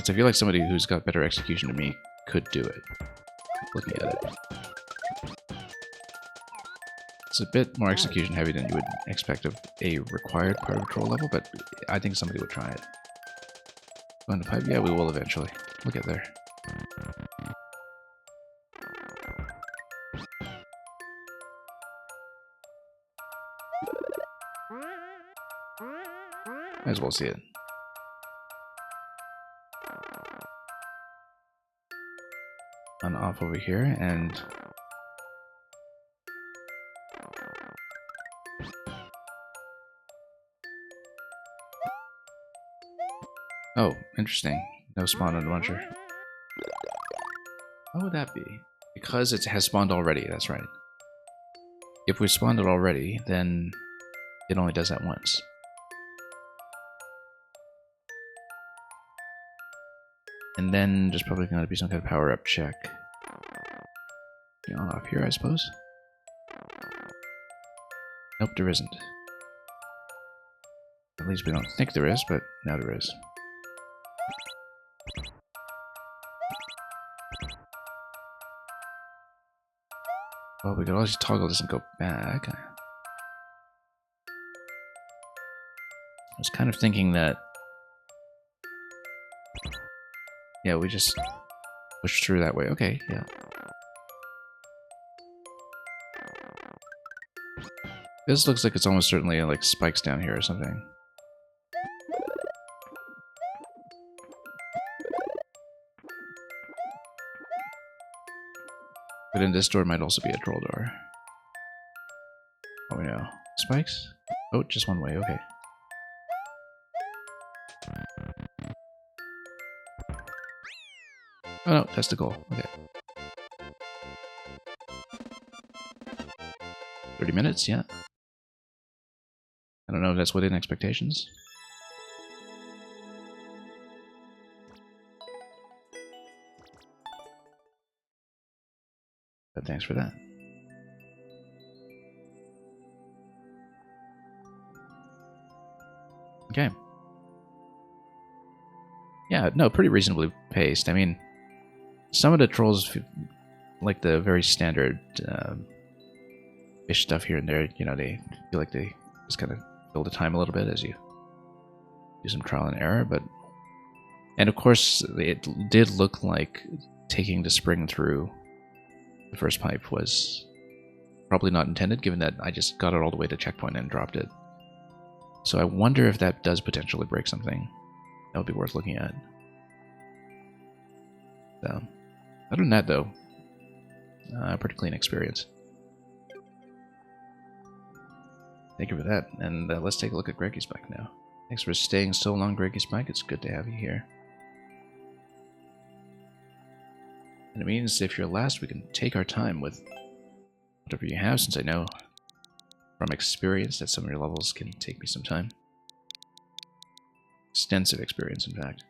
I feel like somebody who's got better execution than me could do it. Looking at it. It's a bit more execution heavy than you would expect of a required part of a troll level, but I think somebody would try it. Going to pipe? Yeah, we will eventually. We'll get there. Might as well see it. On off over here, and oh, interesting. No spawn on the muncher. What would that be? Because it has spawned already, that's right. If we spawned it already, then it only does that once. And then there's probably going to be some kind of power-up check. On off here, I suppose? Nope, there isn't. At least we don't think there is, but now there is. Well, we could always toggle this and go back. I was kind of thinking that... yeah, we just push through that way. Okay, yeah. This looks like it's almost certainly like spikes down here or something. But in this door might also be a troll door. Oh no. Spikes? Oh, just one way, okay. Oh no, that's the goal. Okay. 30 minutes, yeah. I don't know if that's within expectations. But thanks for that. Okay. Yeah, no, pretty reasonably paced. I mean, some of the trolls, like the very standard fish stuff here and there, you know, they feel like they just kind of fill the time a little bit as you do some trial and error. But, and of course, it did look like taking the spring through the first pipe was probably not intended, given that I just got it all the way to checkpoint and dropped it. So I wonder if that does potentially break something. That would be worth looking at. So, other than that, though, pretty clean experience. Thank you for that, and let's take a look at Greggy Spike now. Thanks for staying so long, Greggy Spike. It's good to have you here. And it means if you're last, we can take our time with whatever you have, since I know from experience that some of your levels can take me some time. Extensive experience, in fact.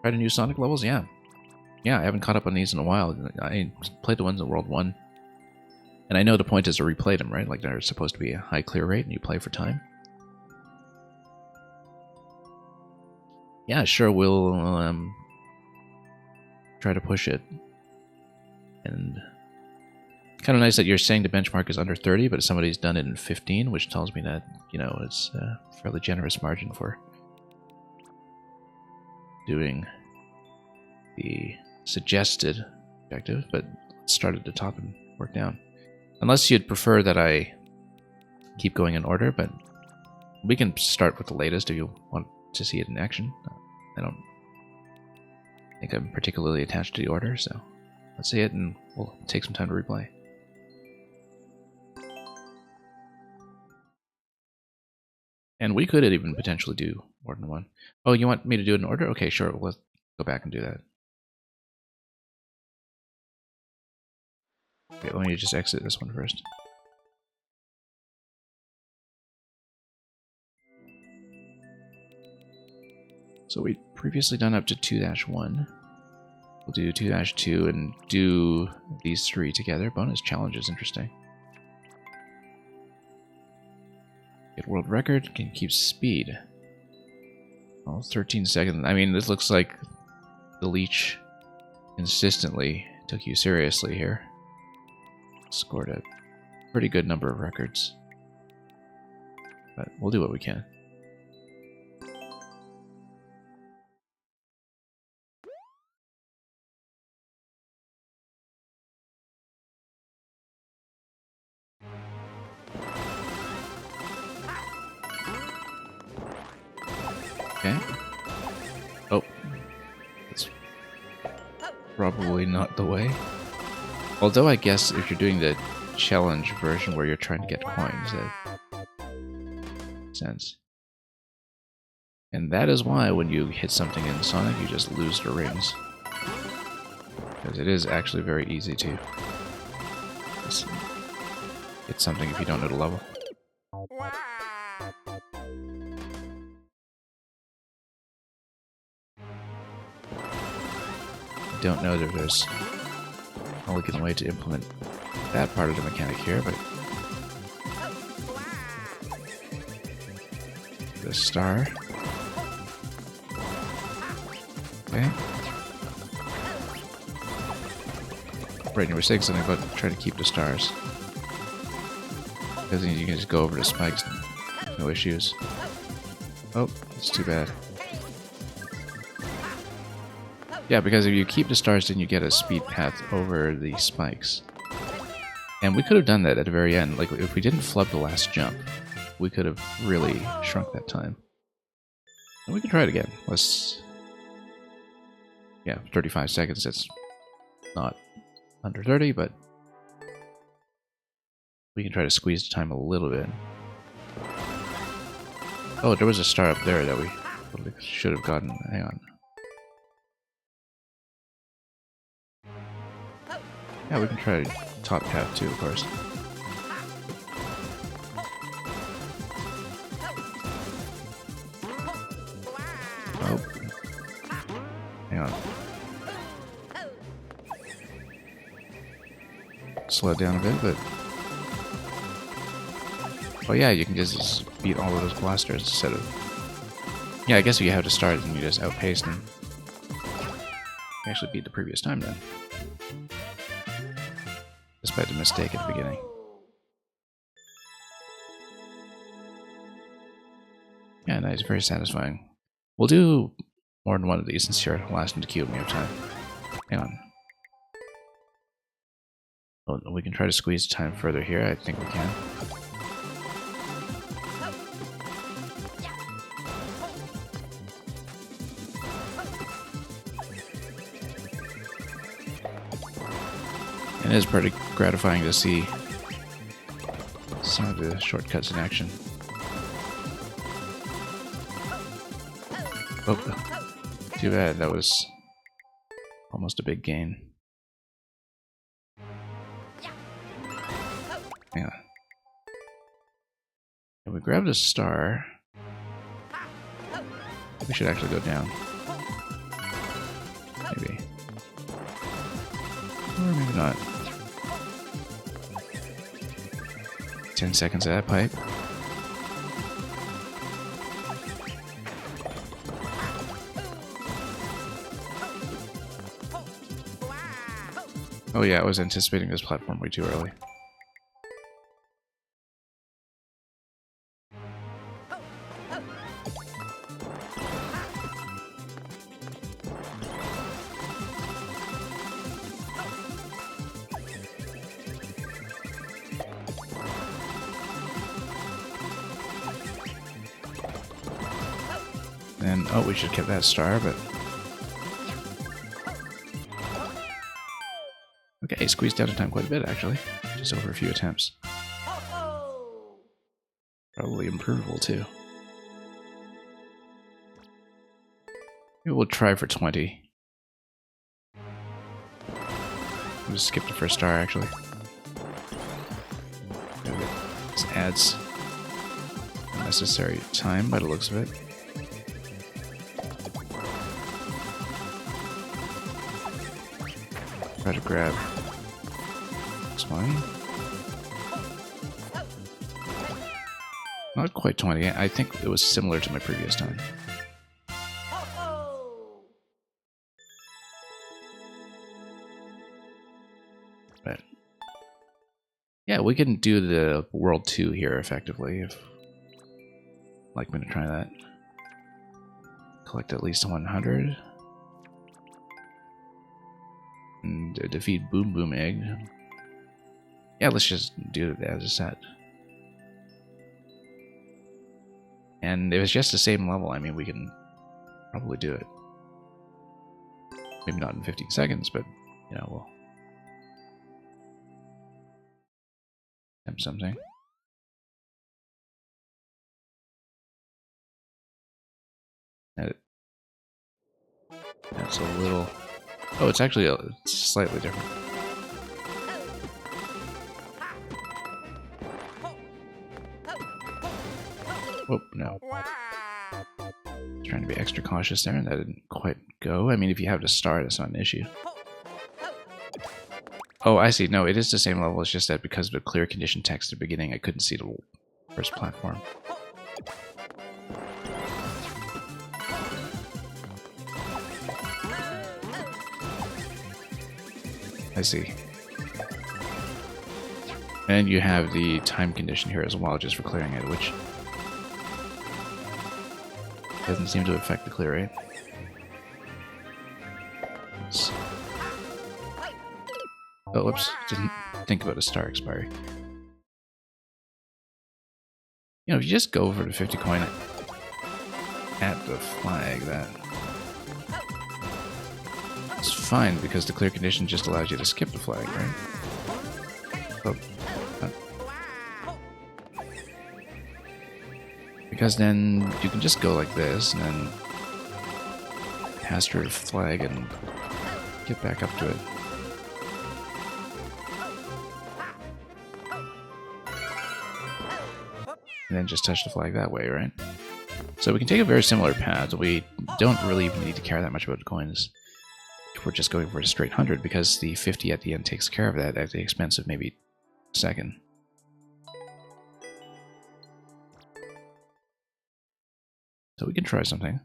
Tried the new Sonic levels? Yeah. Yeah, I haven't caught up on these in a while. I played the ones in World 1. And I know the point is to replay them, right? Like they're supposed to be a high clear rate and you play for time. Yeah, sure, we'll try to push it. And kind of nice that you're saying the benchmark is under 30, but somebody's done it in 15, which tells me that, you know, it's a fairly generous margin for doing the suggested objective, but let's start at the top and work down. Unless you'd prefer that I keep going in order, but we can start with the latest if you want to see it in action. I don't think I'm particularly attached to the order, so let's see it and we'll take some time to replay. And we could even potentially do more than one. Oh, you want me to do it in order? Okay, sure, let's go back and do that. Okay, let me just exit this one first. So we'd previously done up to 2-1. We'll do 2-2 and do these 3 together. Bonus challenge is interesting. Get world record, can keep speed. Oh, 13 seconds. I mean, this looks like the leech consistently took you seriously here. Scored a pretty good number of records. But we'll do what we can. Okay. Oh. That's probably not the way. Although I guess if you're doing the challenge version where you're trying to get coins, that makes sense. And that is why when you hit something in Sonic, you just lose the rings. Because it is actually very easy to hit something if you don't know the level. Don't know that there's an elegant way to implement that part of the mechanic here, but the star. Okay. Right, you were saying something about trying to keep the stars. Because then you can just go over the spikes, no issues. Oh, it's too bad. Yeah, because if you keep the stars, then you get a speed path over the spikes. And we could have done that at the very end. Like, if we didn't flub the last jump, we could have really shrunk that time. And we can try it again. Let's... Yeah, 35 seconds. That's not under 30, but we can try to squeeze the time a little bit. Oh, there was a star up there that we should have gotten. Hang on. Yeah, we can try top path too, of course. Oh. Hang on. Slow it down a bit, but... Oh yeah, you can just beat all of those blasters instead of... Yeah, I guess if you have to start and you just outpace them. You actually beat the previous time then. Despite the mistake at the beginning. Yeah, nice, very satisfying. We'll do more than one of these since you're last in the queue when we have time. Hang on. Oh, we can try to squeeze time further here, I think we can. And it is pretty gratifying to see some of the shortcuts in action. Oh, too bad, that was almost a big gain. Hang on. If we grab the star, we should actually go down. Maybe. Or maybe not. 10 seconds of that pipe. Oh yeah, I was anticipating this platform way too early. And, oh, we should have kept that star, but... Okay, squeezed out of time quite a bit, actually. Just over a few attempts. Probably improvable, too. Maybe we'll try for 20. I'll just skip the first star, actually. This adds unnecessary time by the looks of it. Try to grab this one. Not quite 20. I think it was similar to my previous time. But yeah, we can do the World 2 here effectively if like me to try that. Collect at least 100. And defeat Boom Boom Egg. Yeah, let's just do it as a set. And if it's just the same level, I mean, we can probably do it. Maybe not in 15 seconds, but, you know, we'll attempt something. That's a little... Oh, it's actually it's slightly different. Oh, no. Trying to be extra cautious there, and that didn't quite go. I mean, if you have to start, it's not an issue. Oh, I see. No, it is the same level. It's just that because of the clear condition text at the beginning, I couldn't see the first platform. I see. And you have the time condition here as well, just for clearing it, which doesn't seem to affect the clear rate. Oh, whoops. Didn't think about a star expiry. You know, if you just go for the 50 coin at the flag, it's fine, because the clear condition just allows you to skip the flag, right? Oh, because then you can just go like this, and then pass through the flag and get back up to it. And then just touch the flag that way, right? So we can take a very similar path. We don't really even need to care that much about the coins if we're just going for a straight 100, because the 50 at the end takes care of that at the expense of maybe a second. So we can try something.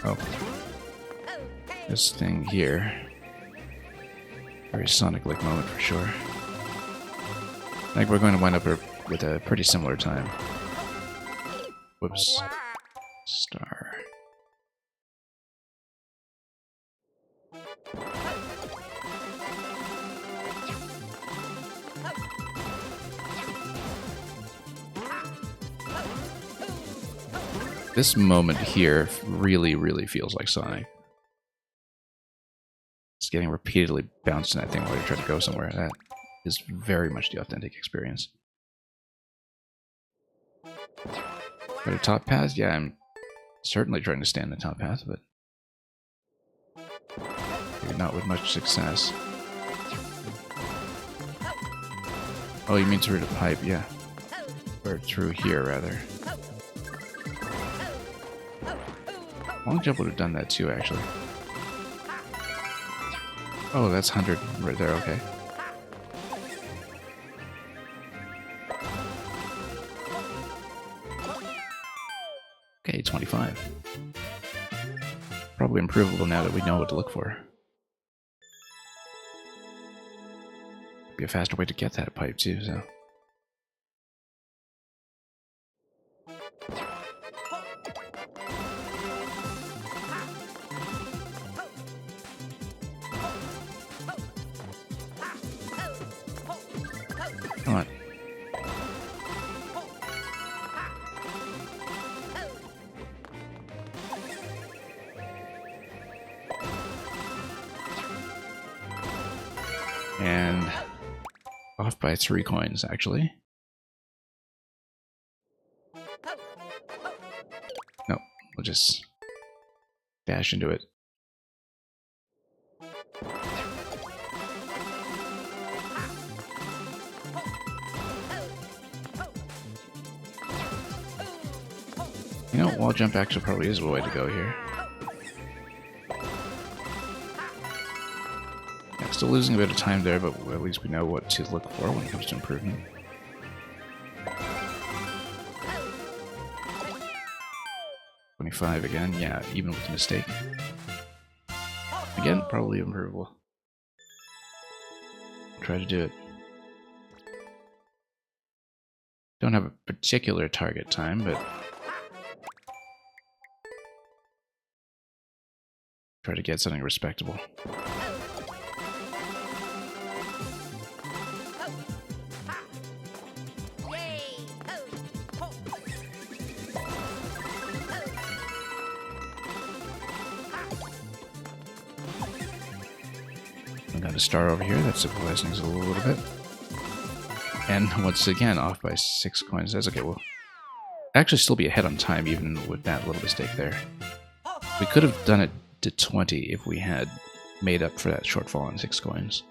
Oh. This thing here. Very Sonic-like moment for sure. I think we're going to wind up with a pretty similar time. Whoops. Star. This moment here really, really feels like Sonic. It's getting repeatedly bounced in that thing while you're trying to go somewhere. That is very much the authentic experience. For the top path, yeah, I'm certainly trying to stay in the top path, but maybe not with much success. Oh, you mean through the pipe, yeah. Or through here, rather. Long jump would have done that too, actually. Oh, that's 100 right there, okay. Okay, 25. Probably improvable now that we know what to look for. Be a faster way to get that pipe too, so. Come on. And off by 3 coins, actually. No, we'll just dash into it. You know, wall jump actually probably is the way to go here. Yeah, still losing a bit of time there, but at least we know what to look for when it comes to improvement. $25 again, yeah, even with the mistake. Again, probably improvable. Try to do it. Don't have a particular target time, but try to get something respectable. I got a star over here, that simplifies things a little bit. And once again, off by 6 coins. That's okay, we'll actually still be ahead on time even with that little mistake there. We could have done it to 20 if we had made up for that shortfall on 6 coins.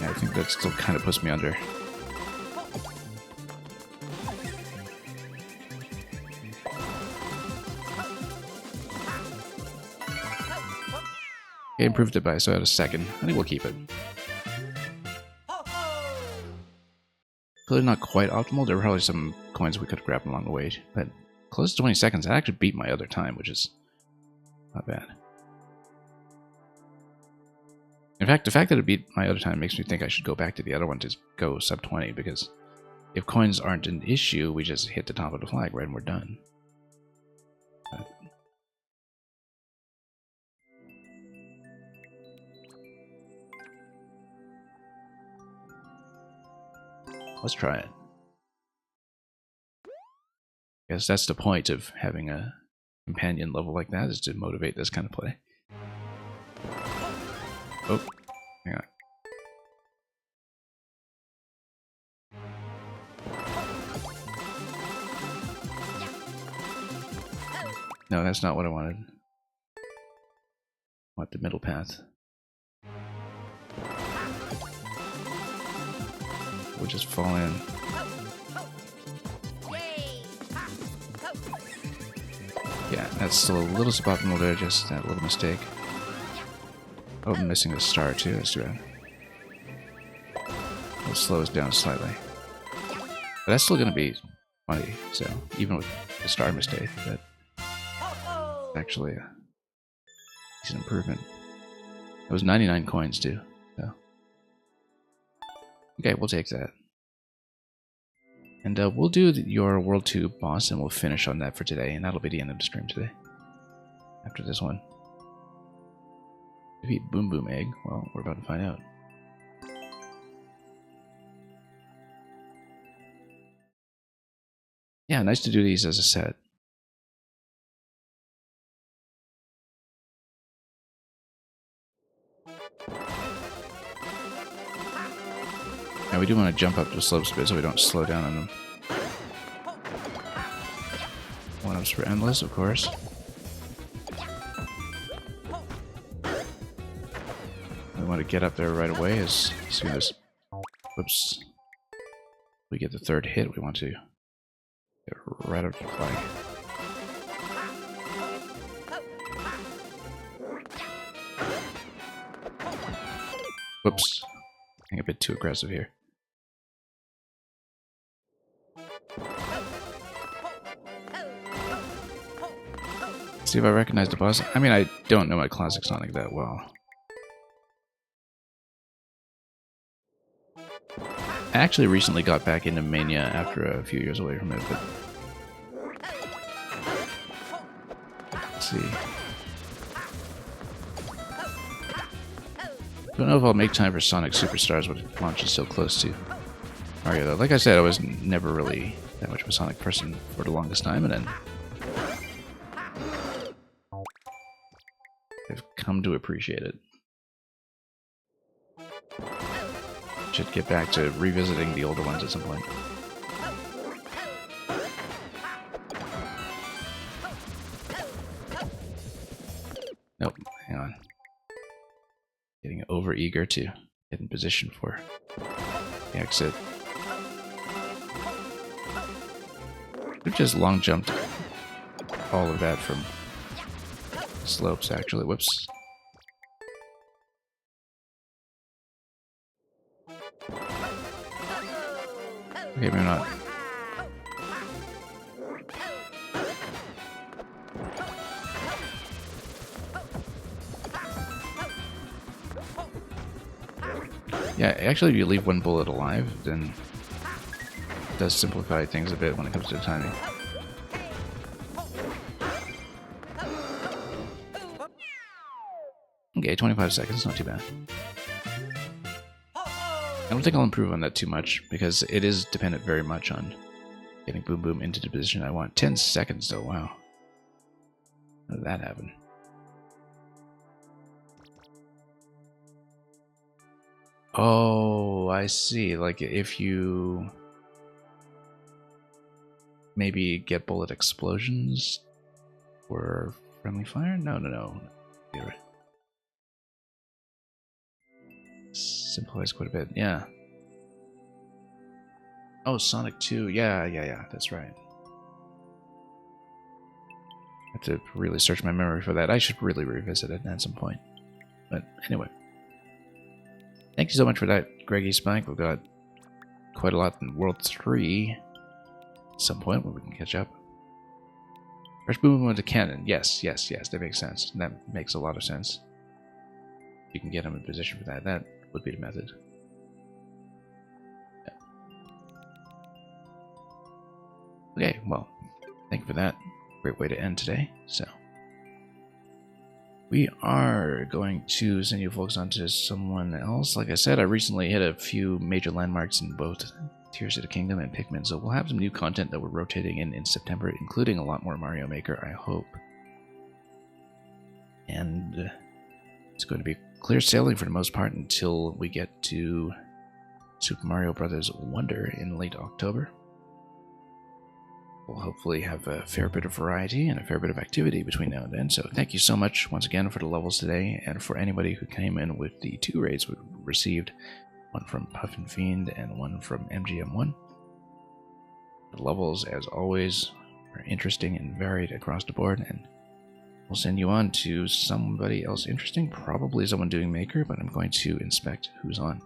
Yeah, I think that still kind of puts me under. Okay, improved it by so a second. I think we'll keep it. Clearly not quite optimal. There were probably some coins we could have grabbed along the way, but close to 20 seconds. I actually beat my other time, which is not bad. In fact, the fact that it beat my other time makes me think I should go back to the other one to go sub 20, because if coins aren't an issue, we just hit the top of the flag, right, and we're done. Let's try it. I guess that's the point of having a companion level like that, is to motivate this kind of play. Oh, hang on. No, that's not what I wanted. I want the middle path. We'll just fall in. Yeah, that's still a little suboptimal there, just that little mistake. Oh, I'm missing a star too, that's too bad. It'll slow us down slightly. But that's still gonna be funny, so even with the star mistake, that's actually a decent improvement. It was 99 coins too, so. Okay, we'll take that. And we'll do your World 2 boss, and we'll finish on that for today, and that'll be the end of the stream today. After this one. Defeat Boom Boom Egg. Well, we're about to find out. Yeah, nice to do these as a set. Now we do want to jump up the slopes a bit so we don't slow down on them. One-ups for Endless, of course. We want to get up there right away as soon as... Whoops. We get the third hit, we want to get right up to the flag. Whoops. Being a bit too aggressive here. See if I recognize the boss. I mean, I don't know my classic Sonic that well. I actually recently got back into Mania after a few years away from it, but... Let's see. Don't know if I'll make time for Sonic Superstars when it launches so close to Mario, though. Like I said, I was never really that much of a Sonic person for the longest time, and then I've come to appreciate it. Should get back to revisiting the older ones at some point. eager to get in position for the exit. We've just long jumped all of that from slopes, actually. Whoops. Okay, maybe not. Yeah, actually, if you leave one bullet alive, then it does simplify things a bit when it comes to timing. Okay, 25 seconds, not too bad. I don't think I'll improve on that too much, because it is dependent very much on getting Boom Boom into the position I want. 10 seconds, though, wow. How did that happen? Oh, I see. Like, if you maybe get bullet explosions or friendly fire? No. You're right. Simplifies quite a bit, yeah. Oh, Sonic 2. Yeah, that's right. I have to really search my memory for that. I should really revisit it at some point. But anyway. Thank you so much for that, Greggy Spike. We've got quite a lot in World 3 at some point where we can catch up. Fresh Boom into Cannon. Yes, that makes sense. That makes a lot of sense. You can get him in position for that. That would be the method. Yeah. Okay, well, thank you for that. Great way to end today. So, we are going to send you folks on to someone else. Like I said, I recently hit a few major landmarks in both Tears of the Kingdom and Pikmin, so we'll have some new content that we're rotating in September, including a lot more Mario Maker, I hope. And it's going to be clear sailing for the most part until we get to Super Mario Bros. Wonder in late October. We'll hopefully have a fair bit of variety and a fair bit of activity between now and then. So thank you so much once again for the levels today, and for anybody who came in with the 2 raids we received, one from Puffin Fiend and one from MGM1. The levels, as always, are interesting and varied across the board, and we'll send you on to somebody else interesting, probably someone doing Maker, but I'm going to inspect who's on.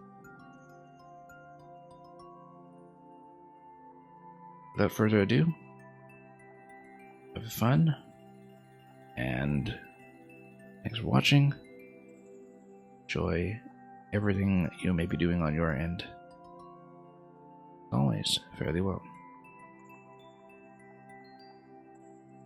Without further ado, have fun, and thanks for watching. Enjoy everything you may be doing on your end. Always, fare thee well.